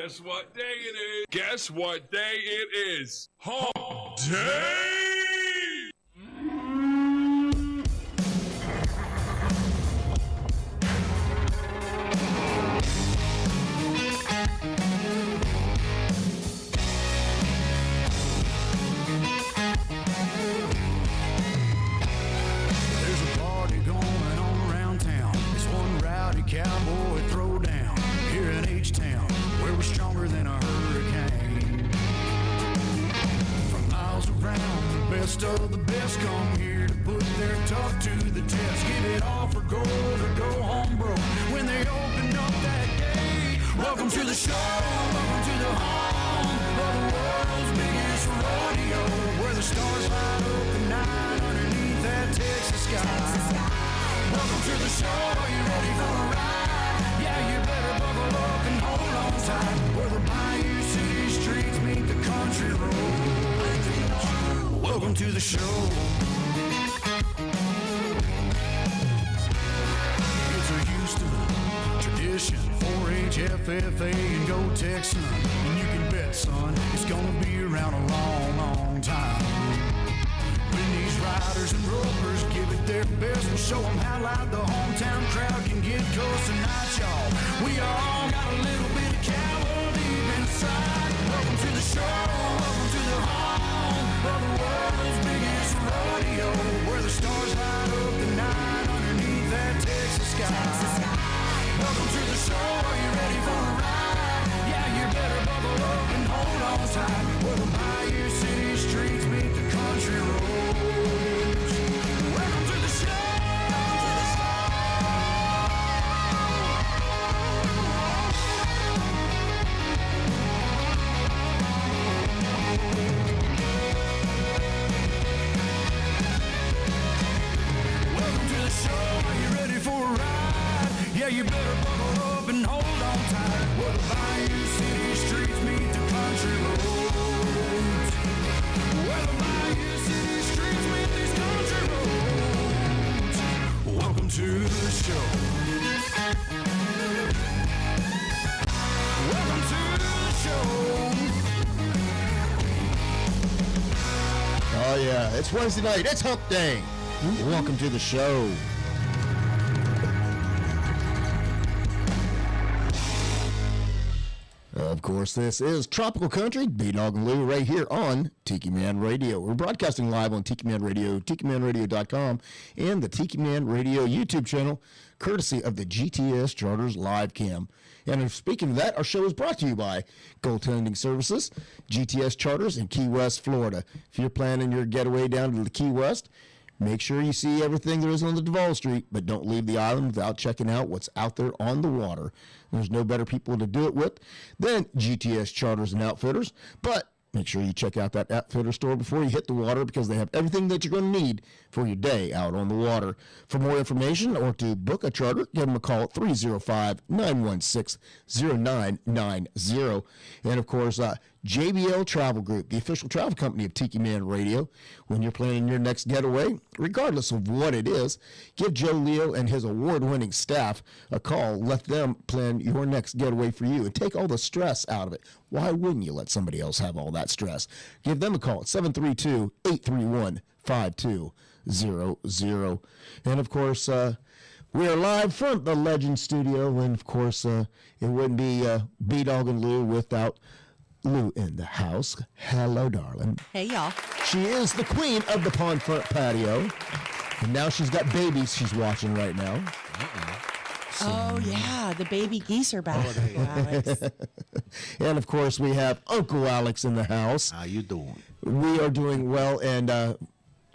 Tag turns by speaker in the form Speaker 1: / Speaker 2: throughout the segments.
Speaker 1: Guess what day it is? Guess what day it is? Hump Day!
Speaker 2: Cowboy throwdown here in H-Town, where we're stronger than a hurricane. From miles around, the best of the best come here to put their tough to the test. Give it all for gold or go home broke when they open up that gate. Welcome to the show, welcome to the home of the world's biggest rodeo, where the stars light up the night underneath that Texas sky. Welcome to the show, are you ready for a ride? Yeah, you better buckle up and hold on tight, where the Bayou City streets meet the country roads. Welcome to the show. It's a Houston tradition, 4-H, FFA, and Go Texan. And you can bet, son, it's gonna be around a long, long time. When these riders and ropers give it their best, we'll show them how loud the hometown crowd can get. Cause tonight, y'all, we all got a little bit of cowboy deep inside. Welcome to the show, welcome to the home of the world's biggest rodeo, where the stars light up the night underneath that Texas sky. Welcome to the show, are you ready for a ride? Yeah, you better buckle up and hold on tight, where the Bayou City streets meet the country roads. Welcome to the show. Welcome to the show. Are you ready for a ride? Yeah, you better buckle up and hold on tight, where the Bayou City streets meet the country roads. Where the Bayou City streets meet these country roads. Welcome to the show. Welcome to the show.
Speaker 3: Oh yeah, it's Wednesday night. It's Hump Day. Welcome to the show. Of course, this is Tropical Country, B-Dawg and Lou, right here on Tiki Man Radio. We're broadcasting live on Tiki Man Radio, TikiManRadio.com, and the Tiki Man Radio YouTube channel, courtesy of the GTS Charters Live Cam. And speaking of that, our show is brought to you by Goaltending Services, GTS Charters in Key West, Florida. If you're planning your getaway down to the Key West, make sure you see everything there is on the Duval Street, but don't leave the island without checking out what's out there on the water. There's no better people to do it with than GTS Charters and Outfitters, but make sure you check out that Outfitter store before you hit the water, because they have everything that you're going to need for your day out on the water. For more information or to book a charter, give them a call at 305-916-0990. And, of course, JBL Travel Group, the official travel company of Tiki Man Radio. When you're planning your next getaway, regardless of what it is, give Joe Leo and his award-winning staff a call. Let them plan your next getaway for you and take all the stress out of it. Why wouldn't you let somebody else have all that stress? Give them a call at 732-831-5200. And, of course, we are live from the Legend Studio. And, of course, it wouldn't be B-Dawg and Lou without Lou in the house. Hello, darling.
Speaker 4: Hey, y'all.
Speaker 3: She is the queen of the pond front patio. And now she's got babies she's watching right now.
Speaker 4: Oh, yeah. The baby geese are back. Alex.
Speaker 3: And, of course, we have Uncle Alex in the house.
Speaker 5: How you doing?
Speaker 3: We are doing well, and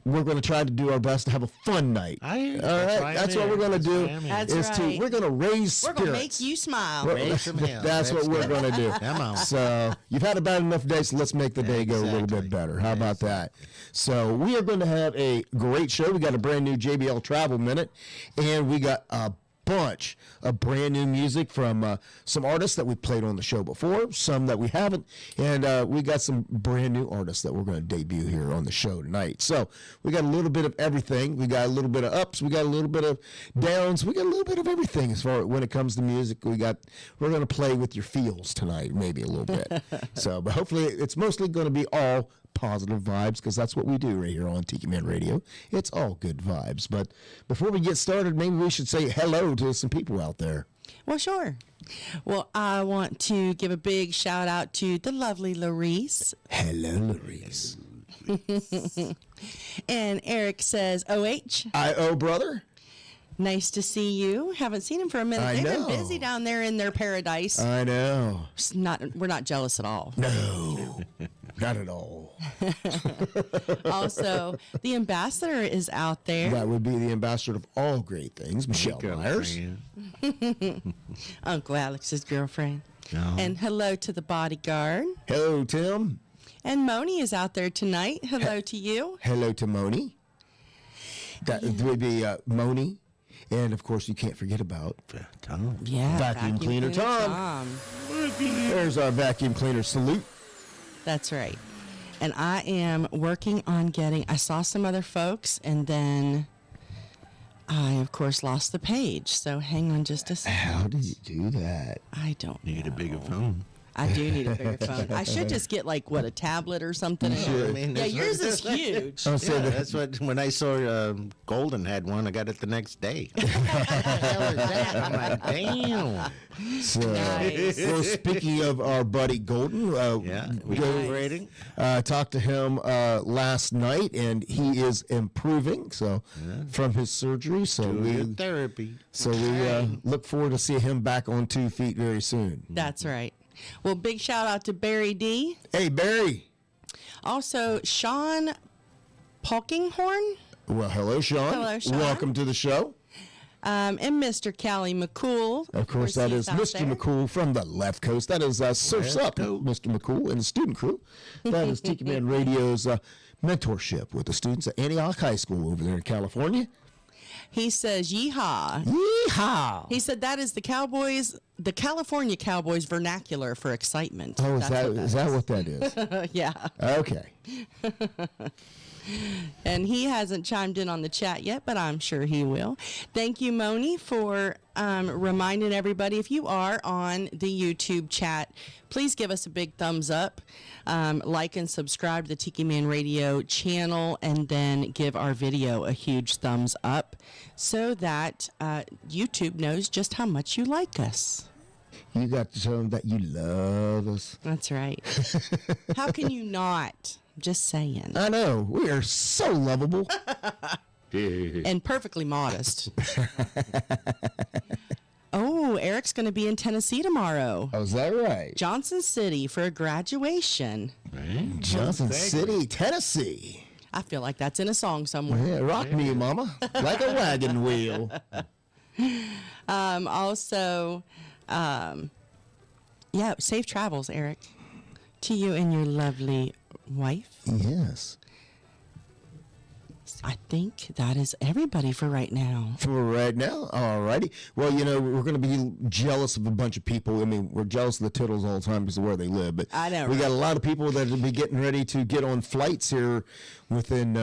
Speaker 3: we're going to try to do our best to have a fun night.
Speaker 5: All right.
Speaker 3: That's what we're going to do.
Speaker 4: That's right.
Speaker 3: We're going to raise spirits.
Speaker 4: We're going to make you smile.
Speaker 3: That's what we're going to do.
Speaker 5: Come on.
Speaker 3: So you've had a bad enough day, so let's make the day go a little bit better. How about that? So we are going to have a great show. We got a brand new JBL Travel Minute, and we got a bunch of brand new music from some artists that we played on the show before, some that we haven't, and we got some brand new artists that we're going to debut here on the show tonight. So we got a little bit of everything. We got a little bit of ups. We got a little bit of downs. We got a little bit of everything as far when it comes to music. We're going to play with your feels tonight, maybe a little bit. So, but hopefully it's mostly going to be all positive vibes, because that's what we do right here on Tiki Man Radio. It's all good vibes. But before we get started, maybe we should say hello to some people out there.
Speaker 4: Well, sure. Well, I want to give a big shout out to the lovely Larice.
Speaker 3: Hello, Larice.
Speaker 4: And Eric says, OH.
Speaker 3: I.O. brother.
Speaker 4: Nice to see you. Haven't seen him for a minute.
Speaker 3: I
Speaker 4: They've
Speaker 3: know.
Speaker 4: been busy down there in their paradise.
Speaker 3: I know.
Speaker 4: We're not jealous at all.
Speaker 3: No, not at all.
Speaker 4: Also, the ambassador is out there.
Speaker 3: That would be the ambassador of all great things, Michelle Myers.
Speaker 4: Uncle Alex's girlfriend.
Speaker 5: No.
Speaker 4: And hello to the bodyguard.
Speaker 3: Hello, Tim.
Speaker 4: And Moni is out there tonight. Hello to you.
Speaker 3: Hello to Moni. That would be Moni. And, of course, you can't forget about
Speaker 5: Tom.
Speaker 4: Yeah.
Speaker 3: Vacuum Cleaner Tom. There's our vacuum cleaner salute.
Speaker 4: That's right. And I am working on I saw some other folks, and then I, of course, lost the page. So hang on just a second.
Speaker 3: How did you do that?
Speaker 4: I don't know.
Speaker 5: Need a bigger phone.
Speaker 4: I do need a bigger phone. I should just get, a tablet or something.
Speaker 3: should.
Speaker 4: Yeah, yours is huge.
Speaker 3: I'll say
Speaker 5: Yeah,
Speaker 3: that.
Speaker 5: that's what, when I saw Golden had one, I got it the next day. What the hell is that? I'm like, damn.
Speaker 3: So,
Speaker 4: Nice.
Speaker 3: well, speaking of our buddy Golden,
Speaker 5: Yeah, we
Speaker 3: go-
Speaker 5: go rating.
Speaker 3: talked to him last night, and he is improving. So, from his surgery, so
Speaker 5: Therapy.
Speaker 3: we look forward to see him back on 2 feet very soon.
Speaker 4: That's right. Well, big shout out to Barry D.
Speaker 3: Hey, Barry.
Speaker 4: Also, Sean Polkinghorn.
Speaker 3: Well, hello, Sean.
Speaker 4: Hello, Sean.
Speaker 3: Welcome to the show.
Speaker 4: And Mr. Callie McCool.
Speaker 3: Of course, that is Mr. McCool from the left coast. That is Surf's Up, Mr. McCool, and the student crew. That is Tiki Man Radio's mentorship with the students at Antioch High School over there in California.
Speaker 4: He says, yeehaw.
Speaker 3: Yeehaw!
Speaker 4: He said that is the California Cowboys vernacular for excitement.
Speaker 3: Oh, is that what that is?
Speaker 4: Yeah.
Speaker 3: Okay.
Speaker 4: And he hasn't chimed in on the chat yet, but I'm sure he will. Thank you, Moni, for reminding everybody, if you are on the YouTube chat, please give us a big thumbs up, like and subscribe to the Tiki Man Radio channel, and then give our video a huge thumbs up so that YouTube knows just how much you like us.
Speaker 3: You got to tell them that you love us.
Speaker 4: That's right. How can you not? Just saying.
Speaker 3: I know. We are so lovable.
Speaker 4: And perfectly modest. Oh, Eric's going to be in Tennessee tomorrow.
Speaker 3: Oh, is that right?
Speaker 4: Johnson City for a graduation.
Speaker 5: Right?
Speaker 3: Johnson City, Tennessee.
Speaker 4: I feel like that's in a song somewhere.
Speaker 3: Yeah, rock me, mama, like a wagon wheel.
Speaker 4: Also, safe travels, Eric, to you and your lovely wife.
Speaker 3: Yes.
Speaker 4: I think that is everybody for right now.
Speaker 3: For right now, all righty. Well, we're going to be jealous of a bunch of people. I mean, we're jealous of the Tittles all the time because of where they live. But
Speaker 4: I know,
Speaker 3: we got
Speaker 4: right?
Speaker 3: a lot of people that will be getting ready to get on flights here within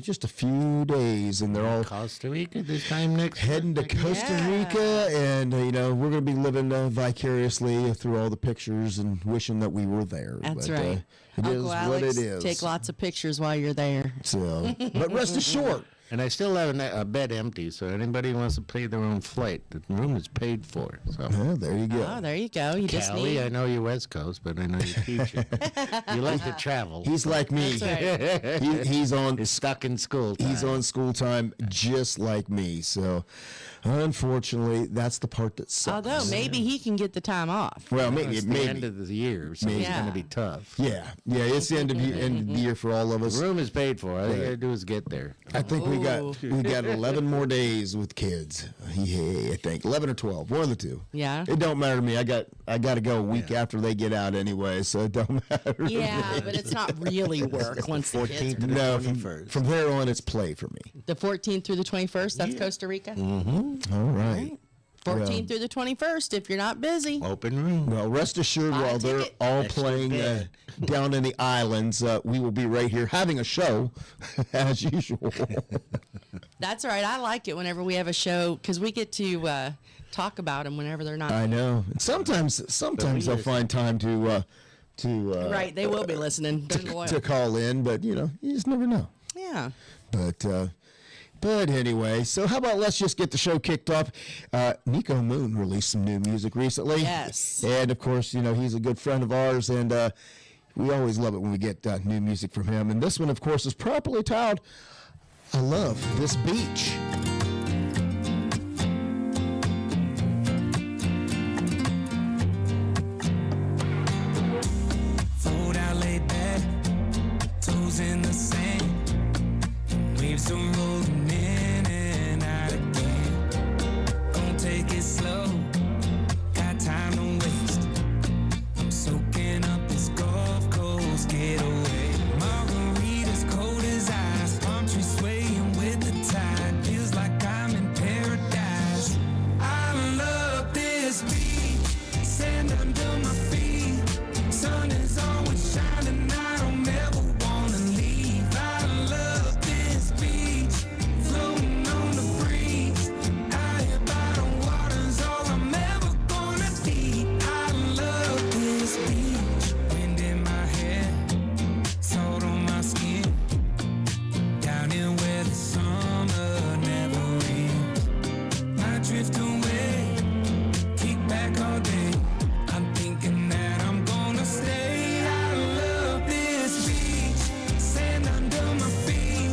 Speaker 3: just a few days, and they're all
Speaker 5: Costa Rica this time next
Speaker 3: heading to Costa Rica, and we're going to be living vicariously through all the pictures and wishing that we were there.
Speaker 4: That's
Speaker 3: But,
Speaker 4: right.
Speaker 3: It is
Speaker 4: Uncle
Speaker 3: what
Speaker 4: Alex,
Speaker 3: it is.
Speaker 4: take lots of pictures while you're there.
Speaker 3: So, but rest assured.
Speaker 5: And I still have a bed empty, so anybody who wants to pay their own flight, the room is paid for. So,
Speaker 3: There you go.
Speaker 4: Oh, there you go. You just
Speaker 5: Callie,
Speaker 4: need.
Speaker 5: I know you're West Coast, but I know you're teaching. You like to travel.
Speaker 3: He's like me.
Speaker 4: That's right.
Speaker 3: He's on.
Speaker 5: Is stuck in school time.
Speaker 3: He's on school time just like me. So, unfortunately, that's the part that sucks.
Speaker 4: Although maybe he can get the time off.
Speaker 3: Well,
Speaker 5: It's the end
Speaker 3: maybe.
Speaker 5: of the year, so it's
Speaker 4: Yeah.
Speaker 5: going to be tough.
Speaker 3: Yeah, it's the end of the year for all of us.
Speaker 5: The room is paid for. All you got to do is get there.
Speaker 3: I think we got 11 more days with kids. Yeah, I think 11 or 12, one of the two.
Speaker 4: Yeah.
Speaker 3: It don't matter to me. I got to go a week after they get out anyway, so it don't matter. to
Speaker 4: Yeah,
Speaker 3: me.
Speaker 4: but it's not really work once the kids
Speaker 5: 14th to the
Speaker 3: No,
Speaker 5: 21st.
Speaker 3: from there on, it's play for me.
Speaker 4: The 14th through the 21st, that's Costa Rica?
Speaker 3: All right.
Speaker 4: 14th through the 21st, if you're not busy.
Speaker 5: Open room.
Speaker 3: Well, rest assured,
Speaker 4: Buy a
Speaker 3: while they're
Speaker 4: ticket.
Speaker 3: all
Speaker 5: Extra
Speaker 3: playing
Speaker 5: bed.
Speaker 3: down in the islands, we will be right here having a show as usual.
Speaker 4: That's all right. I like it whenever we have a show because we get to talk about them whenever they're not.
Speaker 3: I know. And sometimes they'll find time to
Speaker 4: Right, they will be listening. They're loyal.
Speaker 3: to call in, but you just never know.
Speaker 4: Yeah.
Speaker 3: But anyway, so how about let's just get the show kicked off. Nico Moon released some new music recently.
Speaker 4: Yes.
Speaker 3: And of course, he's a good friend of ours, and we always love it when we get new music from him. And this one, of course, is properly titled "I Love This Beach."
Speaker 6: Float out, lay back, toes in the sand. Waves are rolling in and out again. Gonna take it slow, got time to waste. I'm soaking up this Gulf Coast getaway. Margaritas cold as ice, palm trees swaying with the tide. Feels like I'm in paradise. I love this beach, sand under my feet. Sun is always shining, I don't ever wanna leave. I love this beach, floating on the breeze. Out here by the water's all I'm ever gonna be. I love this beach, wind in my hair, salt on my skin. Down here where the summer never ends. I drift away, kick back all day. I'm thinking that I'm gonna stay. I love this beach, sand under my feet.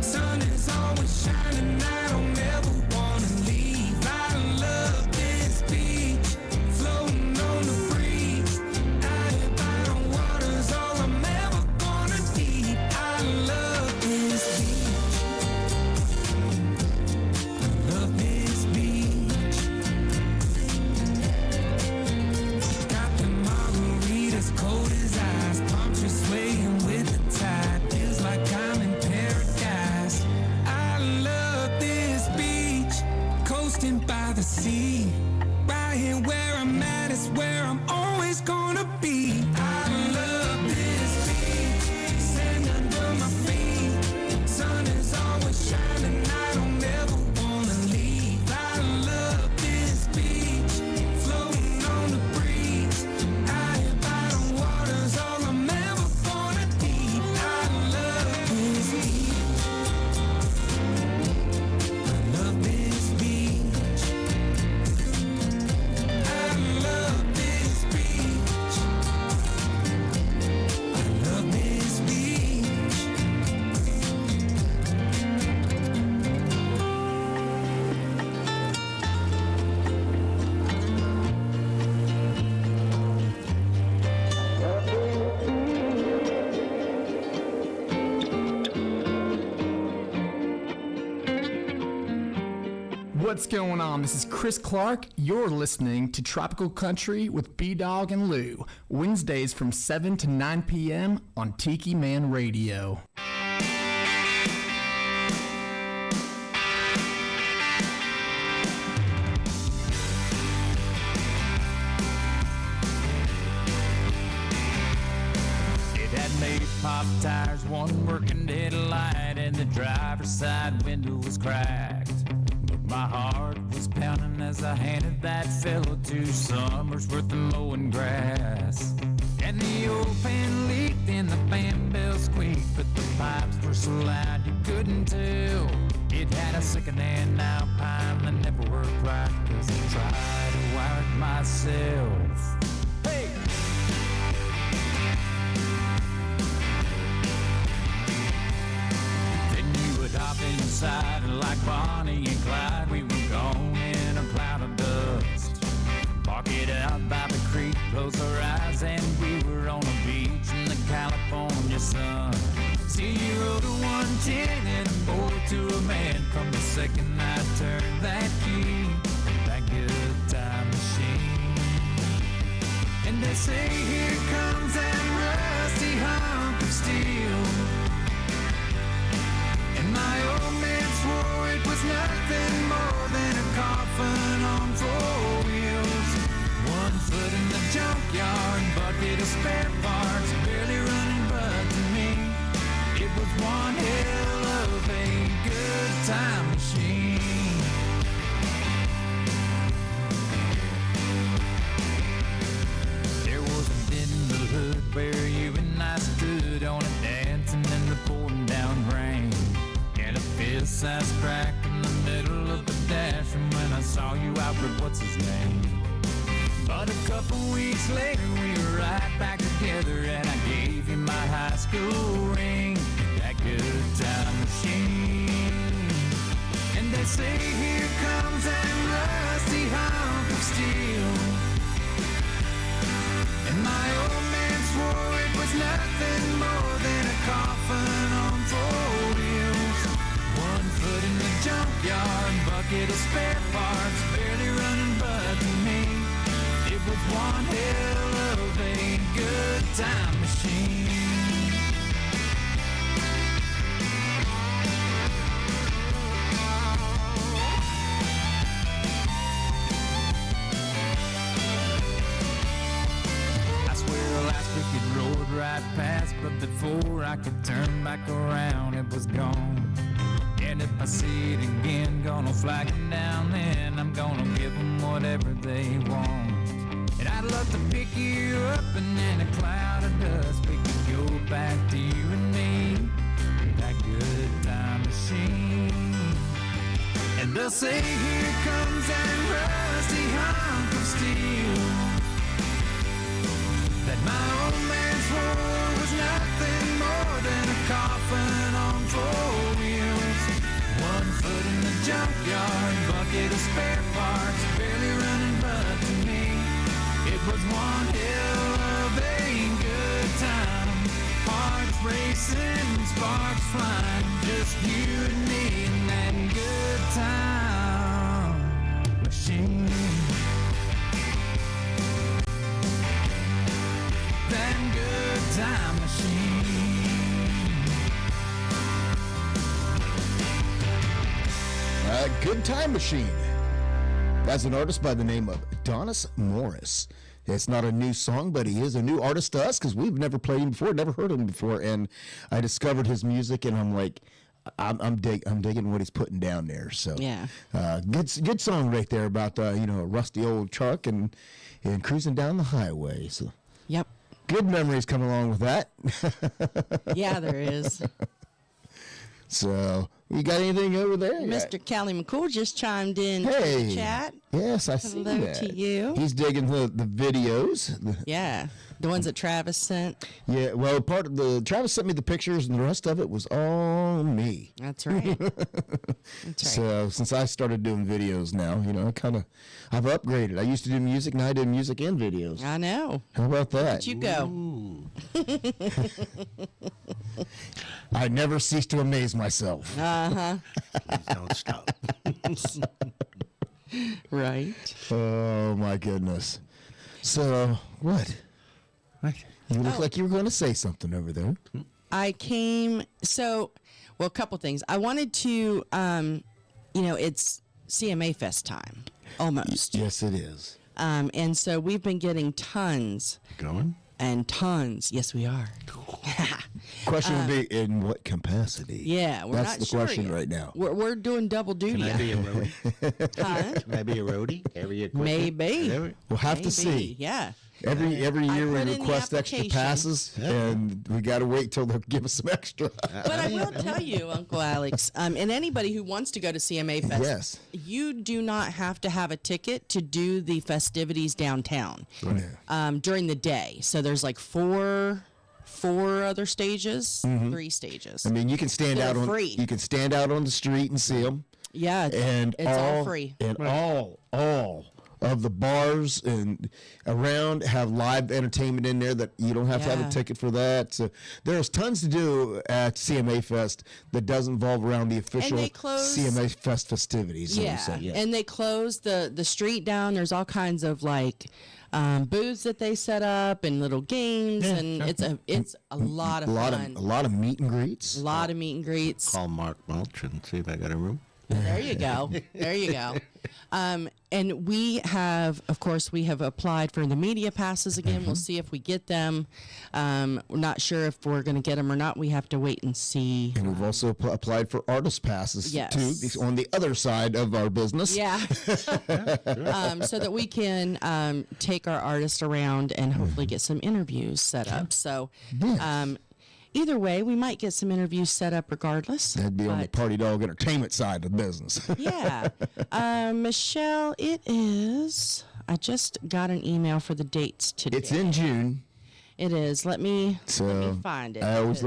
Speaker 6: Sun is always shining, I don't ever wanna leave. I love this beach, floating on the breeze. Out here by the water's all I'm ever gonna need. I love this beach. I love this beach. Got the margaritas cold as ice, palm trees swaying with the tide. Feels like I'm in paradise. I love this beach, coasting by the sea. Right here where I'm at is where I'm always gonna be. I love this beach, sand under my feet. Sun is always shining, I don't ever wanna leave. I love this beach, floating on the breeze. Out here by the water's all I'm ever gonna need. I love this beach. I love this beach. I love this beach. I love this beach.
Speaker 7: What's going on? This is Chris Clark. You're listening to Tropical Country with B-Dawg and Lou, Wednesdays from 7 to 9 p.m. on Tiki Man Radio.
Speaker 6: It had made pop tires, one working headlight, and the driver's side window was cracked. But my heart was pounding as I handed that fella 2 summers worth of mowing grass. And the oil pan leaked and the fan bell squeaked, but the pipes were so loud you couldn't tell. It had a second-hand Alpine that never worked right, 'cause I tried to wire it myself. Hey! Then you would hop inside and like Bonnie and Clyde, we were gone in a cloud of dust. Park it out by the creek, close our eyes, and we were on a beach in the California sun. 0 to 110 and a boy to a man. From the second I turned that key, spare parts, barely running, but to me, it was one hell of a good time machine. There was a bit in the hood where you and I stood on it, dancing in the pouring down rain. And a fist-sized crack in the middle of the dash, and when I saw you out with what's his name. But a couple weeks later we were right back together, and I gave you my high school ring, that good time machine. And they say here comes that rusty hunk of steel, and my old man swore it was nothing more than a coffin on 4 wheels. 1 foot in the junkyard, bucket of spare parts, barely running, but to me, it was one hell of a good time machine. I swear last week it rolled right past, but before I could turn back around, it was gone. And if I see it again, gonna flag it down then, I'm gonna give them whatever they want. And I'd love to pick you up, and in a cloud of dust we could go back to you and me, that good time machine. And they'll say here comes that rusty hunk of steel, that my old man swore was nothing more than a coffin on 4 wheels. 1 foot in the junkyard, bucket of spare parts, barely running, but to me, it was one hell of a good time. Hearts racing, sparks flying, just you and me in that good time machine. That good time machine.
Speaker 3: Good Time Machine. That's an artist by the name of Donis Morris. It's not a new song, but he is a new artist to us because we've never played him before, never heard him before, and I discovered his music, and I'm like, I'm digging what he's putting down there. So
Speaker 4: Yeah.
Speaker 3: Good song right there about a rusty old truck and cruising down the highway. So
Speaker 4: Yep.
Speaker 3: good memories come along with that.
Speaker 4: Yeah, there is.
Speaker 3: So you got anything over there?
Speaker 4: Mr. Callie McCool just chimed in
Speaker 3: Hey.
Speaker 4: the chat.
Speaker 3: Yes, I see
Speaker 4: Hello
Speaker 3: that.
Speaker 4: to you.
Speaker 3: He's digging the videos.
Speaker 4: Yeah. The ones that Travis sent.
Speaker 3: Yeah, well, Travis sent me the pictures, and the rest of it was all me.
Speaker 4: That's right. That's right.
Speaker 3: So since I started doing videos now, I've upgraded. I used to do music, now I do music and videos.
Speaker 4: I know.
Speaker 3: How about that?
Speaker 4: Where'd you go?
Speaker 3: I never cease to amaze myself.
Speaker 5: Don't stop.
Speaker 4: Right.
Speaker 3: Oh my goodness. So what? You look like you were going to say something over there.
Speaker 4: I came, a couple things. I wanted to, it's CMA Fest time, almost.
Speaker 3: Yes, it is.
Speaker 4: And so we've been getting tons
Speaker 5: Going?
Speaker 4: and tons. Yes, we are.
Speaker 3: Question would be, in what capacity?
Speaker 4: Yeah, we're
Speaker 3: That's
Speaker 4: not
Speaker 3: the
Speaker 4: sure
Speaker 3: question
Speaker 4: yet.
Speaker 3: right now.
Speaker 4: We're doing double duty.
Speaker 5: Can I be a roadie?
Speaker 4: Huh?
Speaker 5: Can I be a roadie? Carry equipment?
Speaker 4: Maybe.
Speaker 5: Whatever?
Speaker 3: We'll have
Speaker 4: Maybe.
Speaker 3: to see.
Speaker 4: Yeah.
Speaker 3: Every year
Speaker 4: put
Speaker 3: we
Speaker 4: in the
Speaker 3: request extra
Speaker 4: application.
Speaker 3: passes, and we got to wait till they'll give us some extra.
Speaker 4: But I will tell you, Uncle Alex, and anybody who wants to go to CMA Fest,
Speaker 3: Yes.
Speaker 4: you do not have to have a ticket to do the festivities downtown during the day. So there's like four other stages, 3 stages.
Speaker 3: I mean, you can stand
Speaker 4: They're
Speaker 3: out on
Speaker 4: free.
Speaker 3: you can stand out on the street and see them,
Speaker 4: Yeah,
Speaker 3: and
Speaker 4: it's all free.
Speaker 3: And all of the bars and around have live entertainment in there that you don't have to have
Speaker 4: Yeah.
Speaker 3: a ticket for that. So there's tons to do at CMA Fest that does involve around the official
Speaker 4: they close-
Speaker 3: CMA Fest festivities. so to
Speaker 4: Yeah.
Speaker 3: say.
Speaker 4: And they close the street down. There's all kinds of like booths that they set up and little games, and it's a lot of fun.
Speaker 3: A lot of meet and greets.
Speaker 4: A lot of meet and greets.
Speaker 5: Call Mark Mulch and see if I got a room.
Speaker 4: There you go. There you go. And we have, of course, applied for the media passes again. We'll see if we get them. We're not sure if we're going to get them or not. We have to wait and see.
Speaker 3: And we've also applied for artist passes
Speaker 4: Yes.
Speaker 3: too, on the other side of our business.
Speaker 4: Yeah. So that we can take our artists around and hopefully get some interviews set up. So either way, we might get some interviews set up regardless.
Speaker 3: That'd be on the Party Dog Entertainment side of the business.
Speaker 4: Yeah. Michelle, it is. I just got an email for the dates today.
Speaker 3: It's in June.
Speaker 4: It is. Let me find it.
Speaker 3: I always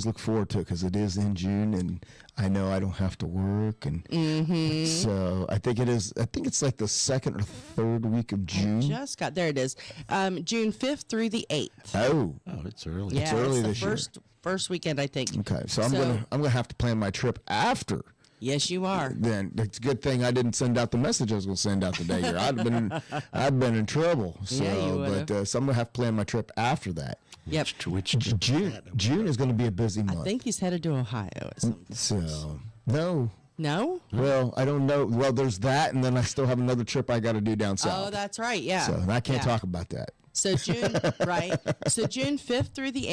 Speaker 3: look forward to it because it is in June, and I know I don't have to work, and so I think it is. I think it's like the second or third week of June.
Speaker 4: There it is. June 5th through the 8th.
Speaker 3: Oh,
Speaker 5: it's early.
Speaker 4: Yeah,
Speaker 3: it's early
Speaker 4: the
Speaker 3: this year.
Speaker 4: First weekend, I think.
Speaker 3: Okay, so I'm gonna have to plan my trip after.
Speaker 4: Yes, you are.
Speaker 3: Then it's a good thing I didn't send out the message I was going to send out today. Here, I'd been in trouble. So,
Speaker 4: Yeah, you would've.
Speaker 3: So I'm going to have to plan my trip after that.
Speaker 4: Yep.
Speaker 3: June is going to be a busy month.
Speaker 4: I think he's headed to Ohio at some point.
Speaker 3: So no.
Speaker 4: No?
Speaker 3: Well, I don't know. Well, there's that, and then I still have another trip I got to do down south.
Speaker 4: Oh, that's right. Yeah.
Speaker 3: So I can't talk about that.
Speaker 4: So June, right? So June 5th through the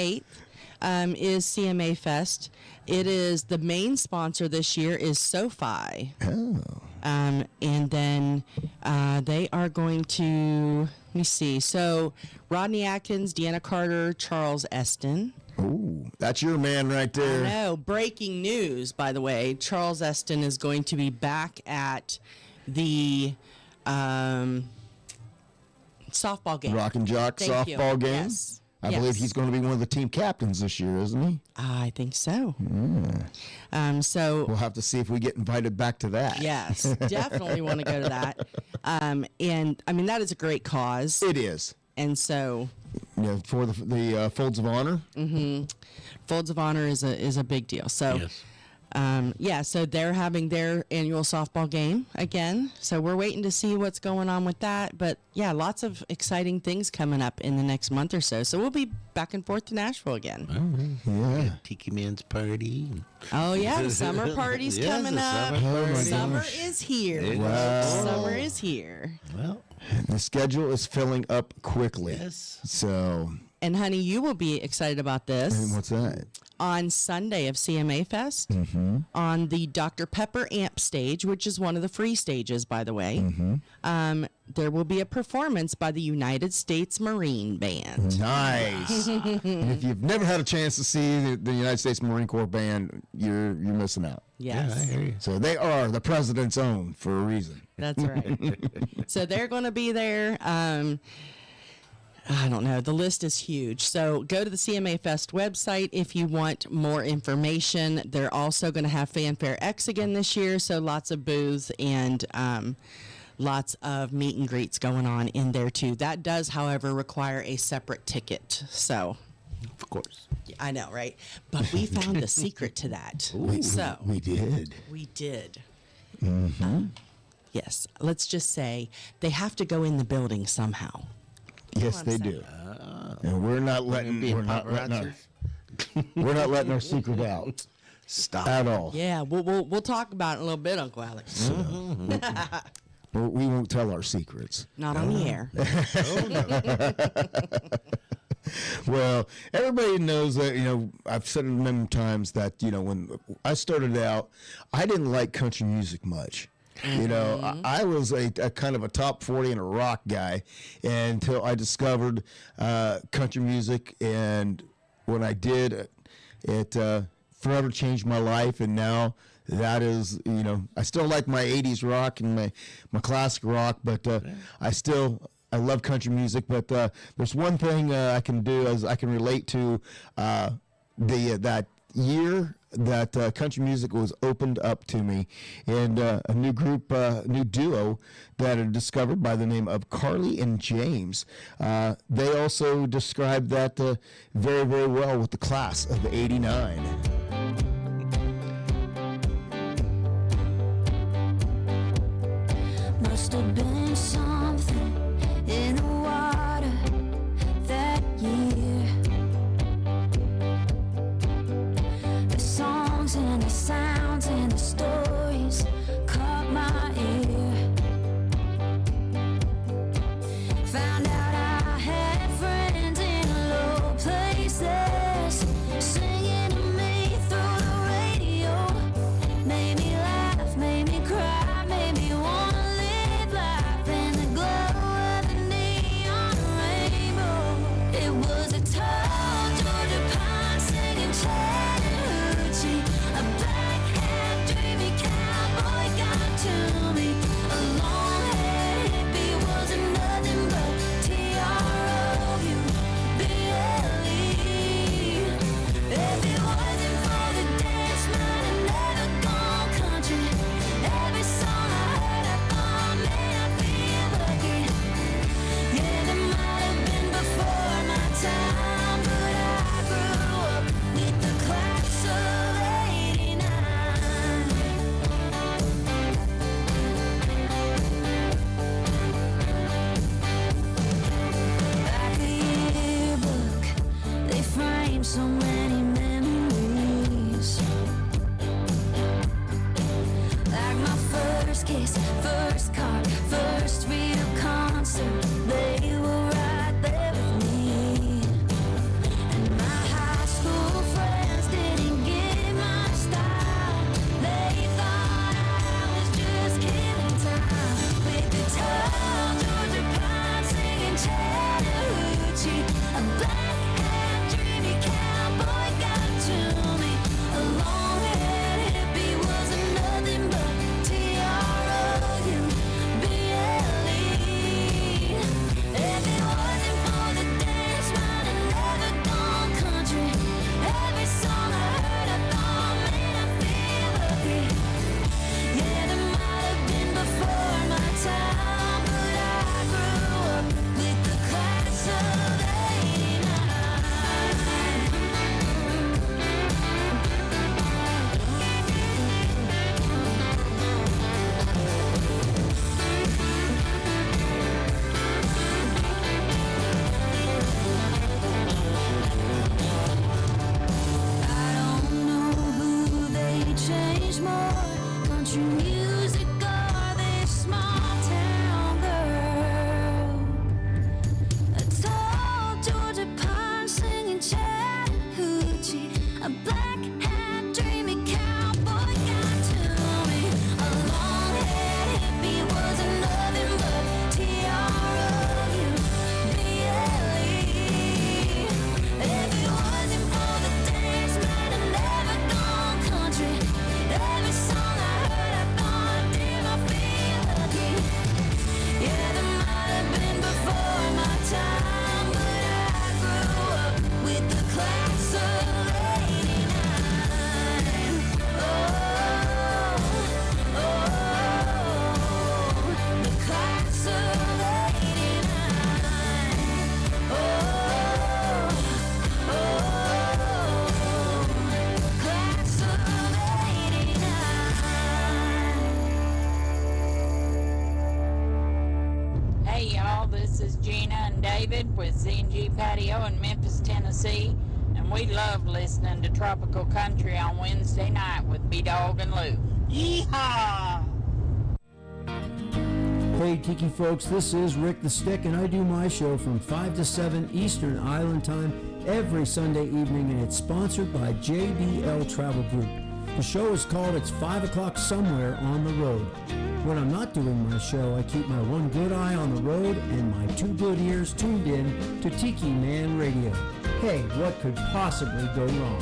Speaker 4: 8th is CMA Fest. It is the main sponsor this year is SoFi.
Speaker 3: Oh.
Speaker 4: And then they are going to, let me see. So Rodney Atkins, Deanna Carter, Charles Eston.
Speaker 3: Ooh, that's your man right there.
Speaker 4: I know. Breaking news, by the way. Charles Eston is going to be back at the softball game.
Speaker 3: Rock and Jock
Speaker 4: Thank you.
Speaker 3: softball game.
Speaker 4: Yes.
Speaker 3: I believe he's going to be one of the team captains this year, isn't he?
Speaker 4: I think so. So
Speaker 3: We'll have to see if we get invited back to that.
Speaker 4: yes, definitely want to go to that. And I mean, that is a great cause.
Speaker 3: It is.
Speaker 4: And so
Speaker 3: For the Folds of Honor.
Speaker 4: Folds of Honor is a big deal. So so they're having their annual softball game again. So we're waiting to see what's going on with that. But yeah, lots of exciting things coming up in the next month or so. So we'll be back and forth to Nashville again.
Speaker 3: Yeah.
Speaker 5: Tiki Man's party.
Speaker 4: Oh yeah, the summer party's
Speaker 5: Yes,
Speaker 4: coming
Speaker 5: the
Speaker 4: up.
Speaker 5: summer party.
Speaker 4: Summer is here.
Speaker 3: Wow.
Speaker 4: Summer is here.
Speaker 5: Well,
Speaker 3: The schedule is filling up quickly.
Speaker 5: yes.
Speaker 3: So,
Speaker 4: And honey, you will be excited about this.
Speaker 3: and what's that?
Speaker 4: On Sunday of CMA Fest, on the Dr. Pepper Amp stage, which is one of the free stages, by the way, there will be a performance by the United States Marine Band.
Speaker 3: Nice. And if you've never had a chance to see the United States Marine Corps Band, you're missing out.
Speaker 4: Yes,
Speaker 5: I hear you.
Speaker 3: So they are the president's own for a reason.
Speaker 4: that's right. So they're going to be there. I don't know. The list is huge. So go to the CMA Fest website if you want more information. They're also going to have Fanfare X again this year. So lots of booths and lots of meet and greets going on in there too. That does, however, require a separate ticket. So
Speaker 5: Of course.
Speaker 4: I know, right? But we found the secret to that. So
Speaker 3: We did.
Speaker 4: we did. Yes. Let's just say they have to go in the building somehow.
Speaker 3: Yes, they do. And we're not letting our secret out
Speaker 5: Stop.
Speaker 3: at all.
Speaker 4: Yeah, we'll talk about it in a little bit, Uncle Alex.
Speaker 3: We won't tell our secrets.
Speaker 4: Not on the air.
Speaker 3: Well, everybody knows that, I've said it many times that, when I started out, I didn't like country music much. I was a kind of a top 40 and a rock guy until I discovered country music. And when I did, it forever changed my life. And now that is, I still like my 80s rock and my classic rock, but I love country music. But there's one thing I can do as I can relate to that year that country music was opened up to me, and a new duo that I discovered by the name of Carly and James. They also described that very, very well with the class of '89.
Speaker 8: Must have been something in the water that year. The songs and the sounds and the stories
Speaker 9: Hey y'all, this is Gina and David with Z&G Patio in Memphis, Tennessee, and we love listening to Tropical Country on Wednesday night with B-Dawg and Lou. Yeehaw!
Speaker 10: Hey Tiki folks, this is Rick the Stick, and I do my show from 5 to 7 Eastern Island Time every Sunday evening, and it's sponsored by JBL Travel Group. The show is called It's 5 O'Clock Somewhere on the Road. When I'm not doing my show, I keep my one good eye on the road and my two good ears tuned in to Tiki Man Radio. Hey, what could possibly go wrong?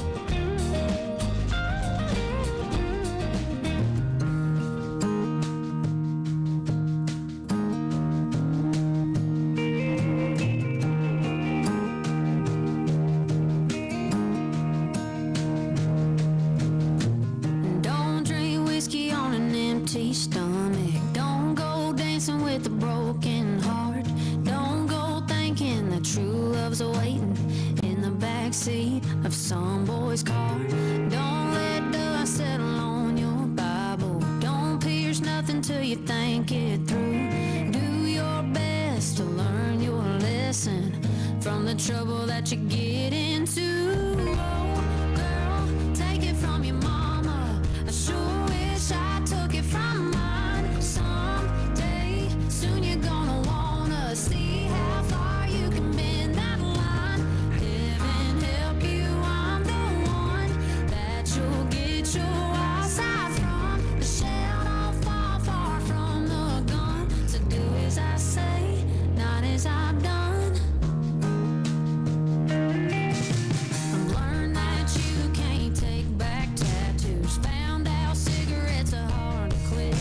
Speaker 8: Don't drink whiskey on an empty stomach. Don't go dancing with a broken heart. Don't go thinking that true love's waiting in the backseat of some boy's car. Don't let dust settle on your Bible. Don't pierce nothing till you think it through. Do your best to learn your lesson from the trouble that you get into. Oh, girl, take it from your mama. I sure wish I took it from mine. Someday, soon you're gonna wanna see how far you can bend that line. Heaven help you, I'm the one that you'll get your eyesight from. The shell don't fall far from the gun. So do as I say, not as I've done. I've learned that you can't take back tattoos. Found out cigarettes are hard to quit.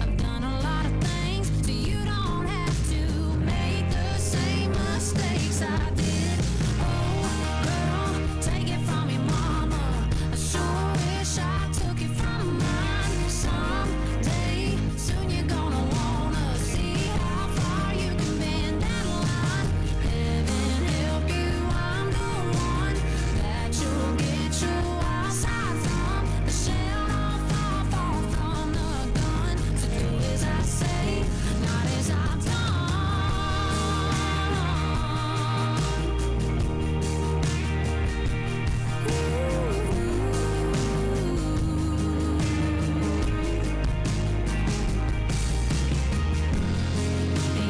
Speaker 8: I've done a lot of things, so you don't have to make the same mistakes I did. Oh, girl, take it from your mama. I sure wish I took it from mine. Someday, soon you're gonna wanna see how far you can bend that line. Heaven help you, I'm the one that you'll get your eyesight from. The shell don't fall far from the gun. So do as I say, not as I've done.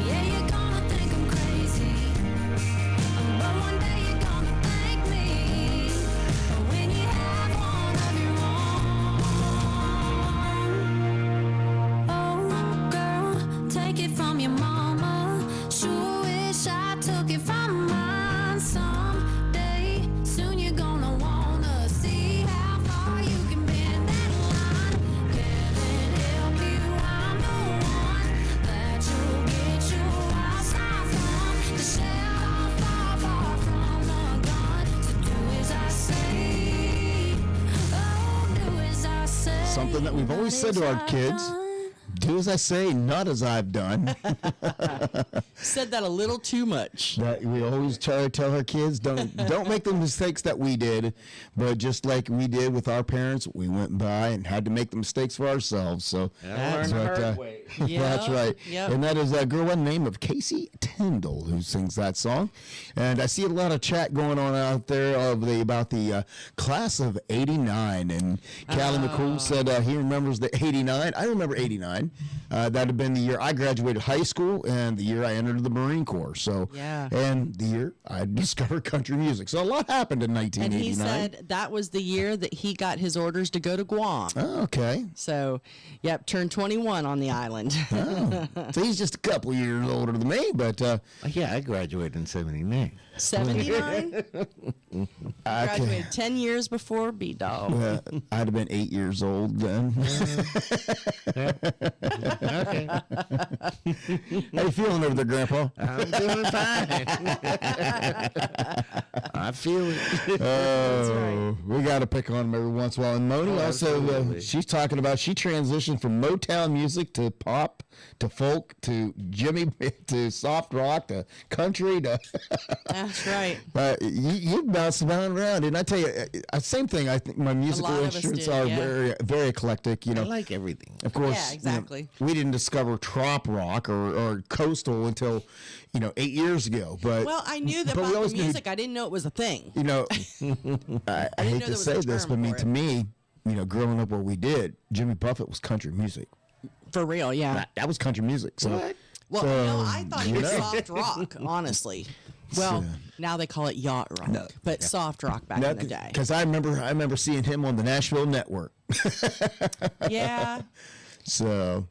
Speaker 8: Yeah, you're gonna think I'm crazy, but one day you're gonna thank me when you have one of your own. Oh, girl, take it from your mama. Sure wish I took it from mine. Someday, soon you're gonna wanna see how far you can bend that line. Heaven help you, I'm the one that you'll get your eyesight from. The shell don't fall far from the gun. So do as I say. Oh, do as I say.
Speaker 3: Something that we've always said to our kids. Do as I say, not as I've done.
Speaker 4: Said that a little too much.
Speaker 3: That we always try to tell our kids, don't make the mistakes that we did, but just like we did with our parents, we went by and had to make the mistakes for ourselves. So
Speaker 5: Learn the hard way.
Speaker 3: that's right.
Speaker 4: Yep.
Speaker 3: And that is a girl by the name of Casey Tyndall who sings that song. And I see a lot of chat going on out there about the class of '89. And Callie McCool said he remembers the '89. I remember '89. That had been the year I graduated high school and the year I entered the Marine Corps. So,
Speaker 4: Yeah.
Speaker 3: and the year I discovered country music. So a lot happened in
Speaker 4: And
Speaker 3: 1989.
Speaker 4: he said that was the year that he got his orders to go to Guam.
Speaker 3: Oh, okay.
Speaker 4: So, yep, turned 21 on the island.
Speaker 3: Oh. So he's just a couple years older than me, but
Speaker 5: Yeah, I graduated in '79.
Speaker 4: 79? Graduated 10 years before B-Dawg.
Speaker 3: I'd have been 8 years old then.
Speaker 5: Okay.
Speaker 3: How you feeling over there, Grandpa?
Speaker 5: I'm doing fine. I feel it.
Speaker 3: Oh, we got to pick on him every once in a while. And Moni also,
Speaker 5: absolutely.
Speaker 3: she's talking about she transitioned from Motown music to pop to folk to Jimmy to soft rock to country to.
Speaker 4: That's right.
Speaker 3: You bounce around, and I tell you, same thing. I think my musical interests are very eclectic. You know,
Speaker 5: I like everything.
Speaker 3: Of course,
Speaker 4: Yeah, exactly.
Speaker 3: We didn't discover trop rock or coastal until 8 years ago. But
Speaker 4: Well, I knew that
Speaker 3: but we
Speaker 4: about the
Speaker 3: always knew-
Speaker 4: music. I didn't know it was a thing.
Speaker 3: I hate
Speaker 4: know
Speaker 3: to
Speaker 4: there was
Speaker 3: say
Speaker 4: a
Speaker 3: this,
Speaker 4: term
Speaker 3: but
Speaker 4: for
Speaker 3: to
Speaker 4: it.
Speaker 3: me, growing up where we did, Jimmy Buffett was country music.
Speaker 4: For real, yeah.
Speaker 3: That was country music. So,
Speaker 4: Well,
Speaker 3: so,
Speaker 4: I thought it was soft rock, honestly. Well, now they call it yacht rock, but soft rock back in the day.
Speaker 3: because I remember seeing him on the Nashville Network.
Speaker 4: Yeah.
Speaker 3: So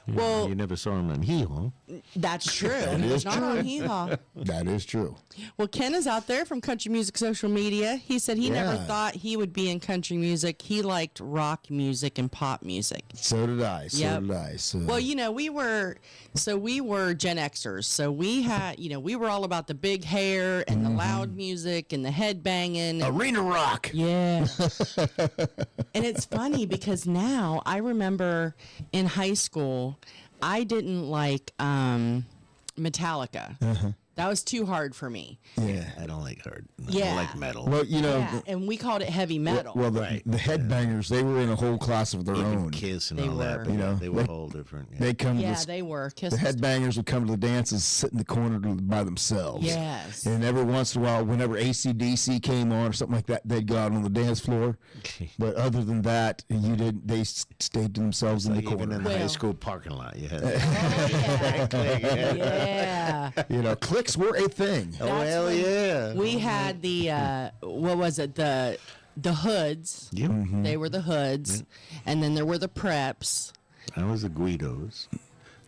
Speaker 4: Well,
Speaker 5: You never saw him on Hee-Haw.
Speaker 4: that's true. He was not on Hee-Haw.
Speaker 3: that is true.
Speaker 4: Well, Ken is out there from Country Music Social Media. He said he never
Speaker 3: Yeah.
Speaker 4: thought he would be in country music. He liked rock music and pop music.
Speaker 3: So did I.
Speaker 4: Yep.
Speaker 3: So
Speaker 4: Well, we were Gen Xers. So we had, we were all about the big hair and the loud music and the head banging.
Speaker 3: arena rock.
Speaker 4: Yeah. And it's funny because now I remember in high school, I didn't like Metallica. That was too hard for me.
Speaker 3: Yeah.
Speaker 5: I don't like hard.
Speaker 4: Yeah.
Speaker 5: I like metal.
Speaker 3: Well,
Speaker 4: Yeah, and we called it heavy metal.
Speaker 3: Well, the headbangers, they were in a whole class of their
Speaker 5: Even
Speaker 3: own.
Speaker 5: Kiss and
Speaker 4: They
Speaker 5: all that.
Speaker 4: were.
Speaker 5: But they were all different. Yeah.
Speaker 3: They come to
Speaker 4: Yeah,
Speaker 3: the,
Speaker 4: they were. Kiss
Speaker 3: the
Speaker 4: was-
Speaker 3: headbangers would come to the dances, sit in the corner by themselves.
Speaker 4: Yes.
Speaker 3: And every once in a while, whenever AC/DC came on or something like that, they'd go out on the dance floor. But other than that, they stayed to themselves in the
Speaker 5: Like even
Speaker 3: corner.
Speaker 5: in the high
Speaker 4: Well-
Speaker 5: school parking lot, you had
Speaker 4: Yeah.
Speaker 3: Clicks were a thing.
Speaker 5: Oh,
Speaker 4: That's
Speaker 5: hell
Speaker 4: when
Speaker 5: yeah.
Speaker 4: We had the what was it? The hoods.
Speaker 5: Yep.
Speaker 4: They were the hoods, and then there were the preps.
Speaker 5: I was the Guidos.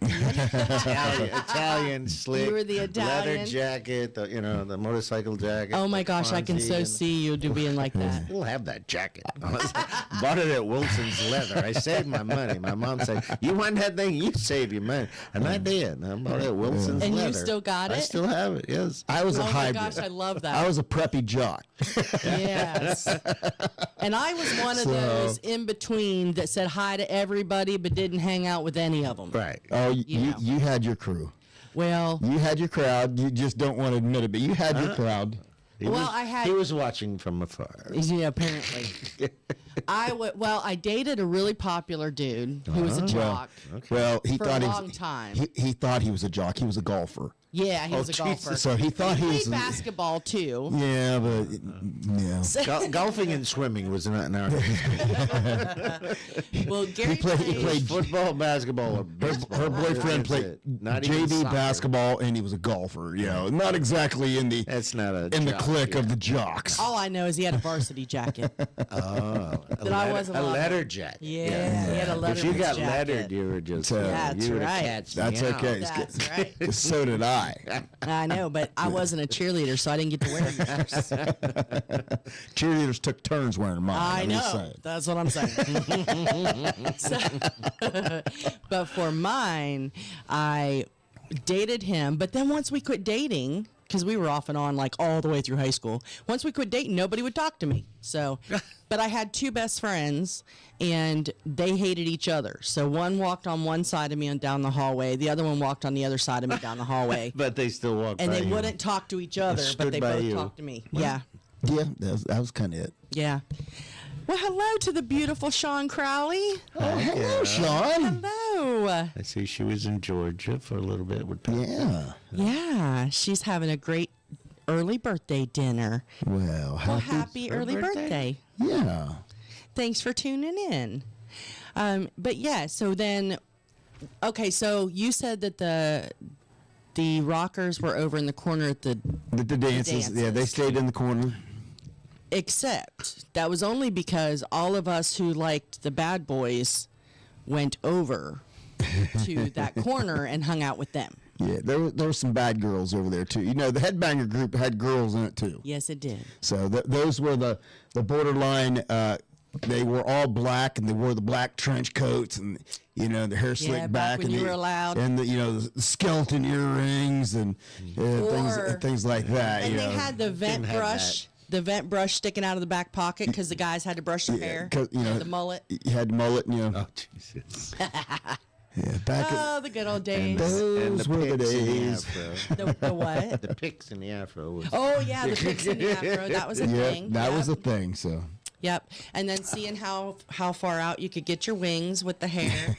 Speaker 5: Italian slick.
Speaker 4: You were the
Speaker 5: leather
Speaker 4: Italian.
Speaker 5: jacket, the motorcycle jacket.
Speaker 4: Oh my
Speaker 5: the
Speaker 4: gosh, I can
Speaker 5: Fonzie
Speaker 4: so
Speaker 5: and-
Speaker 4: see you being like that.
Speaker 5: Still have that jacket. Bought it at Wilson's Leather. I saved my money. My mom said, "You want that thing? You save your money," and I did. I bought it at Wilson's
Speaker 4: And you
Speaker 5: Leather.
Speaker 4: still got
Speaker 5: I
Speaker 4: it?
Speaker 5: still have it. Yes.
Speaker 3: I was a
Speaker 4: Oh my
Speaker 3: hybrid.
Speaker 4: gosh, I love that.
Speaker 3: I was a preppy jock.
Speaker 4: Yes. And I was one of those in between that said hi to everybody but didn't hang out with any of them.
Speaker 5: Right.
Speaker 3: Oh,
Speaker 4: know.
Speaker 3: you had your crew.
Speaker 4: Well,
Speaker 3: You had your crowd. You just don't want to admit it, but you had your crowd.
Speaker 5: He
Speaker 4: Well,
Speaker 5: was,
Speaker 4: I had-
Speaker 5: He was watching from afar.
Speaker 4: yeah, apparently. I dated a really popular dude who was a jock.
Speaker 3: Well, he
Speaker 4: For
Speaker 3: thought
Speaker 4: a
Speaker 3: he
Speaker 4: long
Speaker 3: was, time. He thought he was a jock. He was a golfer.
Speaker 4: Yeah, he was a golfer.
Speaker 3: So he thought he
Speaker 4: He
Speaker 3: was.
Speaker 4: played basketball too.
Speaker 3: Yeah, but yeah.
Speaker 5: Golfing and swimming was not in our.
Speaker 4: Well, Gary
Speaker 3: He played
Speaker 5: football, basketball, or baseball.
Speaker 3: her boyfriend
Speaker 5: That's
Speaker 3: played
Speaker 5: it. Not even
Speaker 3: JV
Speaker 5: soccer.
Speaker 3: basketball, and he was a golfer. Not exactly in the
Speaker 5: That's not a.
Speaker 3: in the
Speaker 5: jock,
Speaker 3: clique
Speaker 5: yeah.
Speaker 3: of the jocks.
Speaker 4: All I know is he had a varsity jacket.
Speaker 5: Oh,
Speaker 4: That I wasn't
Speaker 5: a
Speaker 4: allowed to-
Speaker 5: letter jacket.
Speaker 4: Yeah, he had a
Speaker 5: If you
Speaker 4: letterman's
Speaker 5: got
Speaker 4: jacket.
Speaker 5: lettered, you were just.
Speaker 4: That's
Speaker 5: you were the
Speaker 4: right.
Speaker 5: cat's
Speaker 3: That's
Speaker 5: meow.
Speaker 3: okay.
Speaker 4: That's right.
Speaker 3: So did I.
Speaker 4: I know, but I wasn't a cheerleader, so I didn't get to wear yours.
Speaker 3: Cheerleaders took turns wearing mine.
Speaker 4: I
Speaker 3: I'm just
Speaker 4: know.
Speaker 3: saying.
Speaker 4: That's what I'm saying. But for mine, I dated him. But then once we quit dating, because we were off and on like all the way through high school, once we quit dating, nobody would talk to me. So, but I had two best friends, and they hated each other. So one walked on one side of me and down the hallway. The other one walked on the other side of me down the hallway.
Speaker 5: But they still walked
Speaker 4: And
Speaker 5: by
Speaker 4: they
Speaker 5: you.
Speaker 4: wouldn't talk to each other,
Speaker 5: Stood
Speaker 4: but they
Speaker 5: by
Speaker 4: both
Speaker 5: you.
Speaker 4: talked to me. Yeah.
Speaker 3: Yeah, that was kind of it.
Speaker 4: Yeah. Well, hello to the beautiful Sean Crowley.
Speaker 3: Oh, hello, Sean.
Speaker 4: Hello.
Speaker 5: I see she was in Georgia for a little bit with Papa.
Speaker 3: Yeah.
Speaker 4: Yeah, she's having a great early birthday dinner.
Speaker 3: Well,
Speaker 4: Well, happy early birthday.
Speaker 3: Yeah.
Speaker 4: Thanks for tuning in. But yeah, so then, okay, so you said that the rockers were over in the corner at the
Speaker 3: The dances. Yeah, they stayed in the corner.
Speaker 4: except that was only because all of us who liked the Bad Boys went over to that corner and hung out with them.
Speaker 3: Yeah, there were some bad girls over there too. The Headbanger group had girls in it too.
Speaker 4: Yes, it did.
Speaker 3: So those were the borderline. They were all black, and they wore the black trench coats, and the hair slicked
Speaker 4: back
Speaker 3: back,
Speaker 4: when
Speaker 3: and
Speaker 4: you were allowed.
Speaker 3: and the skeleton earrings and things like that.
Speaker 4: And they had the vent
Speaker 5: have
Speaker 4: brush. The vent brush sticking out of the back pocket because the guys had to brush their hair.
Speaker 3: 'cause,
Speaker 4: the mullet.
Speaker 3: You had the mullet,
Speaker 5: Oh, Jesus.
Speaker 3: Yeah, back
Speaker 4: Oh, the good old days.
Speaker 3: those were the
Speaker 5: picks in
Speaker 3: days.
Speaker 5: afro.
Speaker 4: The what?
Speaker 5: The picks in the afro. Was,
Speaker 4: Oh, yeah, the picks in the afro. That was a
Speaker 3: Yeah,
Speaker 4: thing.
Speaker 3: that
Speaker 4: Yep.
Speaker 3: was a thing. So
Speaker 4: Yep. And then seeing how far out you could get your wings with the hair.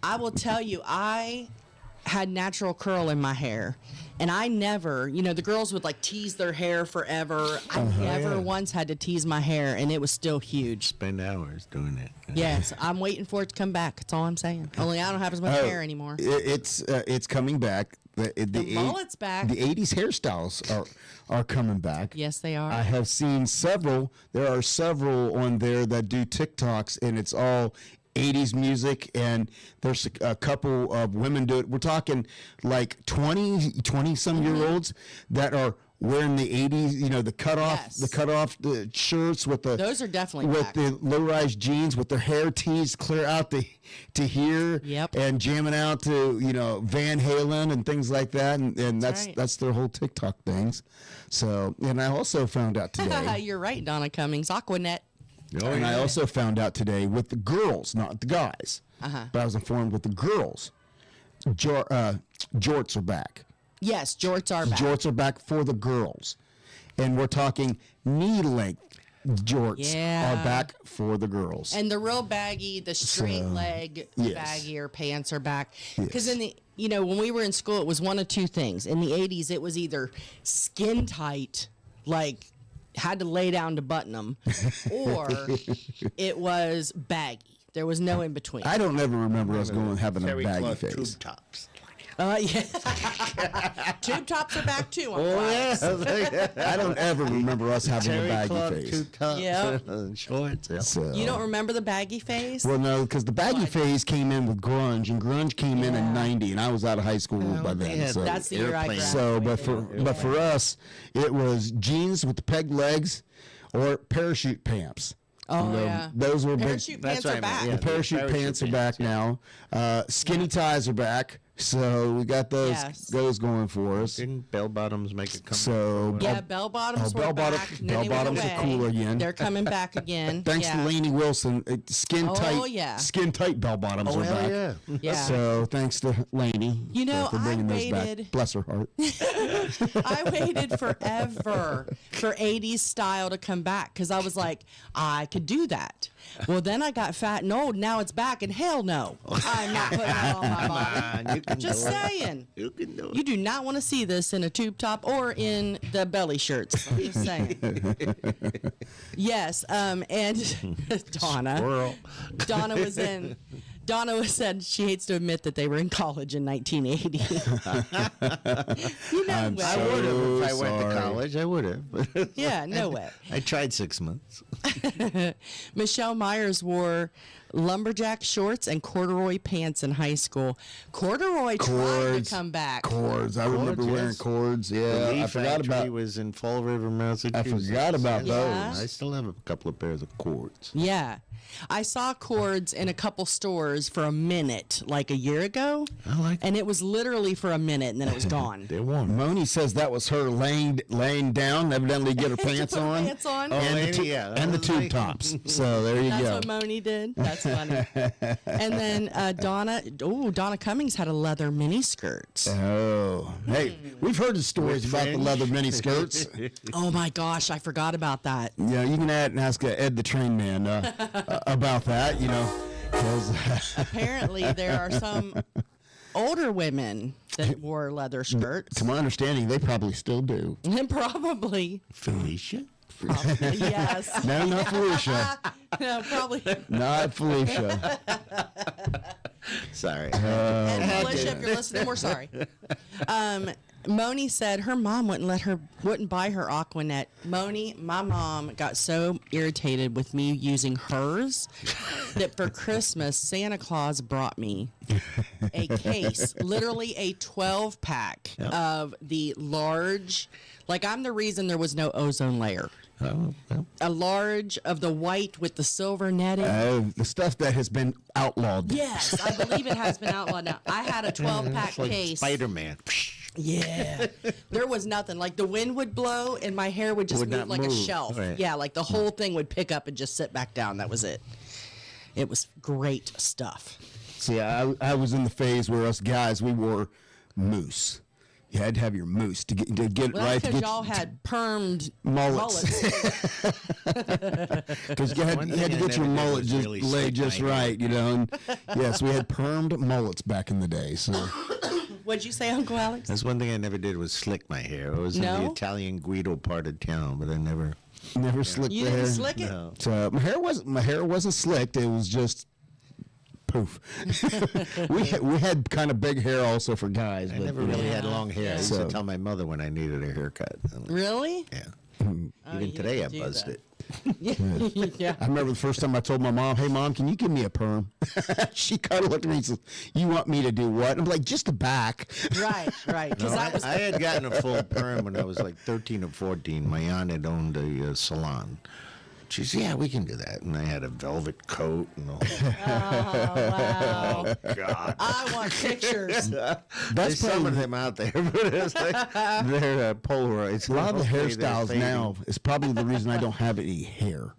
Speaker 4: I will tell you, I had natural curl in my hair. And I never, the girls would like tease their hair forever. I never once had to tease my hair, and it was still huge.
Speaker 5: spend hours doing it.
Speaker 4: Yes, I'm waiting for it to come back. That's all I'm saying. Only I don't have as much hair anymore.
Speaker 3: it's coming back. The
Speaker 4: mullet's back.
Speaker 3: The 80s hairstyles are coming back.
Speaker 4: Yes, they are.
Speaker 3: I have seen several. There are several on there that do TikToks, and it's all 80s music, and there's a couple of women do it. We're talking like 20 some year olds that are wearing the 80s, the cutoff the shirts with the
Speaker 4: Those are definitely
Speaker 3: with
Speaker 4: back.
Speaker 3: the low-rise jeans with their hair teased clear out to here.
Speaker 4: Yep.
Speaker 3: And jamming out to Van Halen and things like that, and
Speaker 4: That's right.
Speaker 3: that's their whole TikTok things. So, and I also found out today.
Speaker 4: You're right, Donna Cummings. Aquanet.
Speaker 3: And I also found out today with the girls, not the guys, but I was informed with the girls, jorts are back.
Speaker 4: Yes, jorts are back.
Speaker 3: Jorts are back for the girls. And we're talking knee-length jorts
Speaker 4: Yeah.
Speaker 3: are back for the girls.
Speaker 4: And the real baggy, the straight leg
Speaker 3: yes.
Speaker 4: baggier pants are back. Because in the when we were in school, it was one of two things. In the 80s, it was either skin tight, like had to lay down to button them, or it was baggy. There was no in between.
Speaker 3: I don't ever remember us having a baggy face.
Speaker 5: Tube tops.
Speaker 4: Yeah. Tube tops are back too. On flights.
Speaker 3: I don't ever remember us having a baggy face.
Speaker 5: Tube tops.
Speaker 4: Yep.
Speaker 5: And shorts. Yeah.
Speaker 3: So,
Speaker 4: You don't remember the baggy phase?
Speaker 3: well, no, because the baggy phase came in with grunge, and grunge came in
Speaker 4: Yeah.
Speaker 3: 90, and I was out of high school by then.
Speaker 5: yeah,
Speaker 3: So,
Speaker 4: That's the year I
Speaker 5: Airplane.
Speaker 4: graduated.
Speaker 3: but for us, it was jeans with the peg legs or parachute pants.
Speaker 4: Oh, yeah.
Speaker 3: Those were
Speaker 4: Parachute
Speaker 3: big.
Speaker 4: pants are back.
Speaker 3: The parachute pants are back now. Skinny ties are back. So we got those going for us.
Speaker 5: Didn't bell bottoms make it come?
Speaker 3: So
Speaker 4: Yeah, bell bottoms were back. and then
Speaker 3: bell
Speaker 4: they went
Speaker 3: bottoms
Speaker 4: away.
Speaker 3: are cool again.
Speaker 4: They're coming back again.
Speaker 3: Thanks to Lainey Wilson, skin tight bell bottoms are back.
Speaker 5: Yeah.
Speaker 4: Yeah.
Speaker 3: So thanks to Lainey for bringing those
Speaker 4: waited.
Speaker 3: back. Bless her heart.
Speaker 4: I waited forever for 80s style to come back because I was like, I could do that. Well, then I got fat and old. Now it's back, and hell no, I'm not putting it on my body.
Speaker 5: You can
Speaker 4: Just
Speaker 5: do it.
Speaker 4: saying.
Speaker 5: You can do it.
Speaker 4: You do not want to see this in a tube top or in the belly shirts. I'm just saying. Yes, and Donna. Donna said she hates to admit that they were in college in 1980.
Speaker 3: I'm
Speaker 4: way.
Speaker 5: I would have if I
Speaker 3: so
Speaker 5: went to
Speaker 3: sorry.
Speaker 5: college. I would have.
Speaker 4: Yeah, no way.
Speaker 5: I tried 6 months.
Speaker 4: Michelle Myers wore lumberjack shorts and corduroy pants in high school. Corduroy tried to come back.
Speaker 3: Cords. I remember wearing
Speaker 5: yes.
Speaker 3: cords.
Speaker 5: The
Speaker 3: Yeah,
Speaker 5: Lee
Speaker 3: I forgot
Speaker 5: factory
Speaker 3: about.
Speaker 5: was in Fall River, Massachusetts.
Speaker 3: forgot about
Speaker 4: Yeah.
Speaker 3: those.
Speaker 5: I still have a couple of pairs of cords.
Speaker 4: Yeah. I saw cords in a couple stores for a minute, like a year ago.
Speaker 5: I like
Speaker 4: And it was literally for a minute, and then it was gone.
Speaker 5: They're warm.
Speaker 3: Moni says that was her laying down, evidently to get her pants
Speaker 4: put her
Speaker 3: on.
Speaker 4: pants on.
Speaker 5: Oh,
Speaker 3: And,
Speaker 5: Lady,
Speaker 3: the,
Speaker 5: yeah, that
Speaker 3: and the
Speaker 5: was
Speaker 3: tube
Speaker 5: like-
Speaker 3: tops. So there you
Speaker 4: That's
Speaker 3: go.
Speaker 4: what Moni did. That's funny. And then Donna Cummings had a leather mini skirt.
Speaker 3: Oh, hey, we've heard the stories
Speaker 5: With
Speaker 3: about the
Speaker 5: fringe.
Speaker 3: leather mini skirts.
Speaker 4: Oh my gosh, I forgot about that.
Speaker 3: Yeah, you can ask Ed the Train Man about that, 'cause
Speaker 4: Apparently, there are some older women that wore leather skirts.
Speaker 3: to my understanding, they probably still do.
Speaker 4: And probably,
Speaker 5: Felicia?
Speaker 4: yes.
Speaker 3: No, not Felicia.
Speaker 4: No, probably.
Speaker 3: Not Felicia.
Speaker 5: Sorry.
Speaker 4: And Felicia, if you're listening, we're sorry. Moni said her mom wouldn't buy her Aquanet. Moni, my mom got so irritated with me using hers that for Christmas Santa Claus brought me a case, literally a 12-pack of the large. Like, I'm the reason there was no ozone layer.
Speaker 5: Oh, well.
Speaker 4: A large of the white with the silver netting.
Speaker 3: The stuff that has been outlawed.
Speaker 4: Yes, I believe it has been outlawed now. I had a 12-pack
Speaker 5: It's like
Speaker 4: case.
Speaker 5: Spider-Man.
Speaker 4: Yeah. There was nothing. Like, the wind would blow and my hair would just
Speaker 5: Would
Speaker 4: move
Speaker 5: not
Speaker 4: like a
Speaker 5: move.
Speaker 4: shelf.
Speaker 5: Right.
Speaker 4: Yeah, like the whole thing would pick up and just sit back down. That was it. It was great stuff.
Speaker 3: See, I was in the phase where us guys, we wore mousse. You had to have your mousse to get it
Speaker 4: Well,
Speaker 3: right.
Speaker 4: because y'all had permed mullets.
Speaker 3: Because you had to get your mullet just
Speaker 5: really
Speaker 3: laid
Speaker 5: slick
Speaker 3: just
Speaker 5: my hair.
Speaker 3: right, you know. And yes, we had permed mullets back in the day. So
Speaker 4: What'd you say, Uncle Alex?
Speaker 5: That's one thing I never did was slick my hair. I was in
Speaker 4: No?
Speaker 5: the Italian Guido part of town, but I never.
Speaker 3: slicked
Speaker 4: You
Speaker 3: the
Speaker 4: didn't
Speaker 3: hair.
Speaker 4: slick it?
Speaker 5: No.
Speaker 3: So my hair wasn't slicked. It was just poof. we had kind of big hair also for guys.
Speaker 5: I
Speaker 3: but,
Speaker 5: never
Speaker 3: you know,
Speaker 5: really had long hair. I used
Speaker 3: So-
Speaker 5: to tell my mother when I needed a haircut.
Speaker 4: Really?
Speaker 5: Yeah.
Speaker 4: Oh,
Speaker 5: Even
Speaker 4: you
Speaker 5: today I
Speaker 4: can do
Speaker 5: buzzed
Speaker 4: that.
Speaker 5: it.
Speaker 4: Yeah.
Speaker 3: I remember the first time I told my mom, "Hey, Mom, can you give me a perm?" She kind of looked at me and said, "You want me to do what?" I'm like, "Just the back."
Speaker 4: Right. Because
Speaker 5: No,
Speaker 4: that was
Speaker 5: I had gotten a full perm when I was like 13 or 14. My aunt had owned a salon. She said, "Yeah, we can do that." And I had a velvet coat and all.
Speaker 4: wow.
Speaker 5: Oh, God.
Speaker 4: I want pictures.
Speaker 3: That's
Speaker 5: There's some
Speaker 3: probably
Speaker 5: of them out there, but it's like they're Polaroids.
Speaker 3: a lot of the
Speaker 5: Hopefully they're
Speaker 3: hairstyles
Speaker 5: fading.
Speaker 3: now is probably the reason I don't have any hair.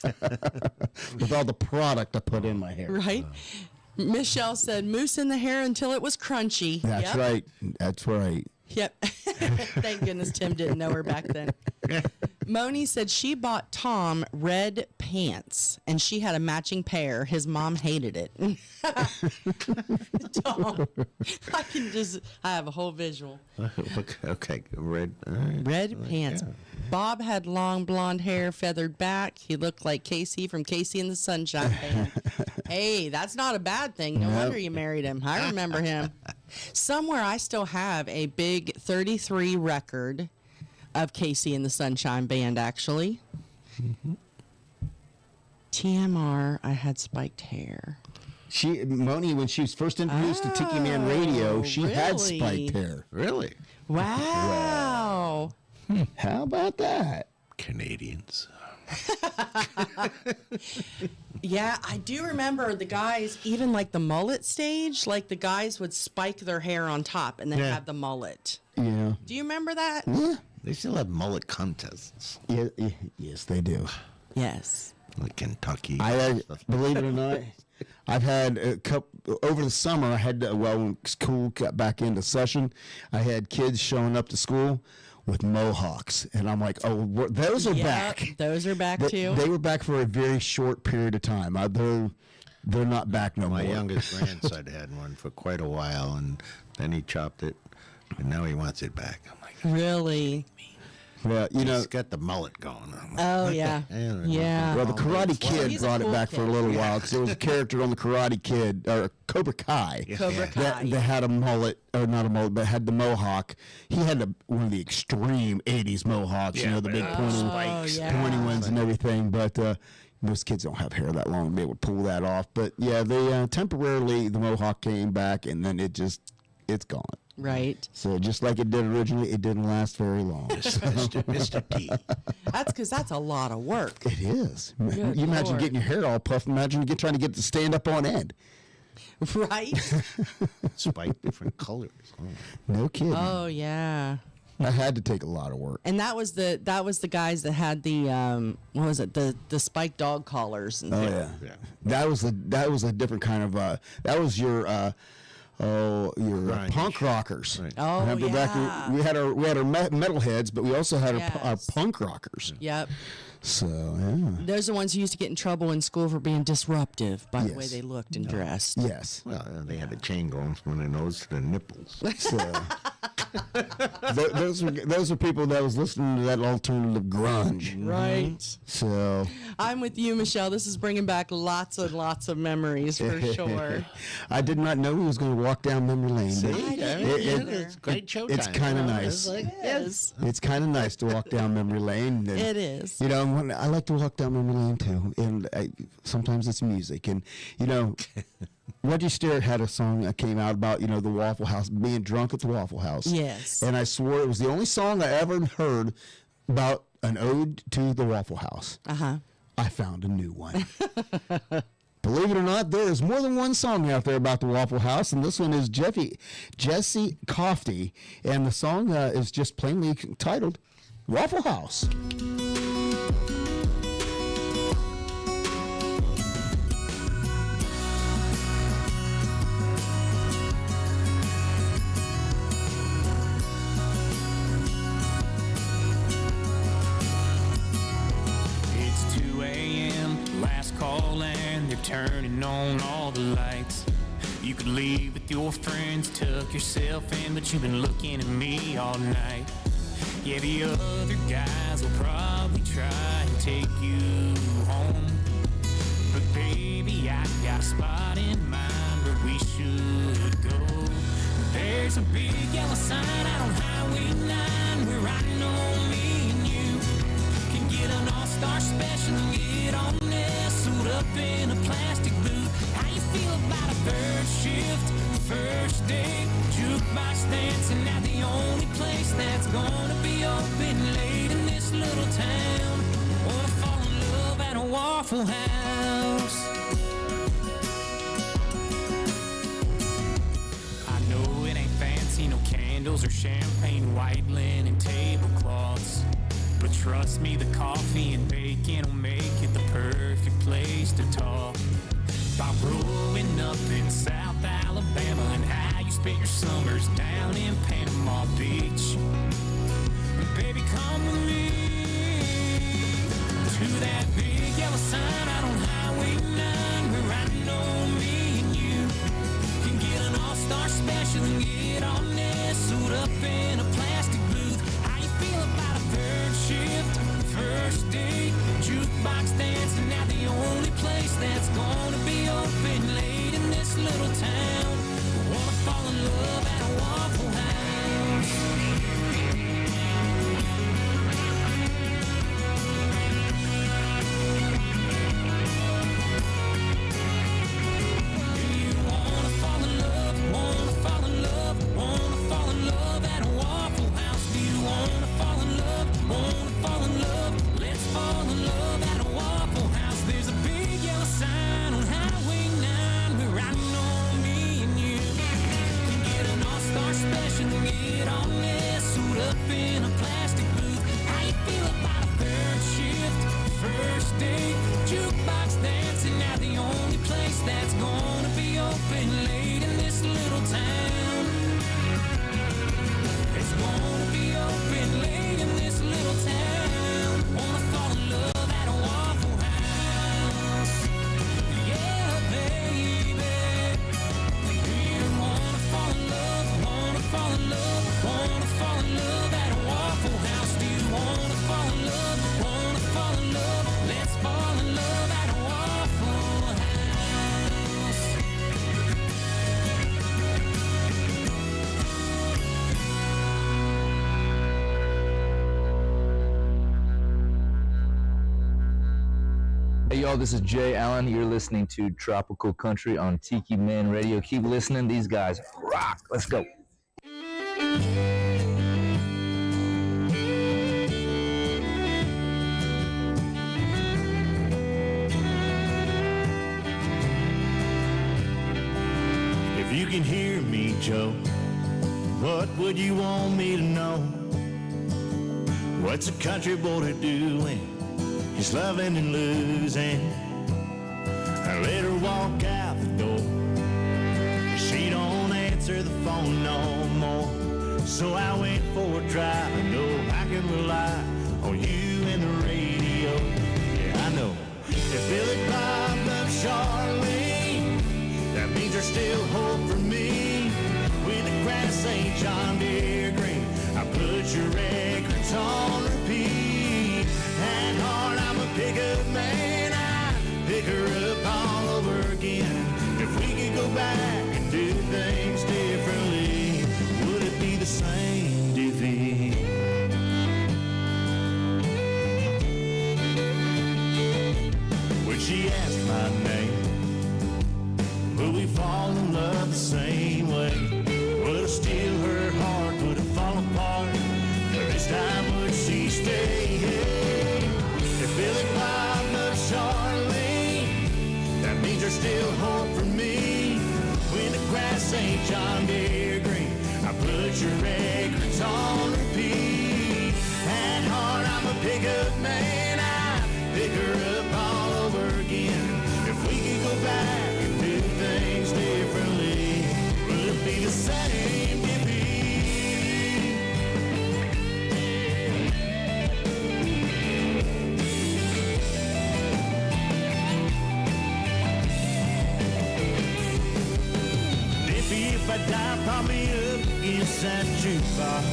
Speaker 3: With all the product I put in my hair.
Speaker 4: Right? Michelle said, mousse in the hair until it was crunchy.
Speaker 3: That's
Speaker 4: Yep.
Speaker 3: right. That's right.
Speaker 4: Yep. Thank goodness Tim didn't know her back then. Moni said she bought Tom red pants and she had a matching pair. His mom hated it. Tom, I have a whole visual.
Speaker 5: Okay, red. All right.
Speaker 4: Red pants.
Speaker 5: yeah.
Speaker 4: Bob had long blonde hair, feathered back. He looked like Casey from Casey and the Sunshine Band. Hey, that's not a bad thing. No wonder you married him. I remember him. Somewhere I still have a big 33 record of Casey and the Sunshine Band, actually. TMR, I had spiked hair.
Speaker 3: Moni, when she was first introduced to Tiki Man Radio, she had
Speaker 4: really?
Speaker 3: spiked hair.
Speaker 5: Really?
Speaker 4: Wow.
Speaker 3: How about that?
Speaker 5: Canadians.
Speaker 4: Yeah, I do remember the guys, even like the mullet stage, like the guys would spike their hair on top and then
Speaker 5: Yeah.
Speaker 4: have the mullet.
Speaker 3: Yeah.
Speaker 4: Do you remember that?
Speaker 3: Yeah.
Speaker 5: They still have mullet contests,
Speaker 3: Yes, they do.
Speaker 4: Yes.
Speaker 5: like Kentucky.
Speaker 3: Believe it or not, I've had a couple over the summer. I had when school got back into session, I had kids showing up to school with mohawks, and I'm like, oh, those are
Speaker 4: Yep,
Speaker 3: back.
Speaker 4: those are back too.
Speaker 3: They were back for a very short period of time. They're not back no
Speaker 5: My
Speaker 3: more.
Speaker 5: youngest grandson had one for quite a while, and then he chopped it, and now he wants it back. I'm like,
Speaker 4: Really?
Speaker 3: Well, you know,
Speaker 5: he's got the mullet going on.
Speaker 4: Oh, yeah. Yeah.
Speaker 3: well, the Karate Kid
Speaker 4: he's a
Speaker 3: brought
Speaker 4: cool
Speaker 3: it back
Speaker 4: kid.
Speaker 3: for a little while because there was a character on the Karate Kid or Cobra Kai.
Speaker 4: Cobra Kai.
Speaker 3: That had a mullet, or not a mullet, but had the mohawk. He had one of the extreme 80s mohawks, you know, the big pointy ones and everything. But most kids don't have hair that long to be able to pull that off. But yeah, they temporarily, the mohawk came back, and then it's gone.
Speaker 4: Right.
Speaker 3: So just like it did originally, it didn't last very long.
Speaker 5: Mr. T.
Speaker 4: That's because that's a lot of work.
Speaker 3: It is.
Speaker 4: Good
Speaker 3: You imagine
Speaker 4: Lord.
Speaker 3: getting your hair all puffed. Imagine trying to get it to stand up on end.
Speaker 4: Right?
Speaker 5: Spike different colors. Oh.
Speaker 3: No kidding.
Speaker 4: Oh, yeah.
Speaker 3: I had to take a lot of work.
Speaker 4: And that was the guys that had the what was it, the spiked dog collars and
Speaker 3: Oh yeah. That was a different kind of that was your
Speaker 5: Grunge.
Speaker 3: punk rockers.
Speaker 5: Right.
Speaker 4: Oh,
Speaker 3: Remember back
Speaker 4: yeah.
Speaker 3: we had our metal heads, but we also had our
Speaker 4: Yes.
Speaker 3: punk rockers.
Speaker 4: Yep.
Speaker 3: So yeah.
Speaker 4: Those are the ones who used to get in trouble in school for being disruptive by the way
Speaker 3: Yes.
Speaker 4: they looked and dressed.
Speaker 3: Yes.
Speaker 5: Well, they had a chain going from their nose to their nipples.
Speaker 3: So those were people that was listening to that alternative grunge.
Speaker 4: Right.
Speaker 3: So
Speaker 4: I'm with you, Michelle. This is bringing back lots and lots of memories for sure.
Speaker 3: I did not know he was going to walk down memory lane. but
Speaker 5: It's great showtime.
Speaker 3: it's kind of nice.
Speaker 4: Yes.
Speaker 3: It's kind of nice to walk down memory lane. And,
Speaker 4: It is.
Speaker 3: You know, I like to walk down memory lane too, and sometimes it's music. And you know, Reggie Sterrett had a song that came out about the Waffle House, being drunk at the Waffle House.
Speaker 4: Yes.
Speaker 3: And I swore it was the only song I ever heard about an ode to the Waffle House.
Speaker 4: Uh-huh.
Speaker 3: I found a new one. Believe it or not, there is more than one song out there about the Waffle House, and this one is Jesse Kofty, and the song is just plainly titled Waffle House.
Speaker 6: they're turning on all the lights. You could leave with your friends, tuck yourself in, but you've been looking at me all night. Yeah, the other guys will probably try and take you home, but baby, I got a spot in mind where we should go. There's a big yellow sign out on Highway 9 where I know me and you can get an all-star special and get on nestled up in a plastic booth. How you feel about a third shift, first date, jukebox dancing at the only place that's gonna be open late in this little town? Wanna fall in love at a Waffle House? I know it ain't fancy, no candles or champagne, white linen tablecloths, but trust me, the coffee and bacon will make it the perfect place to talk about growing up in South Alabama and how you spent your summers down in Panama Beach. Baby, come with me to that big yellow sign out on Highway 9 where I know me and you can get an all-star special and get all nestled up in a plastic booth. How you feel about a third shift, first date, jukebox dancing at the only place that's gonna be open late in this little town? Wanna fall in love at a Waffle House? Do you wanna fall in love? Wanna fall in love? Wanna fall in love at a Waffle House? Do you wanna fall in love? Wanna fall in love? Let's fall in love at a Waffle House. There's a big yellow sign on Highway 9 where I know me and you can get an all-star special and get all nestled up in a plastic booth. How you feel about a third shift, first date, jukebox dancing at the only place that's gonna be open late in this little town? It's gonna be open late in this little town. Wanna fall in love at a Waffle House? Yeah, baby. Do you wanna fall in love? Wanna fall in love? Wanna fall in love at a Waffle House? Do you wanna fall in love? Wanna fall in love? Let's fall in love at a Waffle House.
Speaker 11: Hey y'all, this is Jay Allen. You're listening to Tropical Country on Tiki Man Radio. Keep listening. These guys rock. Let's go.
Speaker 2: If you can hear me, Joe, what would you want me to know? What's a country boy doing? He's loving and losing. I let her walk out the door. She don't answer the phone no more. So I went for a drive. I know I can rely on you and the radio. Yeah, I know. If Billy Bob loves Charlene, that means there's still hope for me. When the grass ain't John Deere green, I put your records on repeat. And hard, I'm a pickup man. I pick her up all over again. If we could go back and do things differently, would it be the same defeat? When she asked my name, will we fall in love the same way? Would I steal her heart? Would it fall apart? But this time would she stay? Hey, if Billy Bob loves Charlene, that means there's still hope for me. When the grass ain't John Deere green, I put your records on repeat. And hard, I'm a pickup man. I pick her up all over again. If we could go back and do things differently, will it be the same defeat? jukebox.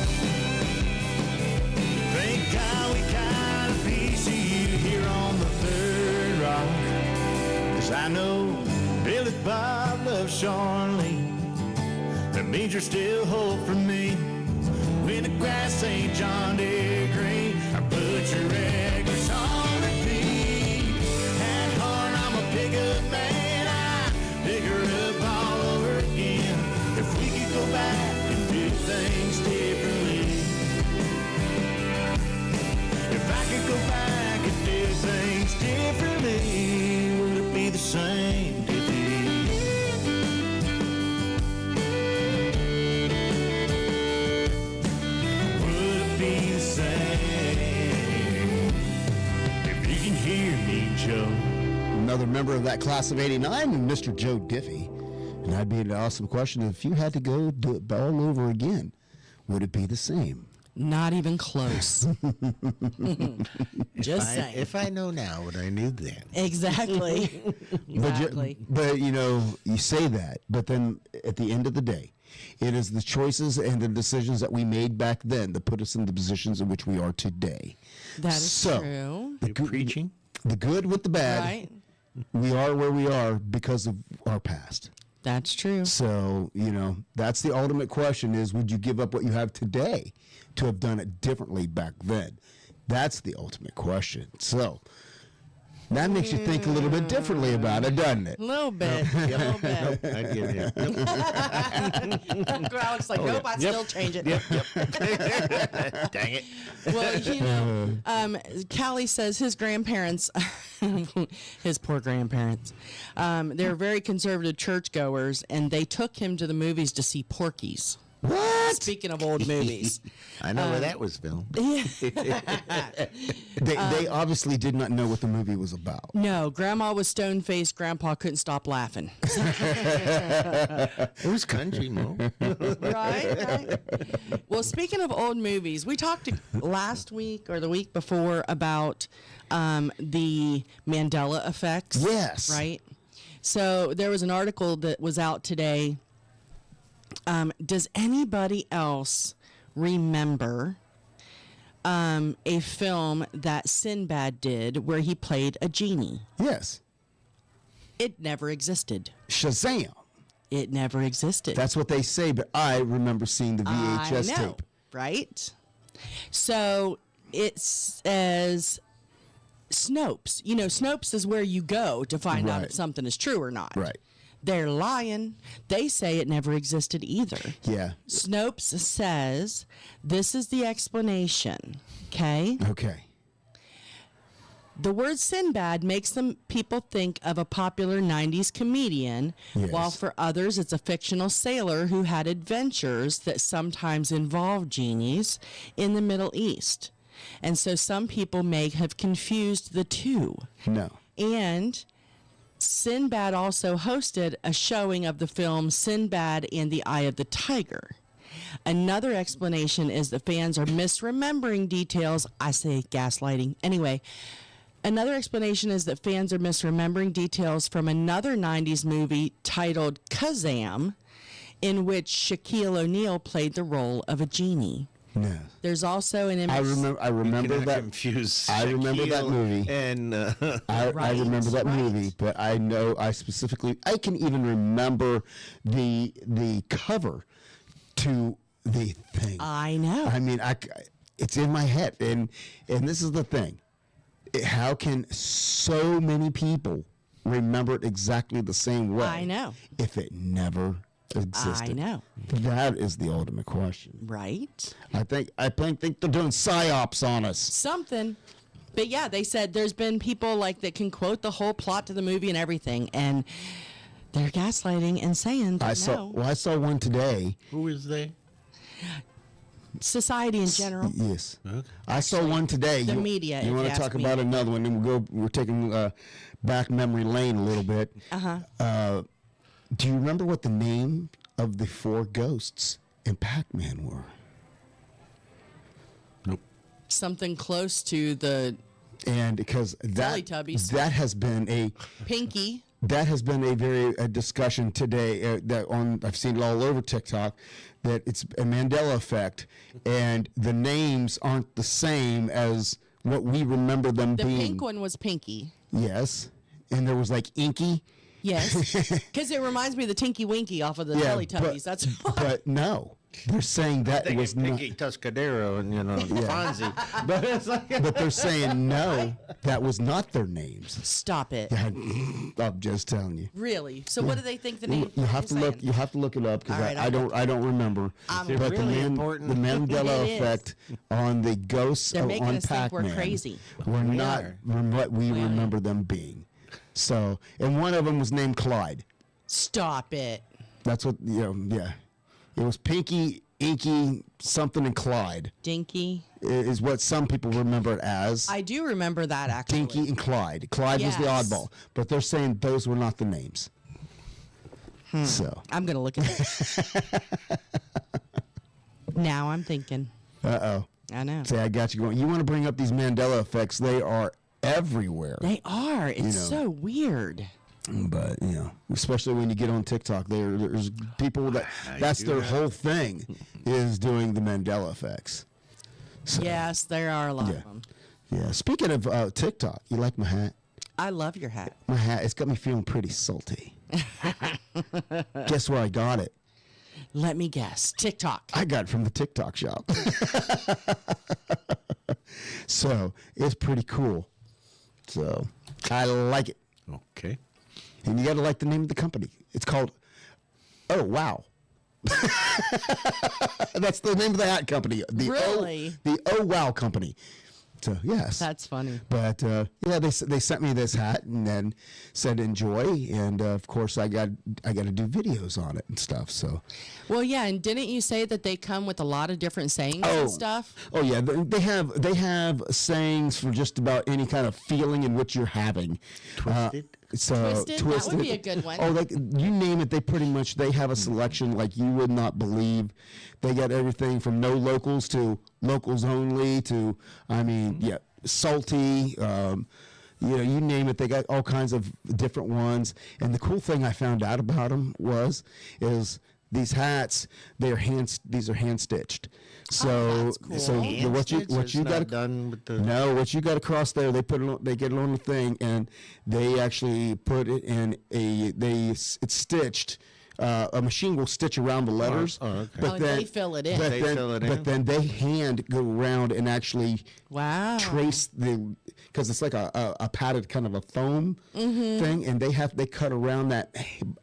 Speaker 2: Thank God we got a piece of you here on the third rock. 'Cause I know Billy Bob loves Charlene. That means you're still hope for me. When the grass ain't John Deere green, I put your records on repeat. At heart, I'm a pickup man. I pick her up all over again. If we could go back and do things differently. If I could go back and do things differently, would it be the same, Dickie? Would it be the same? If you can hear me, Joe.
Speaker 3: Another member of that class of '89, Mr. Joe Diffie. And that'd be an awesome question. If you had to go do it all over again, would it be the same?
Speaker 4: Not even close. Just saying.
Speaker 5: If I know now what I knew then.
Speaker 4: Exactly. Exactly.
Speaker 3: But you know, you say that, but then at the end of the day, it is the choices and the decisions that we made back then that put us in the positions in which we are today.
Speaker 4: That is
Speaker 3: So,
Speaker 4: true.
Speaker 3: The preaching, the good with the bad.
Speaker 4: Right.
Speaker 3: We are where we are because of our past.
Speaker 4: That's true.
Speaker 3: So, you know, that's the ultimate question is, would you give up what you have today to have done it differently back then? That's the ultimate question. So, that makes you think a little bit differently about it, doesn't it?
Speaker 4: A little bit. A little bit.
Speaker 5: I get it.
Speaker 4: Alex like, nope, I'd still change it.
Speaker 5: Yep. Dang it.
Speaker 4: Well, you know, Callie says his grandparents, his poor grandparents, they're very conservative churchgoers, and they took him to the movies to see Porky's.
Speaker 3: What?
Speaker 4: Speaking of old movies.
Speaker 5: I know where that was filmed.
Speaker 4: Yeah.
Speaker 3: They obviously did not know what the movie was about.
Speaker 4: No, Grandma was stone-faced. Grandpa couldn't stop laughing.
Speaker 5: It was country, Mo.
Speaker 4: Right. Well, speaking of old movies, we talked last week or the week before about the Mandela effects.
Speaker 3: Yes.
Speaker 4: Right? So there was an article that was out today. Does anybody else remember a film that Sinbad did where he played a genie?
Speaker 3: Yes.
Speaker 4: It never existed.
Speaker 3: Shazam.
Speaker 4: It never existed.
Speaker 3: That's what they say, but I remember seeing the VHS
Speaker 4: I know,
Speaker 3: tape.
Speaker 4: right? So it says Snopes. You know, Snopes is where you go to find out if something is true or not.
Speaker 3: Right.
Speaker 4: They're lying. They say it never existed either.
Speaker 3: Yeah.
Speaker 4: Snopes says this is the explanation. Okay?
Speaker 3: Okay.
Speaker 4: The word Sinbad makes some people think of a popular 90s comedian,
Speaker 3: Yes.
Speaker 4: while for others it's a fictional sailor who had adventures that sometimes involve genies in the Middle East. And so some people may have confused the two.
Speaker 3: No.
Speaker 4: And Sinbad also hosted a showing of the film Sinbad and the Eye of the Tiger. Another explanation is that fans are misremembering details. I say gaslighting. Anyway, another explanation is that fans are misremembering details from another 90s movie titled Kazam, in which Shaquille O'Neal played the role of a genie.
Speaker 3: No.
Speaker 4: There's also an image.
Speaker 3: I remember that.
Speaker 5: Confuse
Speaker 3: I remember that
Speaker 5: Shaquille
Speaker 3: movie.
Speaker 5: And
Speaker 3: I remember that movie, but I know I can even remember the cover to the thing.
Speaker 4: I know.
Speaker 3: I mean, it's in my head, and this is the thing. How can so many people remember it exactly the same way?
Speaker 4: I know.
Speaker 3: If it never existed.
Speaker 4: I know.
Speaker 3: That is the ultimate question.
Speaker 4: Right?
Speaker 3: I think they're doing psyops on us.
Speaker 4: Something. But yeah, they said there's been people like that can quote the whole plot to the movie and everything, and they're gaslighting and saying they know.
Speaker 3: I saw one today.
Speaker 5: who is they?
Speaker 4: Society in general.
Speaker 3: Yes. Okay. I saw one today.
Speaker 4: The media,
Speaker 3: You
Speaker 4: if
Speaker 3: want
Speaker 4: you
Speaker 3: to talk
Speaker 4: ask
Speaker 3: about
Speaker 4: me.
Speaker 3: another one? Then we're taking back memory lane a little bit. Do you remember what the name of the 4 ghosts in Pac-Man were?
Speaker 5: Nope.
Speaker 4: Something close to the
Speaker 3: And because
Speaker 4: Teletubbies.
Speaker 3: that has been a
Speaker 4: Pinky.
Speaker 3: that has been a discussion today I've seen it all over TikTok, that it's a Mandela effect, and the names aren't the same as what we remember them being.
Speaker 4: The pink one was Pinky.
Speaker 3: Yes, and there was like Inky.
Speaker 4: Yes, because it reminds me of the Tinky Winky off of the Teletubbies. That's why.
Speaker 3: But no, they're saying that it was not.
Speaker 5: Pinky Tuscadero and Fonzie, but it's like
Speaker 3: But they're saying no, that was not their names.
Speaker 4: Stop it.
Speaker 3: I'm just telling you.
Speaker 4: Really? So what do they think the name?
Speaker 3: You have to
Speaker 4: is
Speaker 3: look.
Speaker 4: saying?
Speaker 3: You have to look it up because
Speaker 4: All right,
Speaker 3: I don't remember.
Speaker 4: I'm
Speaker 3: But
Speaker 5: really important?
Speaker 3: the Mandela
Speaker 4: It is.
Speaker 3: effect on the ghosts
Speaker 4: They're making
Speaker 3: on
Speaker 4: us think we're
Speaker 3: Pac-Man
Speaker 4: crazy.
Speaker 3: were not
Speaker 5: are.
Speaker 3: what we remember them being. So, and one of them was named Clyde.
Speaker 4: Stop it.
Speaker 3: That's what Yeah, it was Pinky, Inky, something, and Clyde
Speaker 4: Dinky.
Speaker 3: is what some people remember it as.
Speaker 4: I do remember that actually.
Speaker 3: Dinky and Clyde. Clyde was the
Speaker 4: Yes.
Speaker 3: oddball, but they're saying those were not the names. So.
Speaker 4: I'm gonna look at it. Now I'm thinking.
Speaker 3: Uh-oh.
Speaker 4: I know.
Speaker 3: Say, I got you going. You want to bring up these Mandela effects. They are everywhere.
Speaker 4: They are. It's so weird.
Speaker 3: But, especially when you get on TikTok, there's people that's their whole thing is doing the Mandela effects. So,
Speaker 4: Yes, there are a lot of them.
Speaker 3: yeah. Speaking of TikTok, you like my hat?
Speaker 4: I love your hat.
Speaker 3: My hat, it's got me feeling pretty salty. Guess where I got it?
Speaker 4: Let me guess. TikTok.
Speaker 3: I got it from the TikTok shop. So it's pretty cool. So I like it.
Speaker 5: okay.
Speaker 3: And you got to like the name of the company. It's called Oh Wow. That's the name of the hat company.
Speaker 4: Really?
Speaker 3: The Oh Wow company. So yes.
Speaker 4: That's funny.
Speaker 3: But they sent me this hat and then said enjoy, and of course I got to do videos on it and stuff. So.
Speaker 4: Well, yeah, and didn't you say that they come with a lot of different sayings and stuff?
Speaker 3: Oh yeah, they have sayings for just about any kind of feeling in which you're having.
Speaker 5: Twisted?
Speaker 4: Twisted? That would be a good one.
Speaker 3: Oh, like you name it, they have a selection like you would not believe. They got everything from no locals to locals only to, salty. You name it, they got all kinds of different ones. And the cool thing I found out about them is these hats, these are hand stitched. So,
Speaker 4: that's cool.
Speaker 3: so what you got
Speaker 5: done with the
Speaker 3: what you got across there, they get it on the thing, and they actually put it in it's stitched. A machine will stitch around the letters,
Speaker 5: okay.
Speaker 3: but
Speaker 4: they fill it in.
Speaker 3: But then they hand go around and actually trace because it's like a padded kind of a foam thing, and they cut around that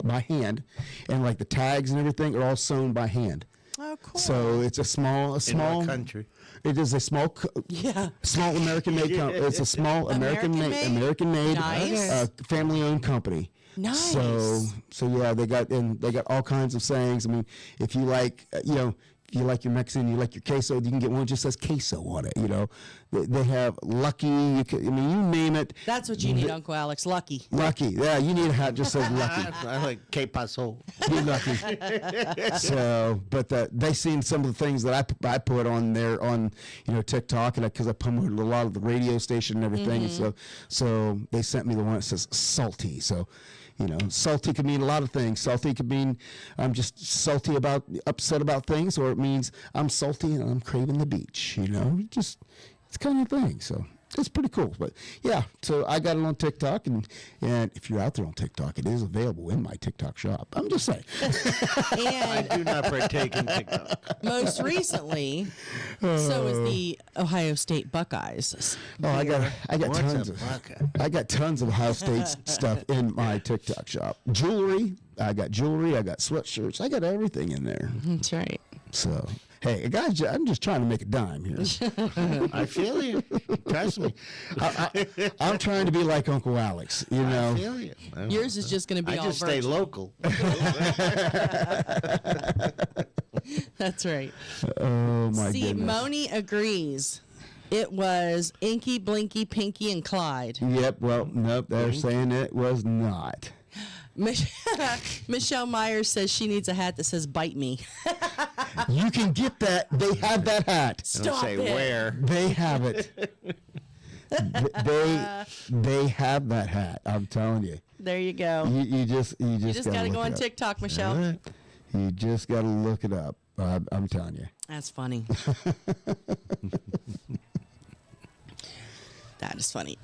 Speaker 3: by hand, and like the tags and everything are all sewn by hand.
Speaker 4: Oh, cool.
Speaker 3: So it's a small
Speaker 5: in what country?
Speaker 3: It is a small American made company. It's a small American made
Speaker 4: Nice.
Speaker 3: family owned company.
Speaker 4: Nice.
Speaker 3: So yeah, they got all kinds of sayings. I mean, if you like, if you like your Mexican, you like your queso, you can get one that just says queso on it. They have lucky. You name it.
Speaker 4: That's what you need, Uncle Alex. Lucky.
Speaker 3: Lucky. Yeah, you need a hat that just says lucky.
Speaker 5: I like que paso.
Speaker 3: Be lucky. So, but they seen some of the things that I put on there on TikTok, and because I promoted a lot of the radio station and everything, and so they sent me the one that says salty. So. Salty could mean a lot of things. Salty could mean I'm just upset about things, or it means I'm salty and I'm craving the beach. It's kind of thing. So it's pretty cool. But yeah, so I got it on TikTok, and if you're out there on TikTok, it is available in my TikTok shop. I'm just saying.
Speaker 5: I do not partake in TikTok.
Speaker 4: Most recently, so is the Ohio State Buckeyes.
Speaker 3: Oh, I got
Speaker 5: What's a
Speaker 3: tons of Ohio State stuff in my TikTok shop. Jewelry, I got sweatshirts, I got everything in there.
Speaker 4: That's right.
Speaker 3: So, hey, guys, I'm just trying to make a dime here.
Speaker 5: I feel you. Trust me.
Speaker 3: I'm trying to be like Uncle Alex,
Speaker 5: I feel you.
Speaker 4: Yours is just going to be
Speaker 5: I
Speaker 4: all
Speaker 5: just stay
Speaker 4: virgin.
Speaker 5: local.
Speaker 4: That's right.
Speaker 3: Oh, my
Speaker 4: See,
Speaker 3: goodness.
Speaker 4: Moni agrees. It was Inky, Blinky, Pinky, and Clyde.
Speaker 3: Yep, well, nope, they're saying it was not.
Speaker 4: Michelle Myers says she needs a hat that says "Bite Me."
Speaker 3: You can get that. They have that hat.
Speaker 4: Stop
Speaker 5: say
Speaker 4: it.
Speaker 5: where.
Speaker 3: They have it. They have that hat. I'm telling you.
Speaker 4: There you go.
Speaker 3: You just
Speaker 4: got to go on TikTok, Michelle.
Speaker 5: All right.
Speaker 3: You just got to look it up. I'm telling you.
Speaker 4: That's funny. That is funny.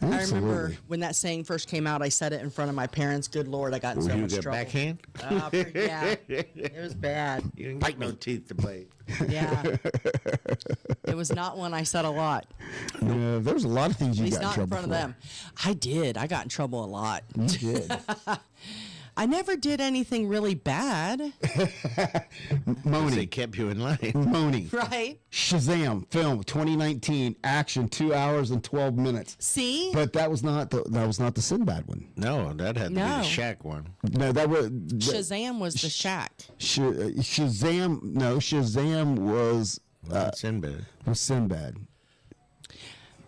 Speaker 4: I remember
Speaker 3: Absolutely.
Speaker 4: when that saying first came out, I said it in front of my parents. Good Lord, I got in so
Speaker 5: You
Speaker 4: much
Speaker 5: get
Speaker 4: trouble.
Speaker 5: backhand?
Speaker 4: Yeah, it was bad.
Speaker 5: You didn't get no teeth to bite.
Speaker 4: Yeah. It was not one I said a lot.
Speaker 3: Yeah, there's a lot of things
Speaker 4: At
Speaker 3: you
Speaker 4: least
Speaker 3: got in
Speaker 4: not in
Speaker 3: trouble
Speaker 4: front of
Speaker 3: for.
Speaker 4: them. I did. I got in trouble a lot.
Speaker 3: You did.
Speaker 4: I never did anything really bad.
Speaker 5: They
Speaker 3: Moni.
Speaker 5: kept you in line.
Speaker 3: Moni.
Speaker 4: Right?
Speaker 3: Shazam film 2019 action 2 hours and 12 minutes.
Speaker 4: See?
Speaker 3: But that was not the Sinbad one.
Speaker 5: No, that had to be
Speaker 4: No.
Speaker 5: the Shaq one.
Speaker 3: No, that was
Speaker 4: Shazam was the Shack.
Speaker 3: Shazam. No, Shazam was
Speaker 5: Sinbad.
Speaker 3: Sinbad.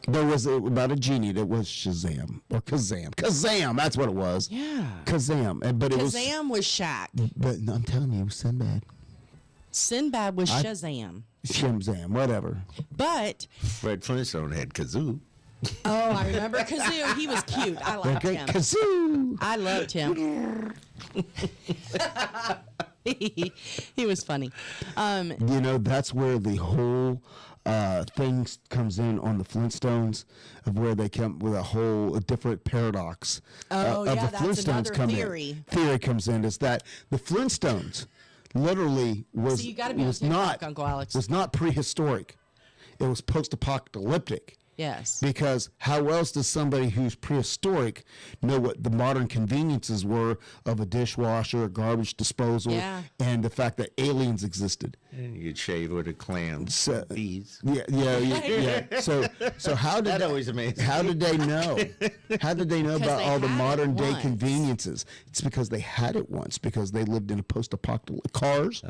Speaker 3: There was about a genie that was Shazam or Kazam. Kazam, that's what it was.
Speaker 4: Yeah.
Speaker 3: Kazam, but it was.
Speaker 4: Kazam was Shaq.
Speaker 3: But no, I'm telling you, it was Sinbad.
Speaker 4: Sinbad was Shazam.
Speaker 3: Shazam, whatever.
Speaker 4: But
Speaker 5: Fred Flintstone had kazoo.
Speaker 4: oh, I remember Kazoo. He was cute. I liked
Speaker 3: Okay,
Speaker 4: him.
Speaker 3: kazoo.
Speaker 4: I loved him. He was funny.
Speaker 3: You know, that's where the whole thing comes in on the Flintstones, of where they come with a whole different paradox.
Speaker 4: Oh,
Speaker 3: of
Speaker 4: yeah,
Speaker 3: the
Speaker 4: that's
Speaker 3: Flintstones
Speaker 4: another
Speaker 3: come
Speaker 4: theory.
Speaker 3: In. Theory comes in is that the Flintstones literally was
Speaker 4: So you gotta be on
Speaker 3: was
Speaker 4: TikTok,
Speaker 3: not
Speaker 4: Uncle Alex.
Speaker 3: was not prehistoric. It was post-apocalyptic.
Speaker 4: Yes.
Speaker 3: Because how else does somebody who's prehistoric know what the modern conveniences were of a dishwasher, a garbage disposal,
Speaker 4: Yeah.
Speaker 3: and the fact that aliens existed?
Speaker 5: And you'd shave with a clam.
Speaker 3: So-
Speaker 5: Bees.
Speaker 3: Yeah. So how did
Speaker 5: That always amazed me.
Speaker 3: How did they know? How did they know about
Speaker 4: they
Speaker 3: all the
Speaker 4: had it
Speaker 3: modern day
Speaker 4: once.
Speaker 3: conveniences? It's because they had it once. Because they lived in a post-apocalyptic cars.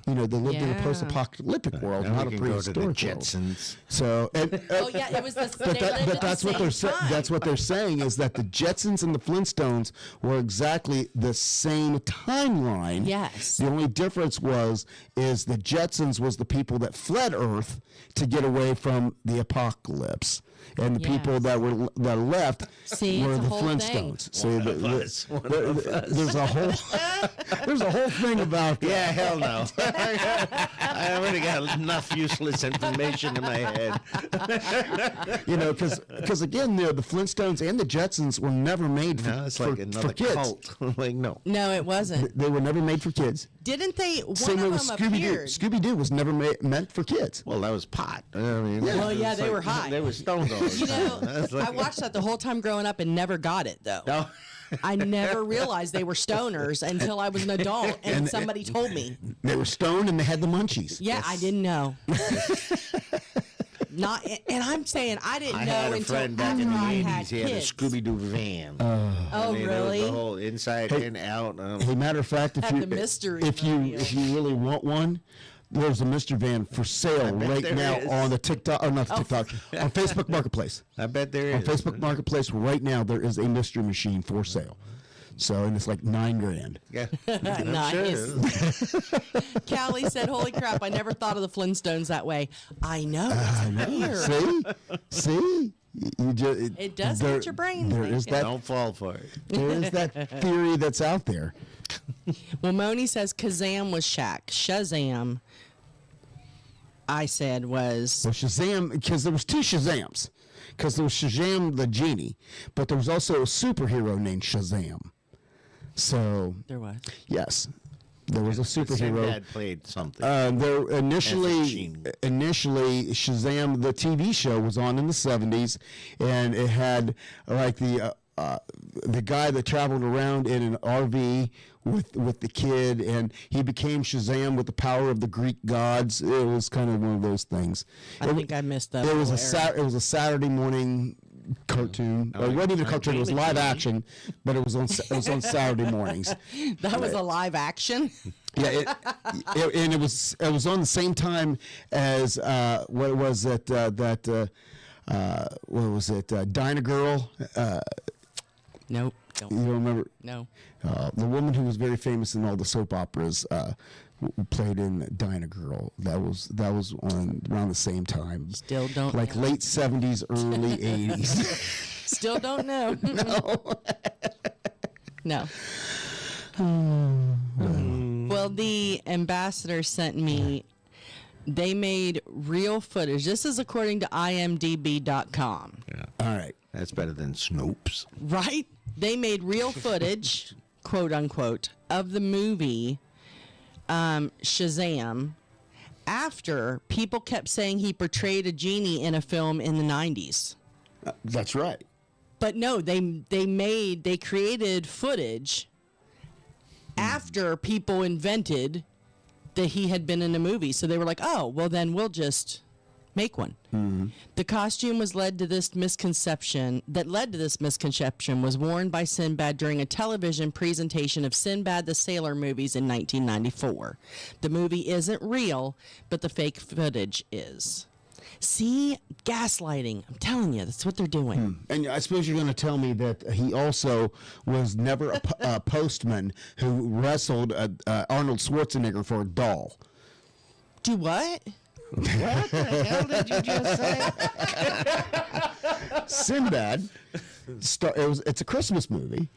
Speaker 3: They lived in a
Speaker 4: Yeah.
Speaker 3: post-apocalyptic world,
Speaker 5: Now
Speaker 3: not
Speaker 5: we
Speaker 3: a
Speaker 5: can go to the
Speaker 3: prehistoric world.
Speaker 5: Jetsons.
Speaker 3: So
Speaker 4: Oh yeah, it was the.
Speaker 3: but that's what they're saying. That's what they're saying is that the Jetsons and the Flintstones were exactly the same timeline.
Speaker 4: Yes.
Speaker 3: The only difference is the Jetsons was the people that fled Earth to get away from the apocalypse, and the people that left
Speaker 4: See,
Speaker 3: were
Speaker 4: it's a
Speaker 3: the
Speaker 4: whole thing.
Speaker 3: Flintstones. So
Speaker 5: One of us.
Speaker 3: there's a whole thing about that.
Speaker 5: Yeah, hell no. I already got enough useless information in my head.
Speaker 3: You know, because again, the Flintstones and the Jetsons were never made for,
Speaker 5: No, it's
Speaker 3: for,
Speaker 5: like another
Speaker 3: for kids.
Speaker 5: cult. Like, no.
Speaker 4: No, it wasn't.
Speaker 3: They were never made for kids.
Speaker 4: Didn't they? One
Speaker 3: Same way
Speaker 4: of
Speaker 3: with
Speaker 4: them
Speaker 3: Scooby-Doo.
Speaker 4: appeared.
Speaker 3: Scooby-Doo was never meant for kids.
Speaker 5: Well, that was pot. I mean,
Speaker 4: Well, yeah,
Speaker 5: it's
Speaker 4: they were high.
Speaker 5: They were stone dogs.
Speaker 4: You know,
Speaker 5: That's like-
Speaker 4: I watched that the whole time growing up and never got it though.
Speaker 5: No.
Speaker 4: I never realized they were stoners until I was an adult and somebody told me.
Speaker 3: They were stoned and they had the munchies.
Speaker 4: Yeah, I didn't know. Not, and I'm saying I didn't
Speaker 5: I
Speaker 4: know
Speaker 5: had a
Speaker 4: until
Speaker 5: friend back
Speaker 4: after
Speaker 5: in the
Speaker 4: I
Speaker 5: 80s.
Speaker 4: had
Speaker 5: He had a
Speaker 4: kids.
Speaker 5: Scooby-Doo van.
Speaker 4: Oh,
Speaker 5: I mean, there was
Speaker 4: really?
Speaker 5: the whole inside
Speaker 3: Hey.
Speaker 5: and out.
Speaker 3: As a matter of fact, if
Speaker 4: Had
Speaker 3: you
Speaker 4: the mystery
Speaker 3: if you
Speaker 4: mobile.
Speaker 3: if you really want one, there's a mystery van for sale
Speaker 5: bet
Speaker 3: right
Speaker 5: there
Speaker 3: now
Speaker 5: is.
Speaker 3: on the TikTok or not the TikTok on Facebook Marketplace.
Speaker 5: I bet there
Speaker 3: On
Speaker 5: is.
Speaker 3: Facebook Marketplace right now, there is a mystery machine for sale. So and it's like $9,000.
Speaker 5: Yeah. I'm
Speaker 4: Nice.
Speaker 5: sure.
Speaker 4: Callie said, "Holy crap! I never thought of the Flintstones that way." I know. It's weird.
Speaker 3: See, you just
Speaker 4: It does get your brain
Speaker 3: There is
Speaker 4: thinking.
Speaker 3: that.
Speaker 5: Don't fall for it.
Speaker 3: There is that theory that's out there.
Speaker 4: Well, Moni says Kazam was Shaq. Shazam, I said was
Speaker 3: Well, Shazam, because there was two Shazams. Because there was Shazam the genie, but there was also a superhero named Shazam. So
Speaker 4: there was.
Speaker 3: yes, there was a superhero.
Speaker 5: Dad played something.
Speaker 3: There initially,
Speaker 5: genie.
Speaker 3: Shazam the TV show was on in the 70s, and it had like the guy that traveled around in an RV with the kid, and he became Shazam with the power of the Greek gods. It was kind of one of those things.
Speaker 4: I think I missed that.
Speaker 3: It was
Speaker 4: whole era.
Speaker 3: it was a Saturday morning cartoon. It wasn't even a cartoon. It was live action, but it was on Saturday mornings.
Speaker 4: That was a live action.
Speaker 3: Yeah, and it was on the same time as what was it what was it Dinah Girl?
Speaker 4: Nope.
Speaker 3: You
Speaker 4: Don't.
Speaker 3: don't remember?
Speaker 4: No.
Speaker 3: The woman who was very famous in all the soap operas played in Dinah Girl. That was on around the same time.
Speaker 4: Still don't.
Speaker 3: Like
Speaker 4: know.
Speaker 3: late 70s, early 80s.
Speaker 4: Still don't know.
Speaker 3: No.
Speaker 4: No. Well, the ambassador sent me, they made real footage. This is according to imdb.com.
Speaker 5: Yeah.
Speaker 3: All right.
Speaker 5: That's better than Snopes.
Speaker 4: Right? They made real footage, quote unquote, of the movie Shazam after people kept saying he portrayed a genie in a film in the 90s.
Speaker 3: That's right.
Speaker 4: But no, they created footage after people invented that he had been in a movie. So they were like, oh, well then we'll just make one. The costume led to this misconception was worn by Sinbad during a television presentation of Sinbad the Sailor movies in 1994. The movie isn't real, but the fake footage is. See, gaslighting. I'm telling you, that's what they're doing.
Speaker 3: And I suppose you're going to tell me that he also was never a postman who wrestled Arnold Schwarzenegger for a doll.
Speaker 4: Do what?
Speaker 5: What the hell did you just say?
Speaker 3: Sinbad, it's a Christmas movie.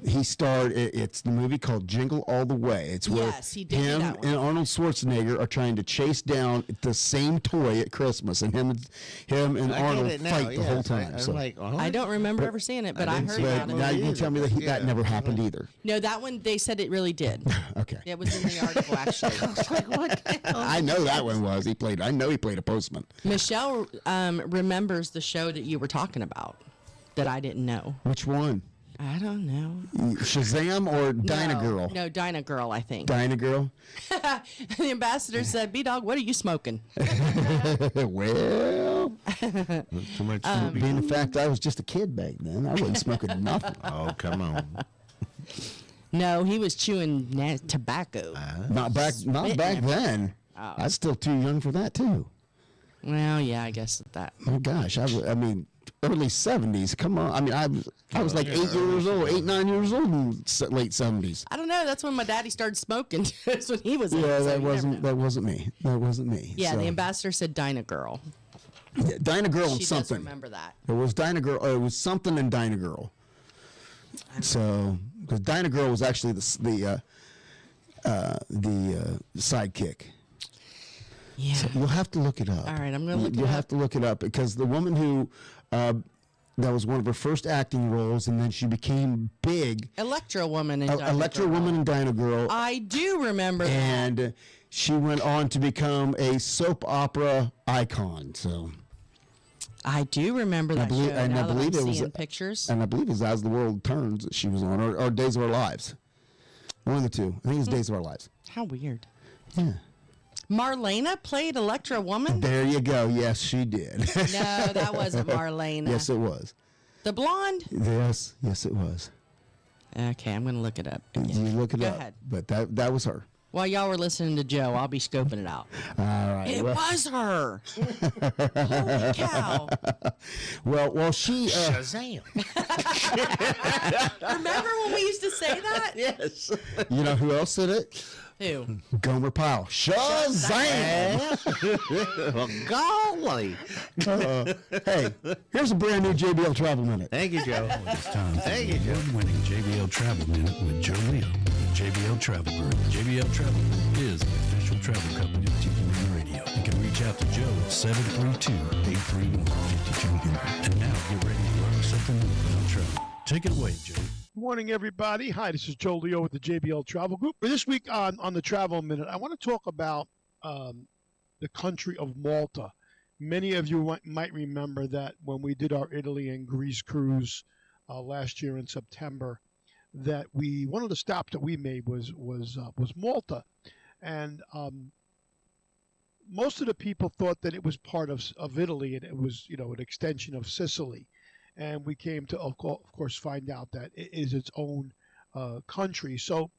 Speaker 3: He starred. It's the movie called Jingle All the Way. It's where
Speaker 4: Yes, he did do
Speaker 3: him
Speaker 4: that one.
Speaker 3: and Arnold Schwarzenegger are trying to chase down the same toy at Christmas, and him and
Speaker 5: I
Speaker 3: Arnold
Speaker 5: get it now,
Speaker 3: fight the
Speaker 5: yes.
Speaker 3: whole time.
Speaker 5: I'm
Speaker 3: so.
Speaker 5: like, oh,
Speaker 4: I don't remember ever seeing it, but I
Speaker 5: didn't
Speaker 4: heard
Speaker 5: see
Speaker 4: about
Speaker 3: But
Speaker 4: it.
Speaker 3: now you can tell me that that
Speaker 5: Yeah.
Speaker 3: never happened either.
Speaker 4: No, that one, they said it really did.
Speaker 3: Okay.
Speaker 4: It was in the article, actually.
Speaker 3: I know that one was. I know he played a postman.
Speaker 4: Michelle remembers the show that you were talking about that I didn't know.
Speaker 3: Which one?
Speaker 4: I don't know.
Speaker 3: Shazam or Dinah Girl?
Speaker 4: No, Dinah Girl, I think.
Speaker 3: Dinah Girl?
Speaker 4: The ambassador said, B-Dawg, what are you smoking?
Speaker 3: Well,
Speaker 5: too much
Speaker 3: being the fact I was just a kid back then, I wasn't smoking nothing.
Speaker 5: Oh, come on.
Speaker 4: No, he was chewing tobacco.
Speaker 3: Not back then.
Speaker 4: Oh.
Speaker 3: I was still too young for that too.
Speaker 4: Well, yeah, I guess that.
Speaker 3: Oh gosh, I mean, early 70s. Come on. I mean, I was like 8 years old, 8, 9 years old in late 70s.
Speaker 4: I don't know. That's when my daddy started smoking. That's when he was.
Speaker 3: Yeah,
Speaker 4: so
Speaker 3: that
Speaker 4: you never know.
Speaker 3: wasn't me. That wasn't me.
Speaker 4: Yeah,
Speaker 3: So,
Speaker 4: the ambassador said Dinah Girl.
Speaker 3: yeah, Dinah Girl and
Speaker 4: She does
Speaker 3: something.
Speaker 4: remember that.
Speaker 3: It was Dinah Girl. It was something in Dinah Girl. So, because Dinah Girl was actually the sidekick.
Speaker 4: Yeah.
Speaker 3: So you'll have to look it up.
Speaker 4: All right, I'm gonna look it
Speaker 3: You'll
Speaker 4: up.
Speaker 3: have to look it up because the woman who that was one of her first acting roles, and then she became big.
Speaker 4: Electra Woman and Dinah
Speaker 3: Electra
Speaker 4: Girl.
Speaker 3: Woman and Dinah Girl.
Speaker 4: I do remember that.
Speaker 3: And she went on to become a soap opera icon. So
Speaker 4: I do remember that
Speaker 3: believe-
Speaker 4: show.
Speaker 3: and I
Speaker 4: now that
Speaker 3: believe
Speaker 4: I'm
Speaker 3: it was-
Speaker 4: seeing pictures.
Speaker 3: and I believe it was As the World Turns that she was on, or Days of Our Lives. One of the two. I think it was Days of Our Lives.
Speaker 4: How weird.
Speaker 3: Yeah.
Speaker 4: Marlena played Electra Woman?
Speaker 3: There you go. Yes, she did.
Speaker 4: No, that wasn't Marlena.
Speaker 3: Yes, it was.
Speaker 4: The blonde?
Speaker 3: Yes, it was.
Speaker 4: Okay, I'm going to look it up.
Speaker 3: You look it
Speaker 4: Go
Speaker 3: up.
Speaker 4: ahead.
Speaker 3: But that was her.
Speaker 4: While y'all were listening to Joe, I'll be scoping it out.
Speaker 3: All right.
Speaker 4: It
Speaker 3: well,
Speaker 4: was her. Holy cow.
Speaker 3: well, she.
Speaker 5: Shazam.
Speaker 4: Remember when we used to say that?
Speaker 5: Yes.
Speaker 3: You know who else did it?
Speaker 4: Who?
Speaker 3: Gomer Pyle. Shazam!
Speaker 5: Well, golly.
Speaker 3: Hey, here's a brand new JBL Travel Minute.
Speaker 5: Thank you, Joe.
Speaker 2: It's time for
Speaker 5: Thank
Speaker 2: the
Speaker 5: you, Joe.
Speaker 2: award-winning JBL Travel Minute with Joe Leo, the JBL Travel Group. JBL Travel Group is the official travel company of Tiki Man Radio. You can reach out to Joe at 732-831-5200. And now get ready to learn something new about travel. Take it away, Joe.
Speaker 12: Morning, everybody. Hi, this is Joe Leo with the JBL Travel Group. For this week on the Travel Minute, I want to talk about the country of Malta. Many of you might remember that when we did our Italy and Greece cruise last year in September, that one of the stops that we made was Malta, and most of the people thought that it was part of Italy and it was an extension of Sicily. And we came to, of course, find out that it is its own country. So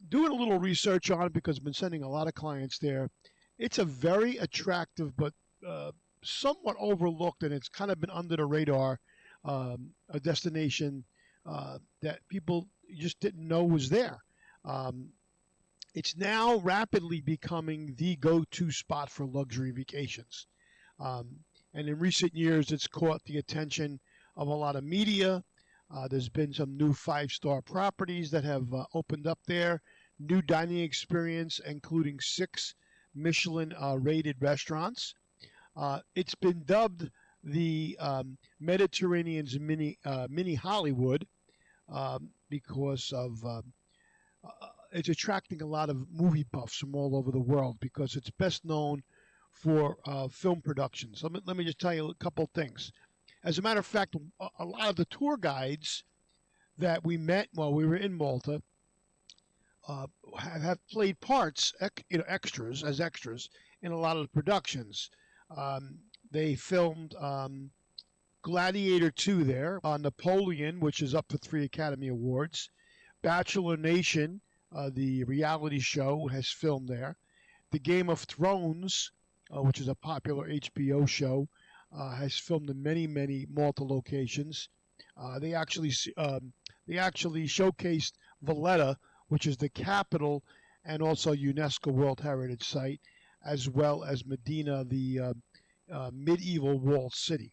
Speaker 12: doing a little research on it, because I've been sending a lot of clients there, it's a very attractive but somewhat overlooked, and it's kind of been under the radar, a destination that people just didn't know was there. It's now rapidly becoming the go-to spot for luxury vacations. And in recent years, it's caught the attention of a lot of media, There's been some new 5-star properties that have opened up there, new dining experience, including 6 Michelin rated restaurants. It's been dubbed the Mediterranean's mini Hollywood because of it's attracting a lot of movie buffs from all over the world because it's best known for film productions. Let me just tell you a couple things. As a matter of fact, a lot of the tour guides that we met while we were in Malta have played parts, extras in a lot of the productions. They filmed Gladiator 2 there, Napoleon, which is up for 3 Academy Awards, Bachelor Nation, the reality show, has filmed there. The Game of Thrones, which is a popular HBO show, has filmed in many Malta locations. They actually showcased Valletta, which is the capital and also UNESCO World Heritage Site, as well as Medina, the medieval walled city.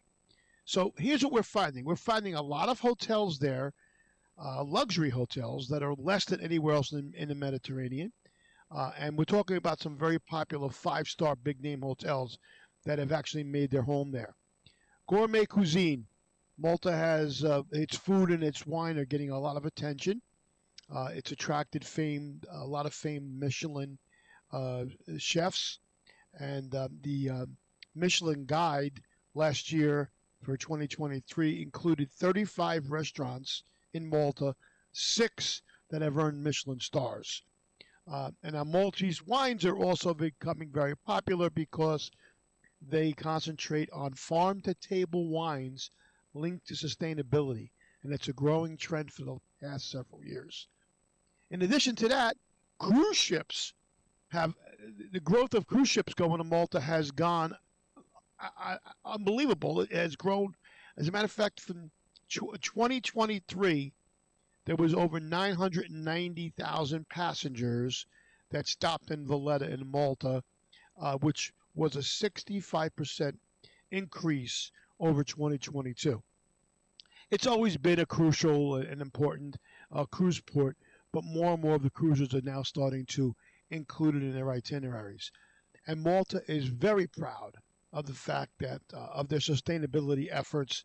Speaker 12: So here's what we're finding. We're finding a lot of hotels there, luxury hotels that are less than anywhere else in the Mediterranean. And we're talking about some very popular 5-star big-name hotels that have actually made their home there. Gourmet cuisine. Malta has its food and its wine are getting a lot of attention. It's attracted a lot of famed Michelin chefs. And the Michelin Guide last year for 2023 included 35 restaurants in Malta, 6 that have earned Michelin stars. And our Maltese wines are also becoming very popular because they concentrate on farm-to-table wines linked to sustainability, and it's a growing trend for the past several years. In addition to that, cruise ships the growth of cruise ships going to Malta has gone unbelievable. It has grown. As a matter of fact, from 2023, there was over 990,000 passengers that stopped in Valletta in Malta, which was a 65% increase over 2022. It's always been a crucial and important cruise port, but more and more of the cruisers are now starting to include it in their itineraries. And Malta is very proud of the fact that of their sustainability efforts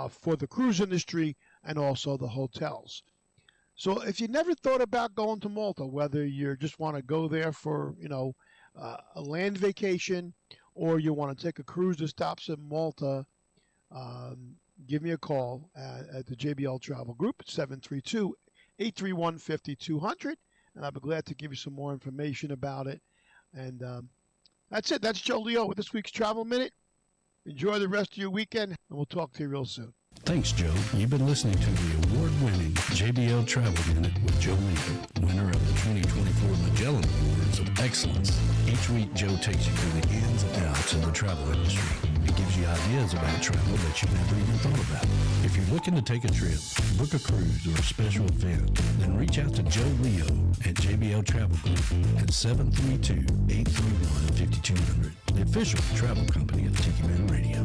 Speaker 12: for the cruise industry and also the hotels. So if you never thought about going to Malta, whether you just want to go there for, a land vacation, or you want to take a cruise that stops in Malta, give me a call at the JBL Travel Group at 732-831-5200, and I'll be glad to give you some more information about it. And that's it. That's Joe Leo with this week's Travel Minute. Enjoy the rest of your weekend, and we'll talk to you real soon.
Speaker 13: Thanks, Joe. You've been listening to the award-winning JBL Travel Minute with Joe Leo, winner of the 2024 Magellan Awards of Excellence. Each week, Joe takes you through the ins and outs of the travel industry. It gives you ideas about travel that you never even thought about. If you're looking to take a trip, book a cruise, or a special event, then reach out to Joe Leo at JBL Travel Group at 732-831-5200, the official travel company of Tiki Man Radio.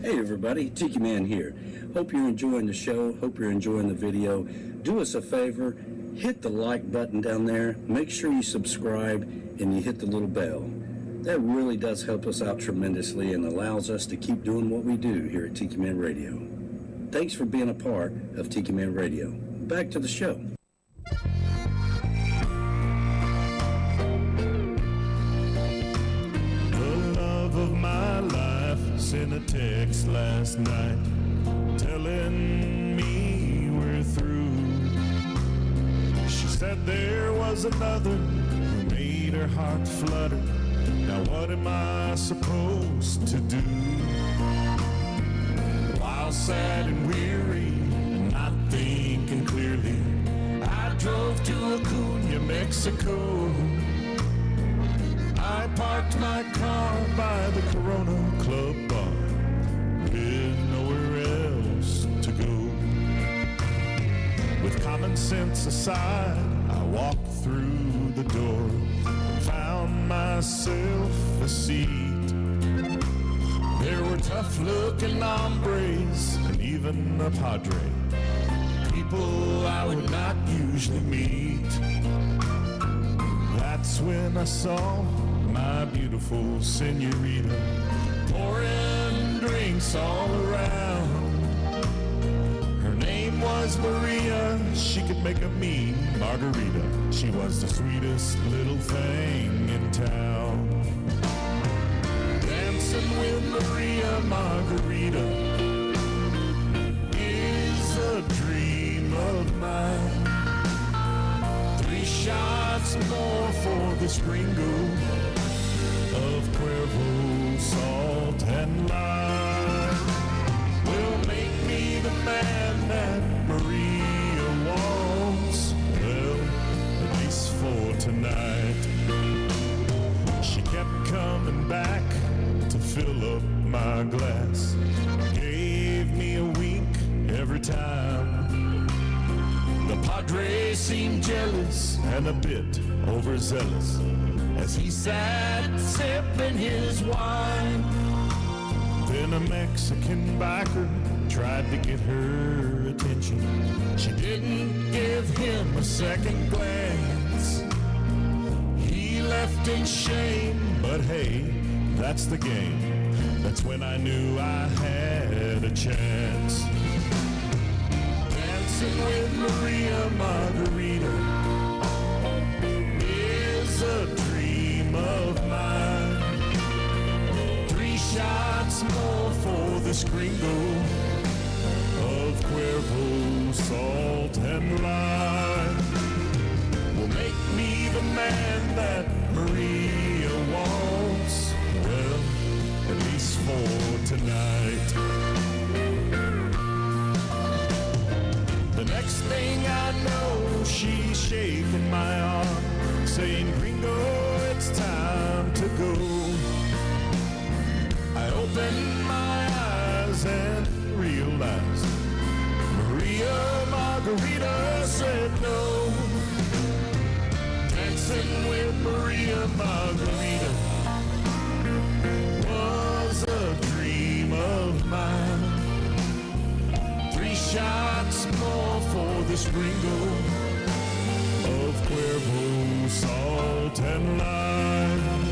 Speaker 14: Hey everybody, Tiki Man here. Hope you're enjoying the show. Hope you're enjoying the video. Do us a favor, hit the like button down there. Make sure you subscribe and you hit the little bell. That really does help us out tremendously and allows us to keep doing what we do here at Tiki Man Radio. Thanks for being a part of Tiki Man Radio. Back to the show.
Speaker 15: The love of my life sent a text last night telling me we're through. She said there was another who made her heart flutter. Now what am I supposed to do? While sad and weary and not thinking clearly, I drove to HUUUMMPP, Mexico. I parked my car by the Corona Club bar with nowhere else to go. With common sense aside, I walked through the door, found myself a seat. There were tough-looking hombres, and even a padre. People I would not usually meet. That's when I saw my beautiful senorita pouring drinks all around. Her name was Maria. She could make a mean margarita. She was the sweetest little thing in town. Dancing with Maria Margarita is a dream of mine. 3 shots more for this gringo of Cuervo, salt, and lime will make me the man that Maria wants. Well, at least for tonight. She kept coming back to fill up my glass. Gave me a wink every time. The padre seemed jealous and a bit overzealous as he sat sipping his wine. Then a Mexican biker tried to get her attention. She didn't give him a second glance. He left in shame, but hey, that's the game. That's when I knew I had a chance. Dancing with Maria Margarita is a dream of mine. 3 shots more for this gringo of Cuervo, salt, and lime will make me the man that Maria wants. Well, at least for tonight. The next thing I know, she's shaking my arm, saying, Gringo, it's time to go. I opened my eyes and realized Maria Margarita said no. Dancing with Maria Margarita was a dream of mine. 3 shots more for this gringo of Cuervo, salt, and lime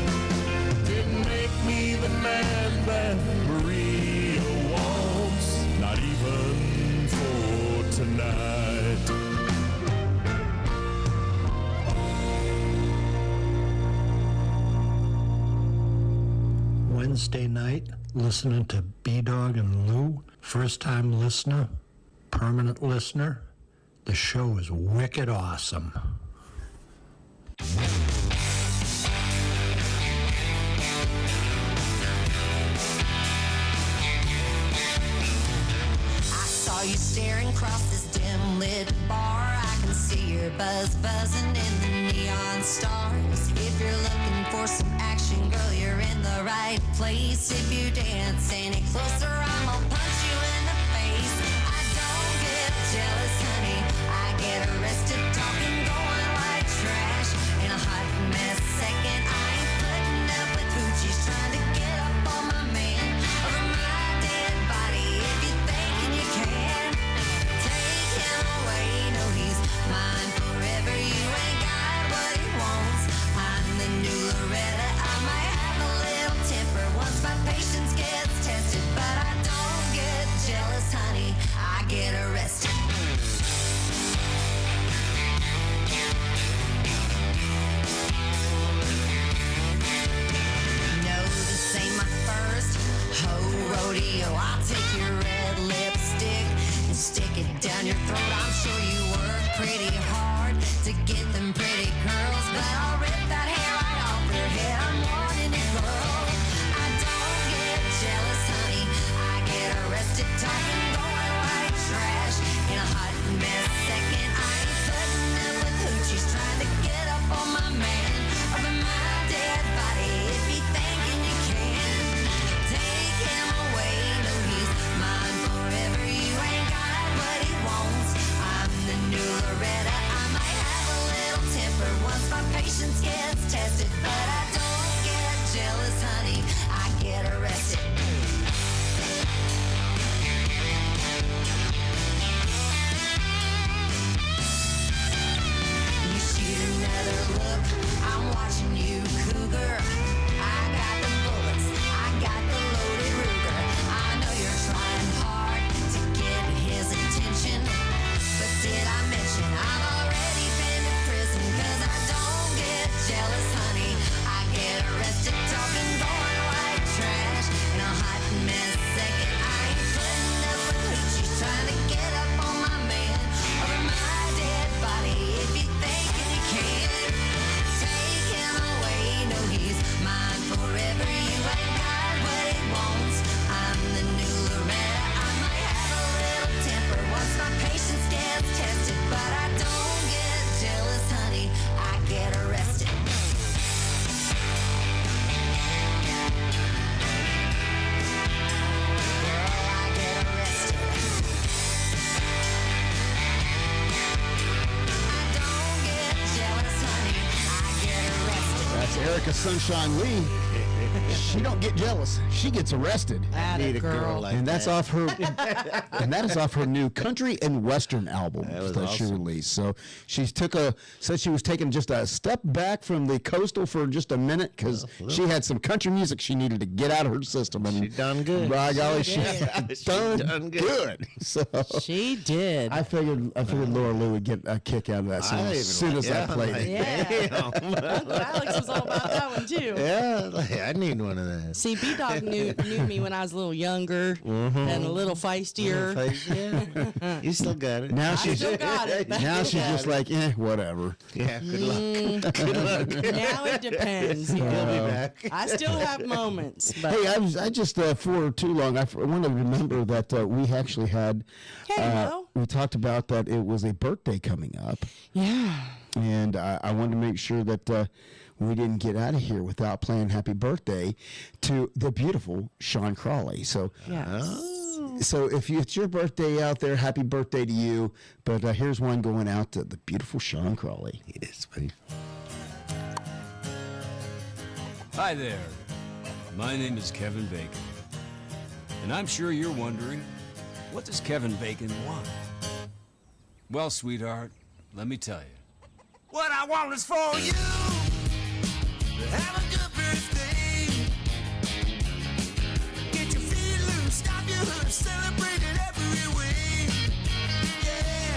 Speaker 15: didn't make me the man that Maria wants, not even for tonight.
Speaker 16: Wednesday night, listening to B-Dawg and Lou. First-time listener, permanent listener. The show is wicked awesome.
Speaker 17: I saw you staring across this dim-lit bar. I can see your buzz buzzing in the neon stars. If you're looking for some action, girl, you're in the right place. If you dance any closer, I'm gonna punch you in the face. I don't get jealous, honey. I get arrested talking, going like trash. In a hot mess second, I ain't putting up with hoochies trying to get up on my man over my dead body. If you thinking you can take him away, no, he's mine forever. You ain't got what he wants. I'm the new Loretta. I might have a little temper once my patience gets tested, but I don't get jealous, honey. I get arrested. No, this ain't my first rodeo. I'll take your red lipstick and stick it down your throat. I'm sure you work pretty hard to get them pretty curls, but I'll rip that hair right off your head. I'm wanting it, girl. I don't get jealous, honey. I get arrested talking, going like trash. In a hot mess second, I ain't putting up with hoochies trying to get up on my man over my dead body. If you thinking you can take him away, no, he's mine forever. You ain't got what he wants. I'm the new Loretta. I might have a little temper once my patience
Speaker 3: Sunshine Lee, she don't get jealous. She gets arrested.
Speaker 4: Atta girl.
Speaker 5: like
Speaker 3: And that's
Speaker 5: that.
Speaker 3: off her, and that is off her new country and western album that she
Speaker 5: awesome.
Speaker 3: released. So she said she was taking just a step back from the coastal for just a minute because she had some country music she needed to get out of her system. And
Speaker 5: She done good.
Speaker 3: by golly, she
Speaker 5: She
Speaker 3: done
Speaker 5: done
Speaker 3: good. So
Speaker 4: She did.
Speaker 3: I figured Laura Lou would get a kick out of that song as soon as I played it.
Speaker 4: Yeah. Uncle Alex was all about that one too.
Speaker 5: Yeah, like, I need one of those.
Speaker 4: See, B-Dawg knew me when I was a little younger and a little feistier.
Speaker 5: Yeah. You still got it.
Speaker 3: Now
Speaker 4: I
Speaker 3: she's
Speaker 4: still got it.
Speaker 3: now she's just like, whatever.
Speaker 5: Yeah, good luck. Good luck.
Speaker 4: Now it depends.
Speaker 5: He'll be back.
Speaker 4: I still have moments, but
Speaker 3: Hey, I just for too long. I want to remember that we actually had.
Speaker 4: Mo.
Speaker 3: We talked about that it was a birthday coming up,
Speaker 4: yeah.
Speaker 3: and I wanted to make sure that we didn't get out of here without playing "Happy Birthday" to the beautiful Sean Crawley. So. So if it's your birthday out there, happy birthday to you. But here's one going out to the beautiful Sean Crawley.
Speaker 5: Yes, buddy.
Speaker 18: Hi there. My name is Kevin Bacon. And I'm sure you're wondering, what does Kevin Bacon want? Well, sweetheart, let me tell you. What I want is for you to have a good birthday. Get your feet loose, stop your hooves, celebrate it every way. Yeah.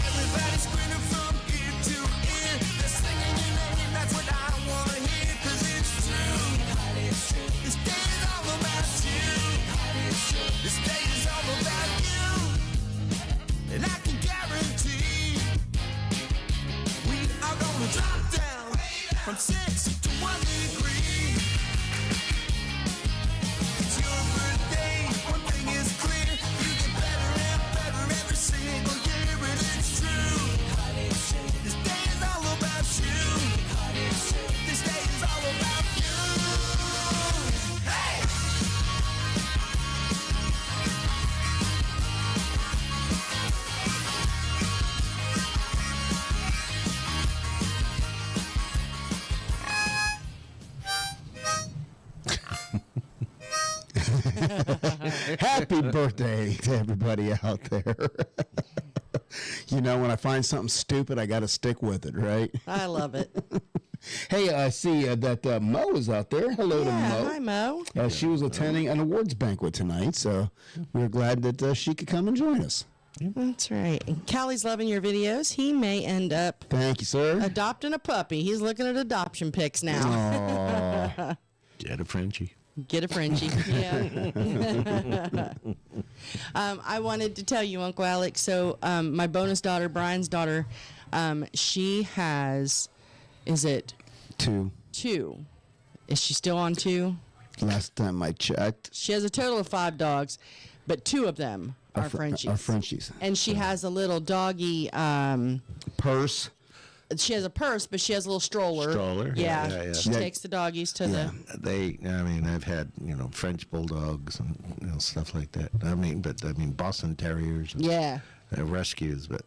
Speaker 18: Everybody's grinning from ear to ear. They're singing your name, that's what I want to hear. 'Cause it's true. This day is all about you. This day is all about you. And I can guarantee we are gonna drop down from 6 to 1 degree. It's your birthday, one thing is clear. You get better and better every single year, and it's true. This day is all about you. This day is all about you. Hey!
Speaker 3: Happy birthday to everybody out there. You know, when I find something stupid, I got to stick with it, right?
Speaker 4: I love it.
Speaker 3: Hey, I see that Mo is out there. Hello to Mo.
Speaker 4: Hi, Mo.
Speaker 3: She was attending an awards banquet tonight, so we're glad that she could come and join us.
Speaker 4: That's right. And Callie's loving your videos. He may end up
Speaker 3: Thank you, sir.
Speaker 4: adopting a puppy. He's looking at adoption pics now.
Speaker 3: Aw.
Speaker 5: Get a Frenchie.
Speaker 4: Get a Frenchie. Yeah. I wanted to tell you, Uncle Alex. So my bonus daughter, Brian's daughter, she has, is it
Speaker 3: 2.
Speaker 4: 2? Is she still on 2?
Speaker 3: Last time I checked.
Speaker 4: She has a total of 5 dogs, but 2 of them are Frenchies.
Speaker 3: Are Frenchies.
Speaker 4: And she has a little doggy
Speaker 3: Purse.
Speaker 4: She has a purse, but she has a little stroller.
Speaker 5: Stroller?
Speaker 4: Yeah.
Speaker 5: Yeah.
Speaker 4: She takes the doggies to the.
Speaker 5: I've had, French bulldogs and, stuff like that. Boston Terriers. And,
Speaker 4: Yeah.
Speaker 5: rescues, but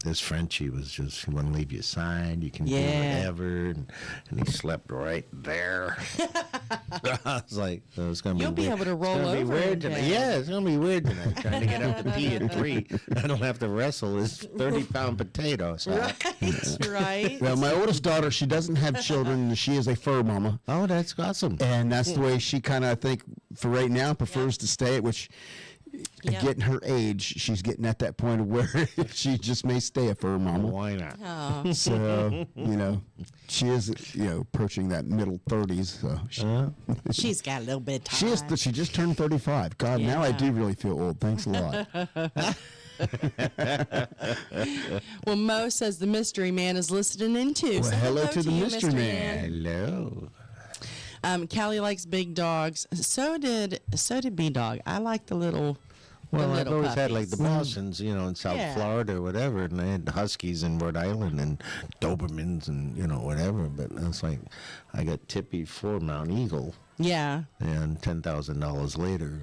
Speaker 5: this Frenchie was just, he wouldn't leave you aside. You can do
Speaker 4: Yeah.
Speaker 5: whatever. And he slept right there. I was like, oh, it's going to be
Speaker 4: You'll be
Speaker 5: weird.
Speaker 4: able to roll
Speaker 5: It's gonna be
Speaker 4: over
Speaker 5: weird
Speaker 4: in
Speaker 5: tonight.
Speaker 4: bed.
Speaker 5: Yeah, it's going to be weird tonight. Trying to get up to pee at 3. I don't have to wrestle this 30-pound potato. So.
Speaker 4: Right.
Speaker 3: Well, my oldest daughter, she doesn't have children. And she is a fur mama.
Speaker 5: Oh, that's awesome.
Speaker 3: And that's the way she kind of, I think, for right now, prefers to stay, which... Getting her age, she's getting at that point of where she just may stay a fur mama.
Speaker 5: Why not?
Speaker 4: Oh.
Speaker 3: So, she is, approaching that middle 30s. So
Speaker 4: She's got a little bit of time.
Speaker 3: She just turned 35. God, now I do really feel old. Thanks a lot.
Speaker 4: Well, Mo says the mystery man is listening in too.
Speaker 3: Well,
Speaker 4: So
Speaker 3: hello to the
Speaker 4: you,
Speaker 3: mystery man.
Speaker 5: Hello.
Speaker 4: Callie likes big dogs. So did B-Dawg. I like the little.
Speaker 5: Well, I've
Speaker 4: little
Speaker 5: always had like the
Speaker 4: puppies.
Speaker 5: Bostons, in South
Speaker 4: Yeah.
Speaker 5: Florida or whatever, and I had Huskies in Rhode Island and Dobermans and whatever. But it's like I got Tippy for Mount Eagle.
Speaker 4: Yeah.
Speaker 5: And $10,000 later,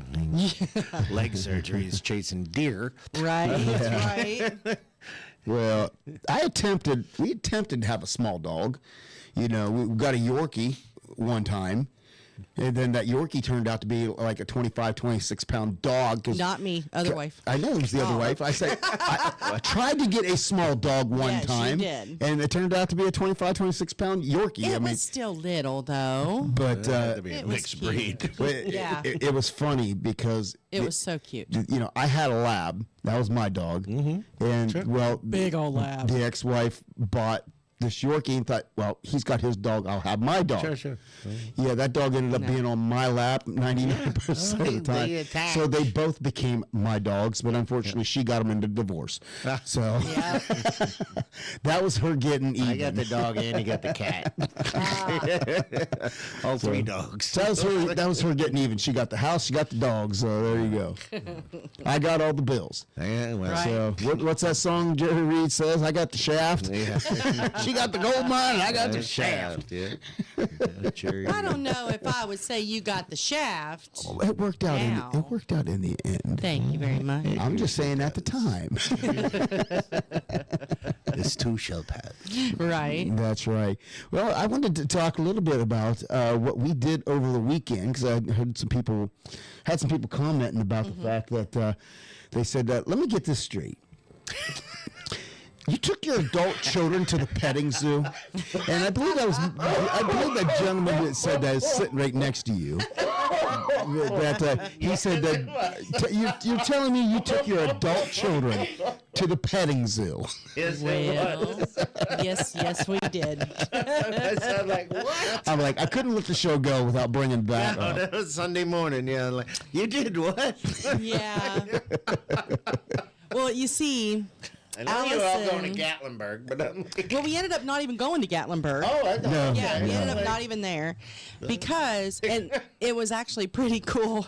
Speaker 5: leg surgery is chasing deer.
Speaker 4: Right. Right.
Speaker 3: Well, we attempted to have a small dog. You know, we got a Yorkie one time. And then that Yorkie turned out to be like a 25, 26-pound dog.
Speaker 4: Not me, other wife.
Speaker 3: I know it was the other wife. I said, I tried to get a small dog one time.
Speaker 4: She did.
Speaker 3: And it turned out to be a 25, 26-pound Yorkie.
Speaker 4: It was still little, though.
Speaker 3: But
Speaker 5: to be a mixed breed.
Speaker 4: Yeah.
Speaker 3: It was funny because
Speaker 4: it was so cute.
Speaker 3: You know, I had a lab. That was my dog. And, well,
Speaker 4: Big old lab.
Speaker 3: The ex-wife bought this Yorkie and thought, well, he's got his dog, I'll have my dog.
Speaker 5: Sure.
Speaker 3: Yeah, that dog ended up being on my lap 99% of the time. So they both became my dogs, but unfortunately she got them into divorce. So that was her getting even.
Speaker 5: I got the dog and he got the cat. All three dogs.
Speaker 3: So that was her getting even. She got the house, she got the dogs. So there you go. I got all the bills.
Speaker 5: Yeah, well.
Speaker 3: So what's that song Jerry Reed says? I got the shaft.
Speaker 5: Yeah.
Speaker 3: She got the gold mine, and I got the shaft.
Speaker 5: Yeah.
Speaker 4: I don't know if I would say you got the shaft.
Speaker 3: Oh, it worked out. It worked out in the end.
Speaker 4: Thank you very much.
Speaker 3: I'm just saying at the time.
Speaker 5: This too shall pass.
Speaker 4: Right.
Speaker 3: That's right. Well, I wanted to talk a little bit about what we did over the weekend because I heard had some people commenting about the fact that they said, let me get this straight. You took your adult children to the petting zoo, and I believe that gentleman that said that is sitting right next to you. That he said that you're telling me you took your adult children to the petting zoo.
Speaker 5: Yes,
Speaker 4: yes, we did.
Speaker 5: I sound like, what?
Speaker 3: I'm like, I couldn't let the show go without bringing that up.
Speaker 5: That was Sunday morning. Yeah, like, you did what?
Speaker 4: Yeah. Well, you see,
Speaker 5: I know you were all going to Gatlinburg, but
Speaker 4: well, we ended up not even going to Gatlinburg.
Speaker 5: Oh, I know.
Speaker 4: Yeah, we ended up not even there because, and it was actually pretty cool,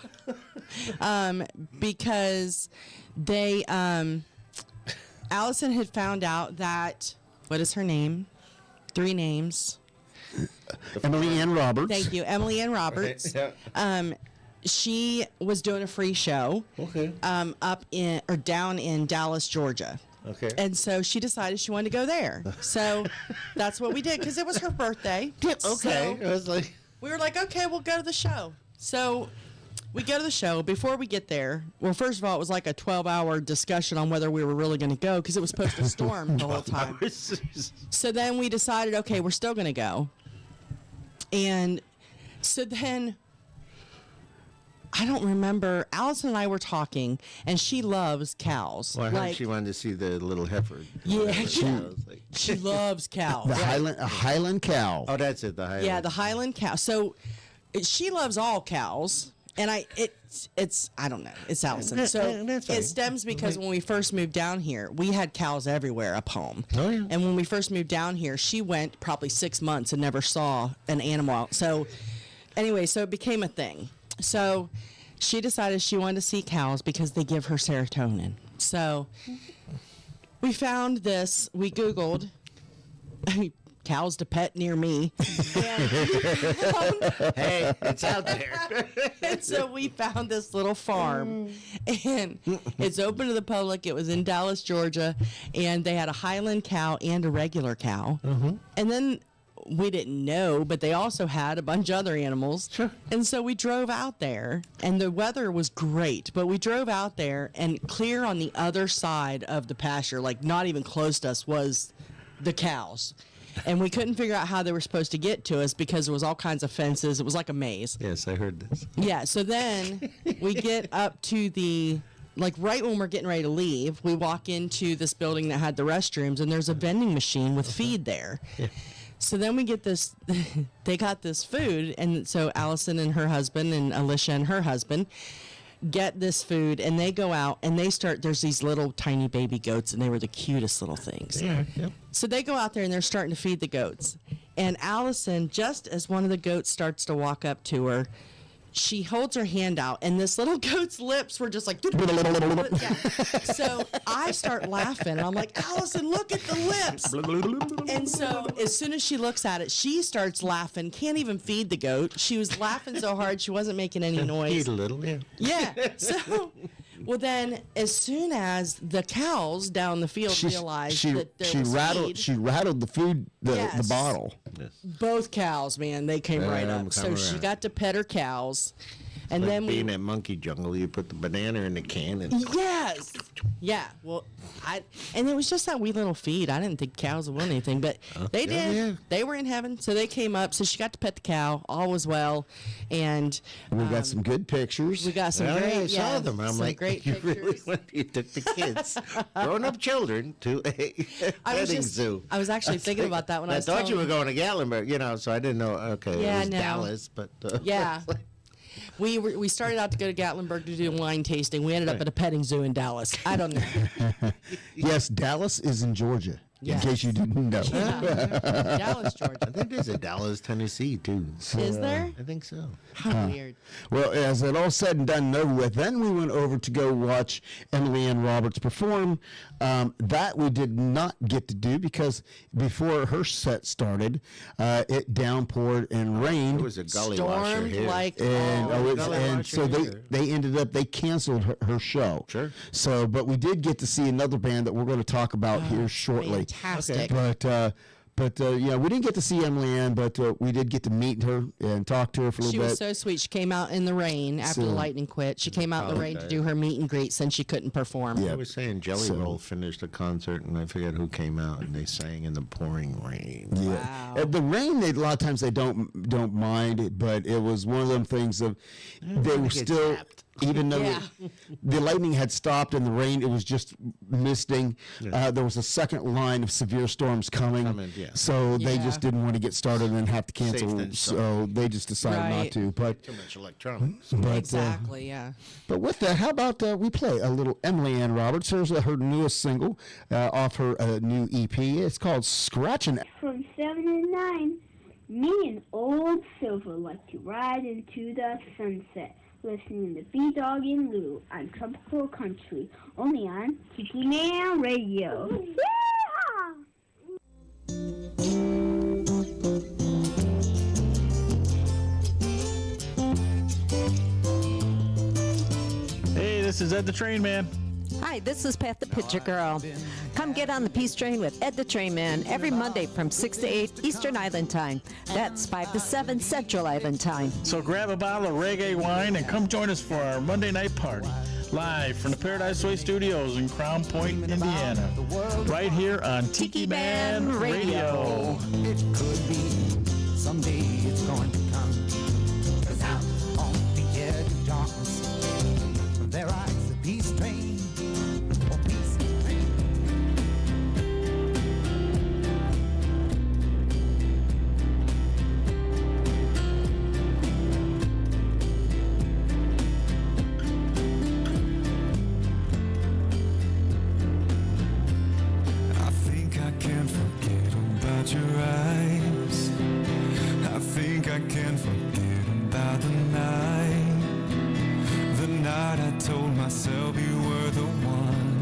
Speaker 4: because they, Allison had found out that, what is her name? 3 names.
Speaker 3: Emily Ann Roberts.
Speaker 4: Thank you, Emily Ann Roberts. She was doing a free show.
Speaker 5: Okay.
Speaker 4: Up in or down in Dallas, Georgia.
Speaker 5: Okay.
Speaker 4: And so she decided she wanted to go there. So that's what we did because it was her birthday.
Speaker 5: Okay.
Speaker 4: So
Speaker 5: I was like,
Speaker 4: we were like, okay, we'll go to the show. So we go to the show. Before we get there, well, first of all, it was like a 12-hour discussion on whether we were really going to go because it was supposed to storm the whole time. So then we decided, okay, we're still going to go. And so then I don't remember. Allison and I were talking, and she loves cows.
Speaker 5: well, I heard she wanted to see the little heifer.
Speaker 4: Yeah, she loves cows.
Speaker 3: The Highland cow.
Speaker 5: Oh, that's it. The Highland.
Speaker 4: Yeah, the Highland cow. So she loves all cows, and it's I don't know. It's Allison. So it stems because when we first moved down here, we had cows everywhere up home.
Speaker 5: Oh yeah.
Speaker 4: And when we first moved down here, she went probably 6 months and never saw an animal out. So anyway, so it became a thing. So she decided she wanted to see cows because they give her serotonin. So we found this. We Googled cows to pet near me.
Speaker 5: Hey, it's out there.
Speaker 4: And so we found this little farm, and it's open to the public. It was in Dallas, Georgia, and they had a Highland cow and a regular cow. And then we didn't know, but they also had a bunch of other animals.
Speaker 5: Sure.
Speaker 4: And so we drove out there, and the weather was great, but we drove out there, and clear on the other side of the pasture, like not even close to us, was the cows. And we couldn't figure out how they were supposed to get to us because there was all kinds of fences. It was like a maze.
Speaker 5: Yes, I heard this.
Speaker 4: Yeah, so then we get up to the, like right when we're getting ready to leave, we walk into this building that had the restrooms, and there's a vending machine with feed there.
Speaker 5: Yeah.
Speaker 4: So then we get this, they got this food, and so Allison and her husband and Alicia and her husband get this food, and they go out, and there's these little tiny baby goats, and they were the cutest little things.
Speaker 5: Yeah, yep.
Speaker 4: So they go out there, and they're starting to feed the goats. And Allison, just as one of the goats starts to walk up to her, she holds her hand out, and this little goat's lips were just like, yeah. So I start laughing, and I'm like, Allison, look at the lips. And so as soon as she looks at it, she starts laughing, can't even feed the goat. She was laughing so hard, she wasn't making any noise.
Speaker 5: Eat a little, yeah.
Speaker 4: Yeah. So Well, then, as soon as the cows down the field realized that there was feed,
Speaker 3: she rattled the food, the
Speaker 4: Yes.
Speaker 3: bottle.
Speaker 4: both cows, man, they came right up. So she got to pet her cows. And then
Speaker 5: being at Monkey Jungle, you put the banana in the can and
Speaker 4: yes, yeah. Well, and it was just that wee little feed. I didn't think cows would want anything, but they did.
Speaker 5: yeah.
Speaker 4: They were in heaven, so they came up. So she got to pet the cow. All was well, and
Speaker 3: we got some good pictures.
Speaker 4: we got some
Speaker 5: Oh,
Speaker 4: great.
Speaker 5: yeah, I saw them. I'm
Speaker 4: some
Speaker 5: like,
Speaker 4: great
Speaker 5: you
Speaker 4: pictures.
Speaker 5: really went, you took the kids, grown-up children, to a petting zoo.
Speaker 4: I was actually thinking about that when I was
Speaker 5: thought you
Speaker 4: telling
Speaker 5: were going to Gatlinburg, so I didn't know. Okay,
Speaker 4: Yeah,
Speaker 5: it was
Speaker 4: no.
Speaker 5: Dallas, but
Speaker 4: Yeah. We started out to go to Gatlinburg to do wine tasting. We ended up at a petting zoo in Dallas. I don't know.
Speaker 3: Yes, Dallas is in Georgia.
Speaker 4: Yes.
Speaker 3: In case you didn't know.
Speaker 4: Dallas, Georgia.
Speaker 5: I think there's a Dallas, Tennessee too.
Speaker 4: Is there?
Speaker 5: I think so.
Speaker 4: How weird.
Speaker 3: Well, as it all said and done and over with, then we went over to go watch Emily Ann Roberts perform. That we did not get to do because before her set started, it downpoured and rained.
Speaker 5: It was a gully washer
Speaker 4: Stormed
Speaker 5: here.
Speaker 4: like
Speaker 3: And so they ended up, they canceled her show.
Speaker 5: Sure.
Speaker 3: So, but we did get to see another band that we're going to talk about here shortly.
Speaker 4: Fantastic.
Speaker 3: But yeah, we didn't get to see Emily Ann, but we did get to meet her and talk to her for a
Speaker 4: She
Speaker 3: little
Speaker 4: was
Speaker 3: bit.
Speaker 4: so sweet. She came out in the rain after the
Speaker 3: So-
Speaker 4: lightning quit. She came out in the rain to do her meet and greet since she couldn't perform.
Speaker 5: I was saying Jelly Roll finished a concert, and I forget who came out, and they sang in the pouring rain.
Speaker 3: Yeah, the rain. A lot of times they don't mind it, but it was one of them things of they were still, even though the lightning had stopped and the rain, it was just misting. There was a second line of severe storms coming, so they just didn't want to get started and have to cancel.
Speaker 5: Safe than
Speaker 3: So
Speaker 5: sorry.
Speaker 3: they just decided not
Speaker 4: Right.
Speaker 3: to. But
Speaker 5: Too much electronics.
Speaker 4: Exactly, yeah.
Speaker 3: But with that, how about we play a little Emily Ann Roberts? Here's her newest single off her new EP. It's called Scratchin'.
Speaker 19: From 7 to 9, me and old Silver like to ride into the sunset, listening to B-Dawg and Lou on Tropical Country, only on Tiki Man Radio.
Speaker 20: Hey, this is Ed the Train Man.
Speaker 21: Hi, this is Pat the Picture Girl. Come get on the Peace Train with Ed the Train Man every Monday from 6 to 8 Eastern Island Time. That's 5 to 7 Central Island Time.
Speaker 20: So grab a bottle of reggae wine and come join us for our Monday night party. Live from the Paradise Way Studios in Crown Point, Indiana. Right here on Tiki Man Radio.
Speaker 6: It could be someday it's going to come. 'Cause out on the edge of darkness, there rides the peace train. Oh, peace train. I think I can forget about your eyes. I think I can forget about the night. The night I told myself you were the one.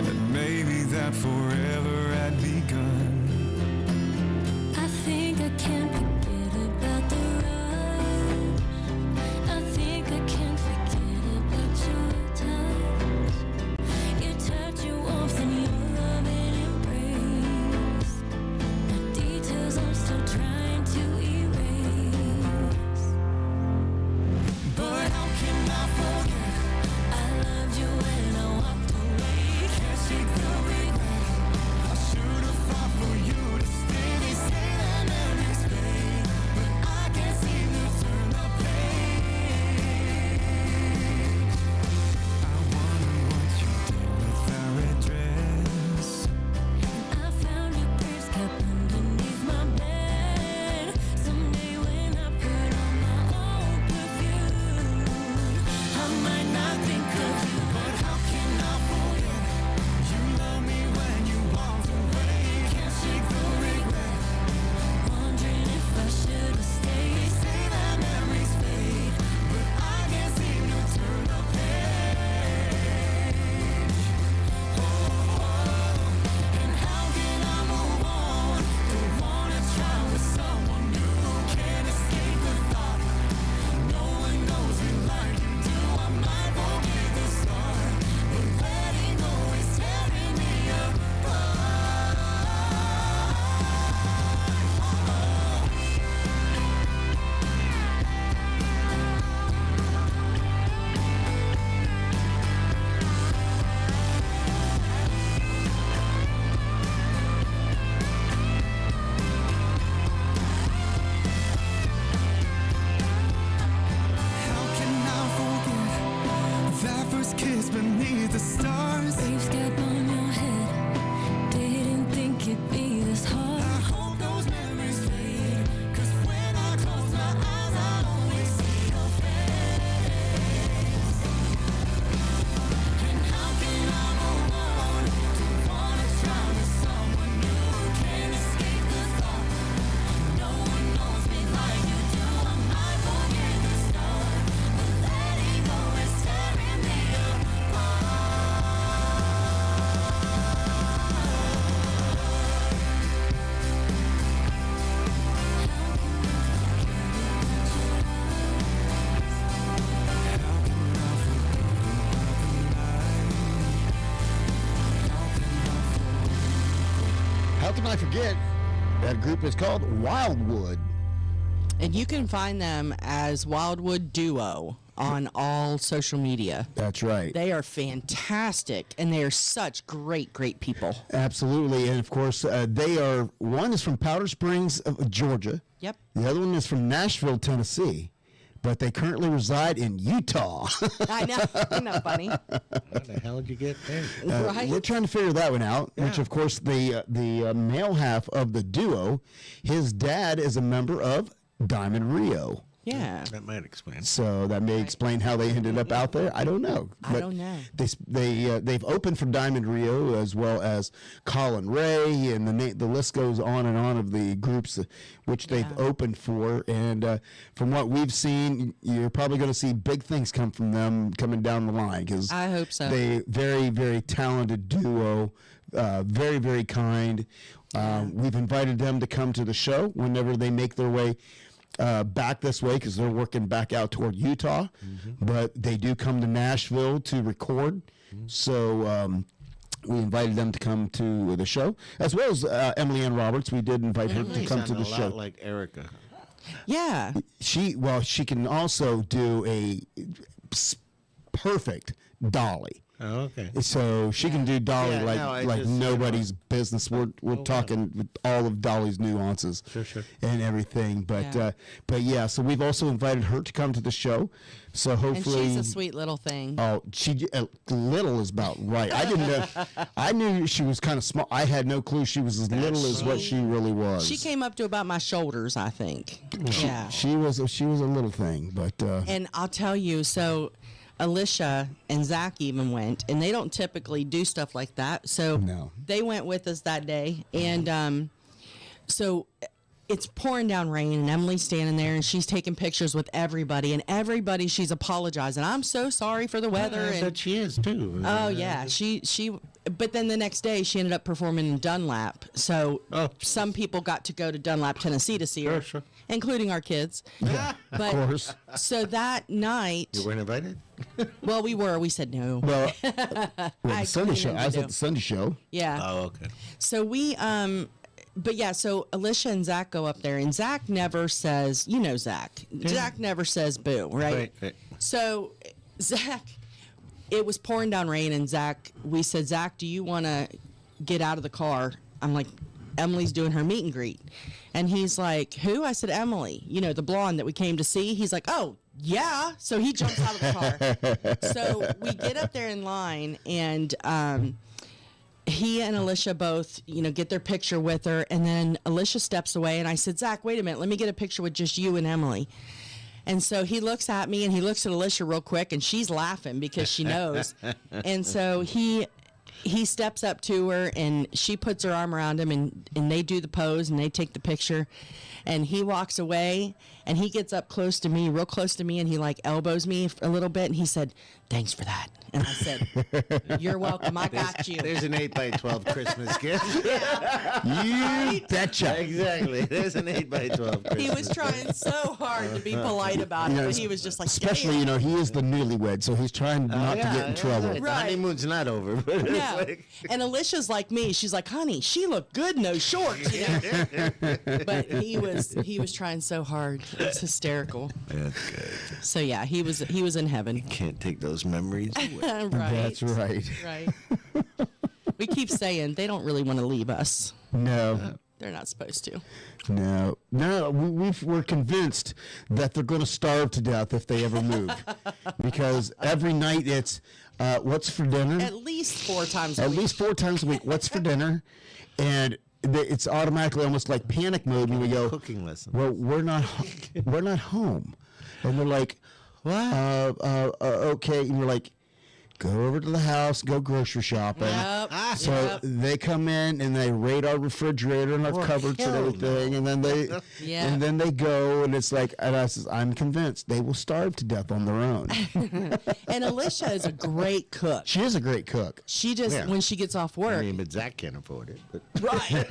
Speaker 6: And maybe that forever had begun.
Speaker 8: I think I can forget about the rush. I think I can forget about your touch. Your touch, your warmth, and your loving embrace. The details I'm still trying to erase. But how can I forget? I loved you when I walked away. Can't shake the regret.
Speaker 6: place beneath the stars. Gravescape on your head. Didn't think it'd be this hard. I hope those memories fade. 'Cause when I close my eyes, I always see your face. And how can I move on? Don't wanna try with someone new. Can't escape the thought. No one knows me like you do. I might forget the start, but letting go is tearing me apart.
Speaker 3: How can I forget? That group is called Wildwood.
Speaker 4: And you can find them as Wildwood Duo on all social media.
Speaker 3: That's right.
Speaker 4: They are fantastic, and they are such great, great people.
Speaker 3: Absolutely. And of course, they are, one is from Powder Springs, Georgia.
Speaker 4: Yep.
Speaker 3: The other one is from Nashville, Tennessee. But they currently reside in Utah.
Speaker 4: I know. Isn't that funny?
Speaker 5: How the hell did you get there?
Speaker 4: Right?
Speaker 3: We're trying to figure that one out, which of course the male half of the duo, his dad is a member of Diamond Rio.
Speaker 4: Yeah.
Speaker 5: That might explain.
Speaker 3: So that may explain how they ended up out there. I don't know.
Speaker 4: I don't know.
Speaker 3: They've opened for Diamond Rio as well as Colin Ray, and the list goes on and on of the groups which they've opened for. And from what we've seen, you're probably going to see big things come from them coming down the line, because
Speaker 4: I hope so.
Speaker 3: They very, very talented duo, very, very kind. We've invited them to come to the show whenever they make their way back this way, because they're working back out toward Utah, but they do come to Nashville to record. So we invited them to come to the show, as well as Emily Ann Roberts. We did invite her to come to the show.
Speaker 5: A lot like Erica.
Speaker 4: Yeah.
Speaker 3: She can also do a perfect Dolly.
Speaker 5: Oh, okay.
Speaker 3: So she can do Dolly like nobody's business. We're talking with all of Dolly's nuances and everything. But yeah, so we've also invited her to come to the show. So hopefully,
Speaker 4: and she's a sweet little thing.
Speaker 3: Oh, she little is about right. I didn't know. I knew she was kind of small. I had no clue she was as little as what she really was.
Speaker 4: She came up to about my shoulders, I think.
Speaker 3: She was a little thing, but.
Speaker 4: And I'll tell you, so Alicia and Zach even went, and they don't typically do stuff like that. So they went with us that day, and so it's pouring down rain, and Emily's standing there, and she's taking pictures with everybody, and everybody she's apologizing. I'm so sorry for the weather.
Speaker 5: I bet she is too.
Speaker 4: Oh yeah, she. But then the next day she ended up performing in Dunlap. So some people got to go to Dunlap, Tennessee to see her, including our kids.
Speaker 3: Yeah,
Speaker 4: but,
Speaker 3: of course.
Speaker 4: So that night,
Speaker 5: you weren't invited.
Speaker 4: Well, we were. We said no.
Speaker 3: Well, the Sunday show. I was at the Sunday show.
Speaker 4: Yeah.
Speaker 5: Oh, okay.
Speaker 4: So we but yeah, so Alicia and Zach go up there, and Zach never says, you know, Zach. Zach never says boo, right? So Zach, it was pouring down rain, and Zach, we said, Zach, do you want to get out of the car? I'm like, Emily's doing her meet and greet. And he's like, who? I said, Emily, you know, the blonde that we came to see. He's like, oh, yeah. So he jumps out of the car. So we get up there in line, and he and Alicia both, you know, get their picture with her. And then Alicia steps away, and I said, Zach, wait a minute. Let me get a picture with just you and Emily. And so he looks at me, and he looks at Alicia real quick, and she's laughing because she knows. And so he steps up to her, and she puts her arm around him, and they do the pose, and they take the picture. And he walks away, and he gets up close to me, real close to me, and he like elbows me a little bit, and he said, thanks for that. And I said, you're welcome. I got you.
Speaker 5: There's an 8x12 Christmas gift.
Speaker 3: You betcha.
Speaker 5: Exactly. There's an 8x12 Christmas
Speaker 4: He was trying so hard to be polite about it, but he was just like,
Speaker 3: especially, you know, he is the newlywed, so he's trying not to get in trouble.
Speaker 5: The honeymoon's not over. But
Speaker 4: no.
Speaker 5: it's like...
Speaker 4: And Alicia's like me. She's like, honey, she looked good in those shorts. You know? But he was trying so hard. It's hysterical.
Speaker 5: That's good.
Speaker 4: So yeah, he was in heaven.
Speaker 5: You can't take those memories away.
Speaker 4: Right.
Speaker 3: That's right.
Speaker 4: Right. We keep saying they don't really want to leave us.
Speaker 3: No.
Speaker 4: They're not supposed to.
Speaker 3: No, we're convinced that they're going to starve to death if they ever move, because every night it's, What's for dinner?
Speaker 4: At least 4 times a
Speaker 3: At
Speaker 4: week.
Speaker 3: least 4 times a week. What's for dinner? And it's automatically almost like panic mode when we go,
Speaker 5: cooking lessons.
Speaker 3: well, we're not home. And they're like, what? Okay. And we're like, go over to the house, go grocery shopping.
Speaker 4: Yep.
Speaker 3: So they come in and they raid our refrigerator and our cupboards and everything, and then they go, and it's like, and I says, I'm convinced they will starve to death on their own.
Speaker 4: And Alicia is a great cook.
Speaker 3: She is a great cook.
Speaker 4: She just when she gets off work.
Speaker 5: I mean, but Zach can't afford it. But.
Speaker 4: Right.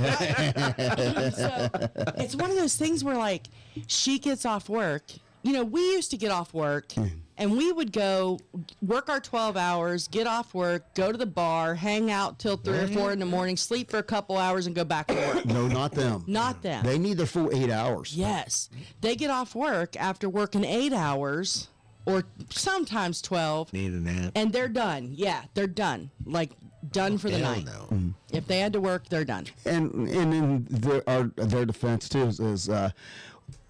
Speaker 4: So it's one of those things where, like, she gets off work. You know, we used to get off work and we would go work our 12 hours, get off work, go to the bar, hang out till 3 or 4 in the morning, sleep for a couple hours, and go back to work.
Speaker 3: No, not them.
Speaker 4: Not them.
Speaker 3: They need their full 8 hours.
Speaker 4: Yes. They get off work after working 8 hours or sometimes 12.
Speaker 5: Need a nap.
Speaker 4: And they're done. Yeah, they're done. Like, done for the night.
Speaker 5: No.
Speaker 4: If they had to work, they're done.
Speaker 3: And in their defense, too, is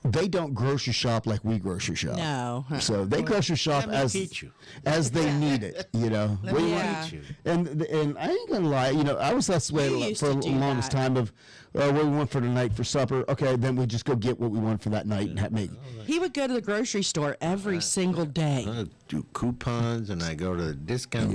Speaker 3: they don't grocery shop like we grocery shop.
Speaker 4: No.
Speaker 3: So they grocery shop as they need it, you know. And I ain't gonna lie, you know, I was that way for the longest time of what we want for tonight for supper. Okay, then we just go get what we want for that night and make.
Speaker 4: He would go to the grocery store every single day.
Speaker 5: I do coupons and I go to the discount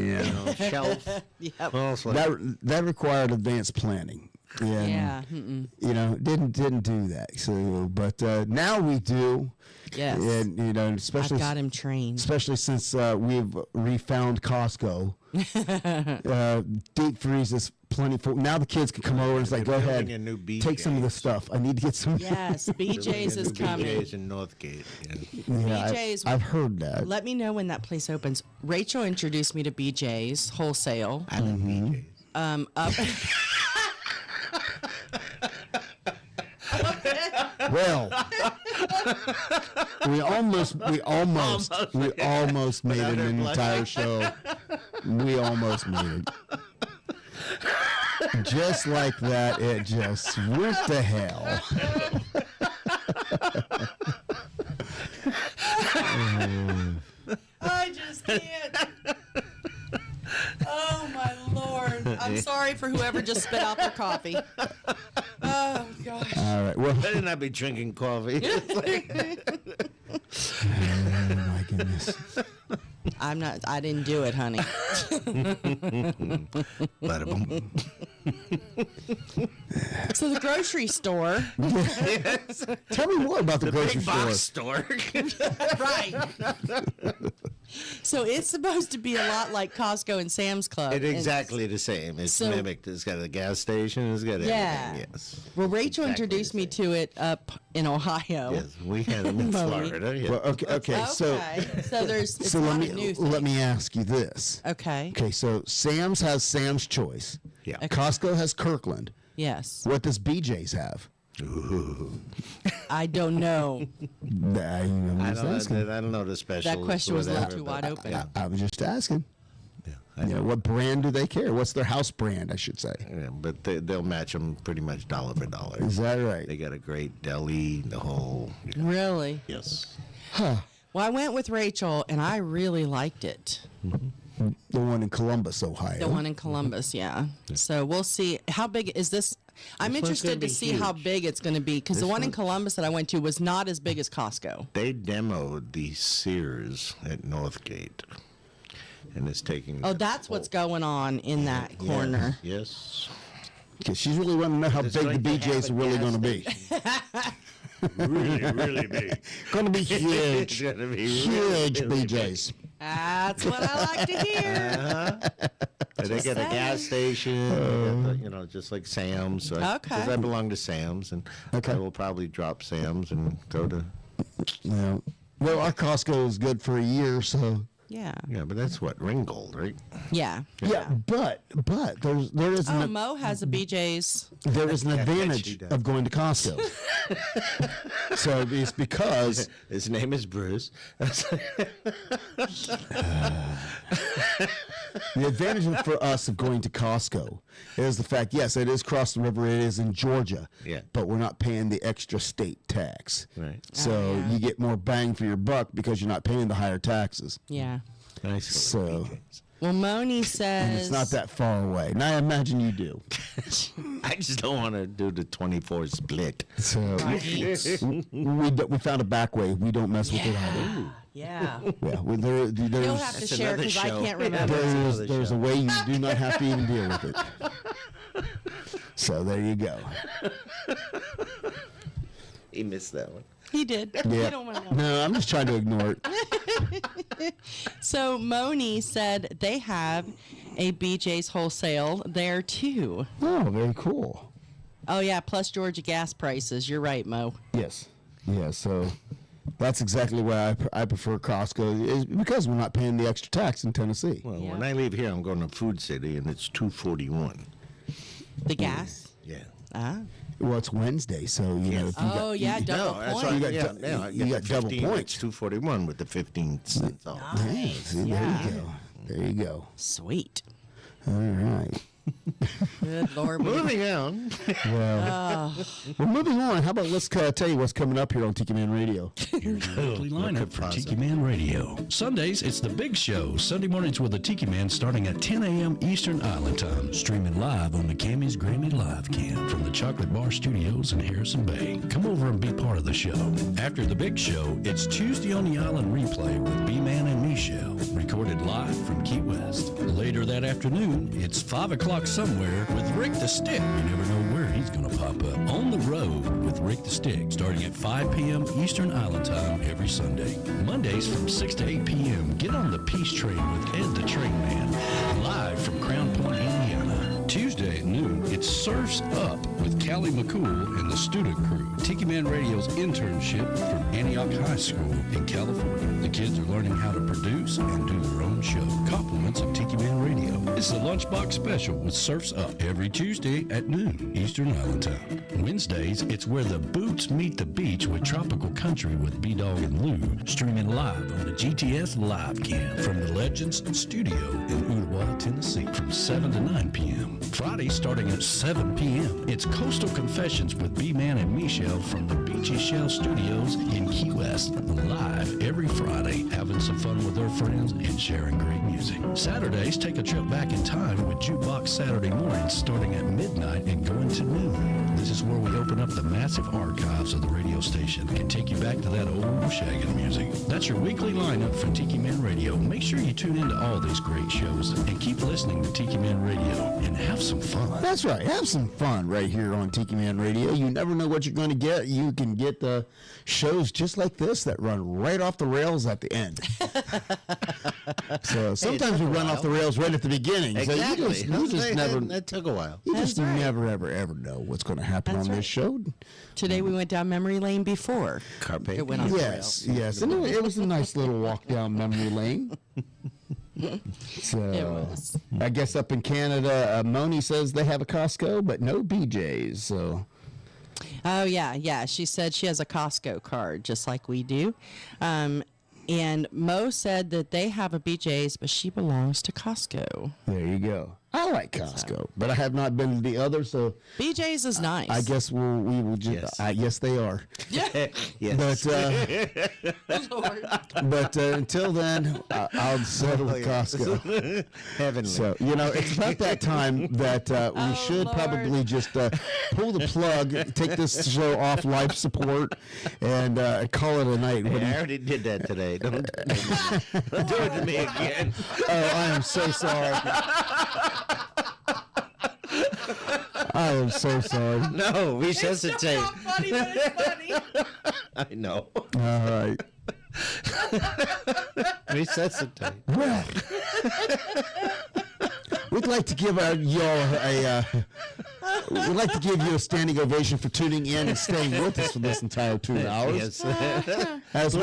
Speaker 5: shelf.
Speaker 4: Yep.
Speaker 3: That required advanced planning. And, you know, didn't do that. So, but now we do.
Speaker 4: Yes.
Speaker 3: And you know, especially
Speaker 4: I've got him trained.
Speaker 3: Especially since we've refound Costco. Deep freezes plenty full. Now the kids can come over and it's like, go ahead, take some of the stuff. I need to get some.
Speaker 4: Yes, BJ's is coming.
Speaker 5: BJ's in Northgate.
Speaker 4: BJ's.
Speaker 3: I've heard that.
Speaker 4: Let me know when that place opens. Rachel introduced me to BJ's wholesale.
Speaker 5: I like BJ's.
Speaker 4: Up.
Speaker 3: Well, we almost made it an entire show. We almost made it. Just like that, it just went to hell.
Speaker 4: I just can't. Oh my Lord! I'm sorry for whoever just spit out their coffee. Oh gosh.
Speaker 3: All right. Well,
Speaker 5: better not be drinking coffee.
Speaker 3: Oh my goodness.
Speaker 4: I'm not. I didn't do it, honey. So the grocery store.
Speaker 3: Yes. Tell me more about the grocery
Speaker 5: big box store.
Speaker 4: Right. So it's supposed to be a lot like Costco and Sam's Club.
Speaker 5: It's exactly the same. It's mimicked. It's got a gas station. It's got everything. Yes.
Speaker 4: Well, Rachel introduced me to it up in Ohio.
Speaker 5: Yes, we had them in Florida. Yeah.
Speaker 3: Well, okay. So
Speaker 4: there's. It's
Speaker 3: so
Speaker 4: not a new thing.
Speaker 3: let me ask you this.
Speaker 4: Okay.
Speaker 3: Okay. So Sam's has Sam's Choice.
Speaker 5: Yeah.
Speaker 4: Okay.
Speaker 3: Costco has Kirkland.
Speaker 4: Yes.
Speaker 3: What does BJ's have?
Speaker 5: Ooh.
Speaker 4: I don't know.
Speaker 5: I don't know the specials.
Speaker 4: That question was left too wide open.
Speaker 3: I was just asking.
Speaker 5: I know.
Speaker 3: What brand do they carry? What's their house brand, I should say?
Speaker 5: Yeah, but they'll match them pretty much dollar for dollar.
Speaker 3: Is that right?
Speaker 5: They got a great deli, the whole. Yeah.
Speaker 4: Really?
Speaker 5: Yes.
Speaker 3: Huh.
Speaker 4: Well, I went with Rachel, and I really liked it.
Speaker 3: Mm-hmm. The one in Columbus, Ohio.
Speaker 4: The one in Columbus, yeah. So we'll see. How big is this? I'm interested to see how big it's going to be, because the one in Columbus that I went to was not as big as Costco.
Speaker 5: They demoed the Sears at Northgate, and it's taking.
Speaker 4: Oh, that's what's going on in that corner.
Speaker 5: Yes.
Speaker 3: Because she's really wanting to know how big the BJ's are really going to be.
Speaker 5: Really big.
Speaker 3: Going to be huge.
Speaker 5: It's gonna be
Speaker 3: huge
Speaker 5: really
Speaker 3: BJ's.
Speaker 4: That's what I like to hear.
Speaker 5: They got a gas station, just like Sam's. So
Speaker 4: Okay.
Speaker 5: Because I belong to Sam's, and I will probably drop Sam's and go to.
Speaker 3: Yeah. Well, our Costco is good for a year, so.
Speaker 4: Yeah.
Speaker 5: Yeah, but that's what Ringgold, right?
Speaker 4: Yeah.
Speaker 3: Yeah, but there is
Speaker 4: Oh, Mo has a BJ's.
Speaker 3: there is an advantage of going to Costco. So it's because
Speaker 5: his name is Bruce.
Speaker 3: the advantage for us of going to Costco is the fact, yes, it is across the river, it is in Georgia, but we're not paying the extra state tax.
Speaker 5: Right.
Speaker 3: So you get more bang for your buck because you're not paying the higher taxes.
Speaker 4: Yeah.
Speaker 5: Nice.
Speaker 3: So,
Speaker 4: Well, Moni
Speaker 3: And
Speaker 4: says
Speaker 3: it's not that far away. And I imagine you do.
Speaker 5: I just don't want to do the 24 split.
Speaker 3: So we found a back way. We don't mess with it either.
Speaker 4: Yeah.
Speaker 3: Yeah, well, there's
Speaker 4: You'll have to share because I can't remember.
Speaker 3: there's a way you do not have to even deal with it. So there you go.
Speaker 5: He missed that one.
Speaker 4: He did.
Speaker 3: Yeah.
Speaker 4: You don't want to know.
Speaker 3: No, I'm just trying to ignore it.
Speaker 4: So Moni said they have a BJ's wholesale there too.
Speaker 3: Oh, very cool.
Speaker 4: Oh yeah, plus Georgia gas prices. You're right, Mo.
Speaker 3: Yes. Yeah, so that's exactly why I prefer Costco, is because we're not paying the extra tax in Tennessee.
Speaker 5: Well, when I leave here, I'm going to Food City, and it's $2.41.
Speaker 4: The gas?
Speaker 5: Yeah.
Speaker 4: Ah.
Speaker 3: Well, it's Wednesday, so you know. If you
Speaker 4: Oh, yeah, double
Speaker 5: that's
Speaker 4: point.
Speaker 5: right.
Speaker 3: You got
Speaker 5: You got
Speaker 3: double
Speaker 5: 15,
Speaker 3: points.
Speaker 5: It's $2.41 with the 15 cents off.
Speaker 3: Nice. See,
Speaker 4: Yeah.
Speaker 3: There you go. There you go.
Speaker 4: Sweet.
Speaker 3: All right.
Speaker 4: Good Lord.
Speaker 5: Moving on.
Speaker 3: Well, well, moving on. How about let's tell you what's coming up here on Tiki Man Radio.
Speaker 13: Here's your weekly lineup for Tiki Man Radio. Sundays, it's The Big Show. Sunday mornings with the Tiki Man starting at 10 a.m. Eastern Island Time. Streaming live on the Cammy's Grammy Live Cam from the Chocolate Bar Studios in Harrison Bay. Come over and be part of the show. After The Big Show, it's Tuesday on the Island replay with B-Man and Michelle. Recorded live from Key West. Later that afternoon, it's 5 o'clock somewhere with Rick the Stick. You never know where he's going to pop up. On the Road with Rick the Stick, starting at 5 p.m. Eastern Island Time every Sunday. Mondays from 6 to 8 p.m., get on the Peace Train with Ed the Train Man, live from Crown Point, Indiana. Tuesday at noon, it's Surfs Up with Callie McCool and the student crew. Tiki Man Radio's internship from Antioch High School in California. The kids are learning how to produce and do their own show. Compliments of Tiki Man Radio. It's the Lunchbox Special with Surfs Up every Tuesday at noon Eastern Island Time. Wednesdays, it's Where the Boots Meet the Beach with Tropical Country with B-Dawg and Lou, streaming live on the GTS Live Cam from the Legends Studio in Ooltewah, Tennessee from 7 to 9 p.m. Friday, starting at 7 p.m., it's Coastal Confessions with B-Man and Michelle from the Beachy Shell Studios in Key West, live every Friday, having some fun with their friends and sharing great music. Saturdays, take a trip back in time with Jukebox Saturday mornings starting at midnight and going to noon. This is where we open up the massive archives of the radio station and take you back to that old shaggin' music. That's your weekly lineup for Tiki Man Radio. Make sure you tune into all these great shows and keep listening to Tiki Man Radio and have some fun.
Speaker 3: That's right. Have some fun right here on Tiki Man Radio. You never know what you're going to get. You can get shows just like this that run right off the rails at the end. So sometimes we run off the rails right at the beginning.
Speaker 5: Exactly.
Speaker 3: So you just never.
Speaker 5: That took a while.
Speaker 3: You just never, ever know what's going to happen on this show.
Speaker 4: Today we went down memory lane before.
Speaker 5: Carpe
Speaker 4: It went off the rails.
Speaker 3: Yes. And it was a nice little walk down memory lane. So
Speaker 4: It was.
Speaker 3: I guess up in Canada, Moni says they have a Costco, but no BJ's. So
Speaker 4: Oh yeah. She said she has a Costco card, just like we do. And Mo said that they have a BJ's, but she belongs to Costco.
Speaker 3: there you go. I like Costco, but I have not been to the other. So
Speaker 4: BJ's is nice.
Speaker 3: I guess we will just. Yes, they are.
Speaker 4: Yeah.
Speaker 5: Yes.
Speaker 3: But until then, I'll settle with Costco.
Speaker 5: Heavenly.
Speaker 3: So it's about that time that we should probably just pull the plug, take this show off life support, and call it a night.
Speaker 5: Hey, I already did that today. Don't do it to me again.
Speaker 3: Oh, I am so sorry. I am so sorry.
Speaker 5: No, resuscitate.
Speaker 4: It's not funny, but it's funny.
Speaker 5: I know.
Speaker 3: All right.
Speaker 5: Resuscitate.
Speaker 3: Well, we'd like to give we'd like to give you a standing ovation for tuning in and staying with us for this entire 2 hours.
Speaker 5: Yes.
Speaker 3: As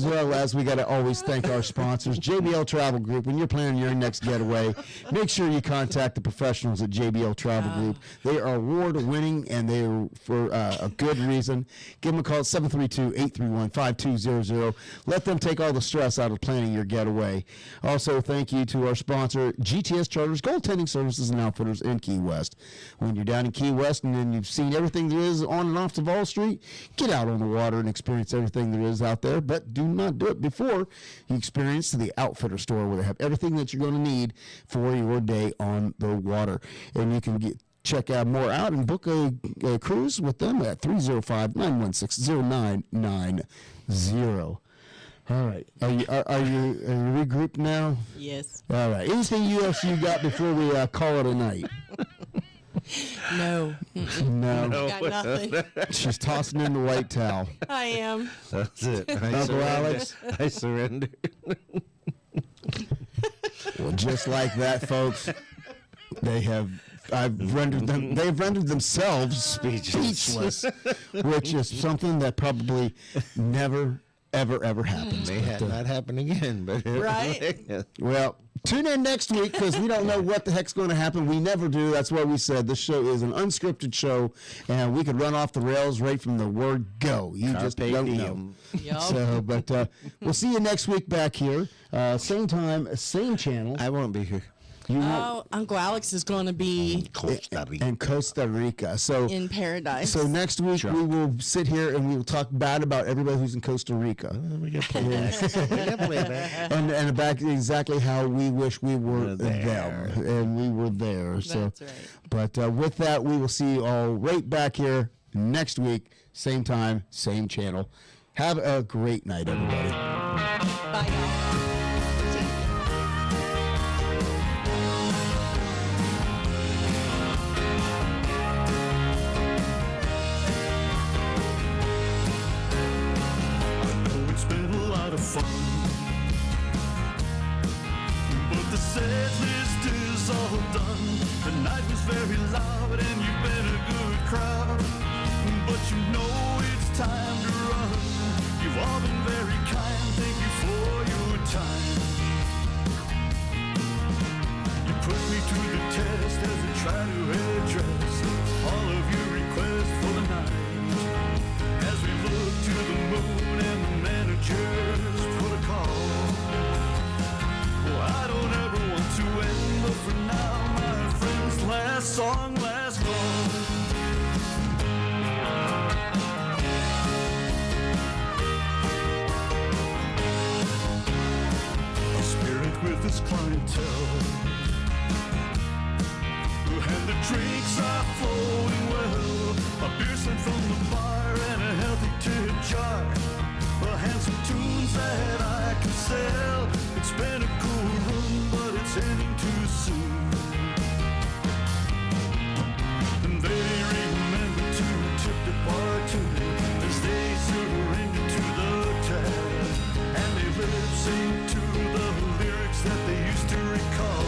Speaker 3: well as we got to always thank our sponsors, JBL Travel Group. When you're planning your next getaway, make sure you contact the professionals at JBL Travel Group. They are award-winning, and they are for a good reason. Give them a call at 732-831-5200. Let them take all the stress out of planning your getaway. Also, thank you to our sponsor, GTS Charters, Goaltending Services and Outfitters in Key West. West. When you're down in Key West and then you've seen everything there is on and off of Wall Street, get out on the water and experience everything there is out there. But do not do it before you experience the Outfitter store, where they have everything that you're going to need for your day on the water. And you can check out more out and book a cruise with them at 305-916-0990. All right. Are you regrouped now?
Speaker 4: Yes.
Speaker 3: All right. Anything else you got before we call it a night?
Speaker 4: No.
Speaker 3: No.
Speaker 4: Got nothing.
Speaker 3: She's tossing in the white towel.
Speaker 4: I am.
Speaker 5: That's it.
Speaker 3: Uncle Alex?
Speaker 5: I surrender.
Speaker 3: Well, just like that, folks, they've rendered themselves speechless, which is something that probably never, ever happens.
Speaker 5: May not happen again, but
Speaker 4: right.
Speaker 3: Well, tune in next week because we don't know what the heck's going to happen. We never do. That's why we said this show is an unscripted show, and we could run off the rails right from the word go. You just don't know.
Speaker 4: Yep.
Speaker 3: So, but we'll see you next week back here, same time, same channel.
Speaker 5: I won't be here.
Speaker 4: Uncle Alex is going to be
Speaker 3: in Costa Rica. So
Speaker 4: in paradise.
Speaker 3: So next week we will sit here and we will talk bad about everybody who's in Costa Rica.
Speaker 5: We got play that.
Speaker 3: and about exactly how we wish we were them, and we were there. So,
Speaker 4: that's right.
Speaker 3: But with that, we will see you all right back here next week, same time, same channel. Have a great night, everybody.
Speaker 4: Bye, y'all.
Speaker 15: Fun. But the set list is all done. The night was very loud and you've been a good crowd. But you know it's time to run. You've all been very kind, thank you for your time. You put me to the test as I try to address all of your requests for the night. As we look to the moon and the managers put a call. Well, I don't ever want to end, but for now, my friends, last song, last call. A spirit with his clientele, and the drinks are flowing well. A beer sent from the bar and a healthy tip jar. Handsome tunes that I can sell. It's been a cool run, but it's ending too soon. And they remember to tip the bartender as they surrender to the tab. And they lip sync to the lyrics that they used to recall.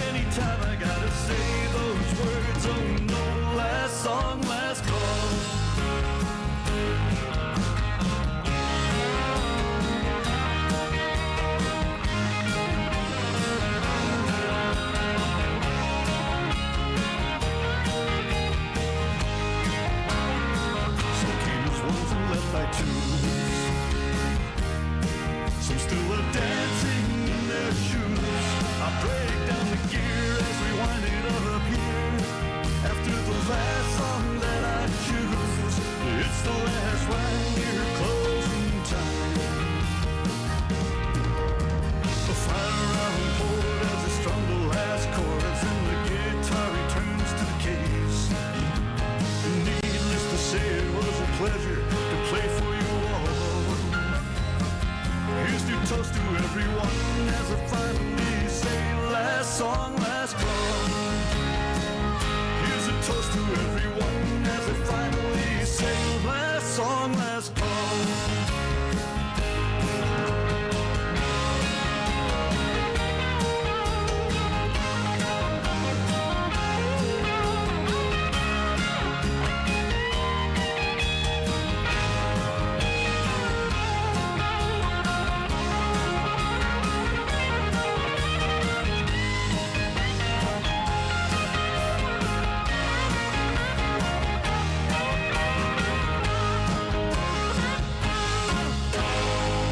Speaker 15: Anytime I gotta say those words, oh no, last song, last call. By twos. Some still are dancing in their shoes. I break down the gear as we wind it up here. After the last song that I choose, it's the last rhyme near closing time. The final round chord as I strum the last chords, and the guitar returns to the case. Needless to say, it was a pleasure to play for you all. Here's to toast to everyone as I finally say last song.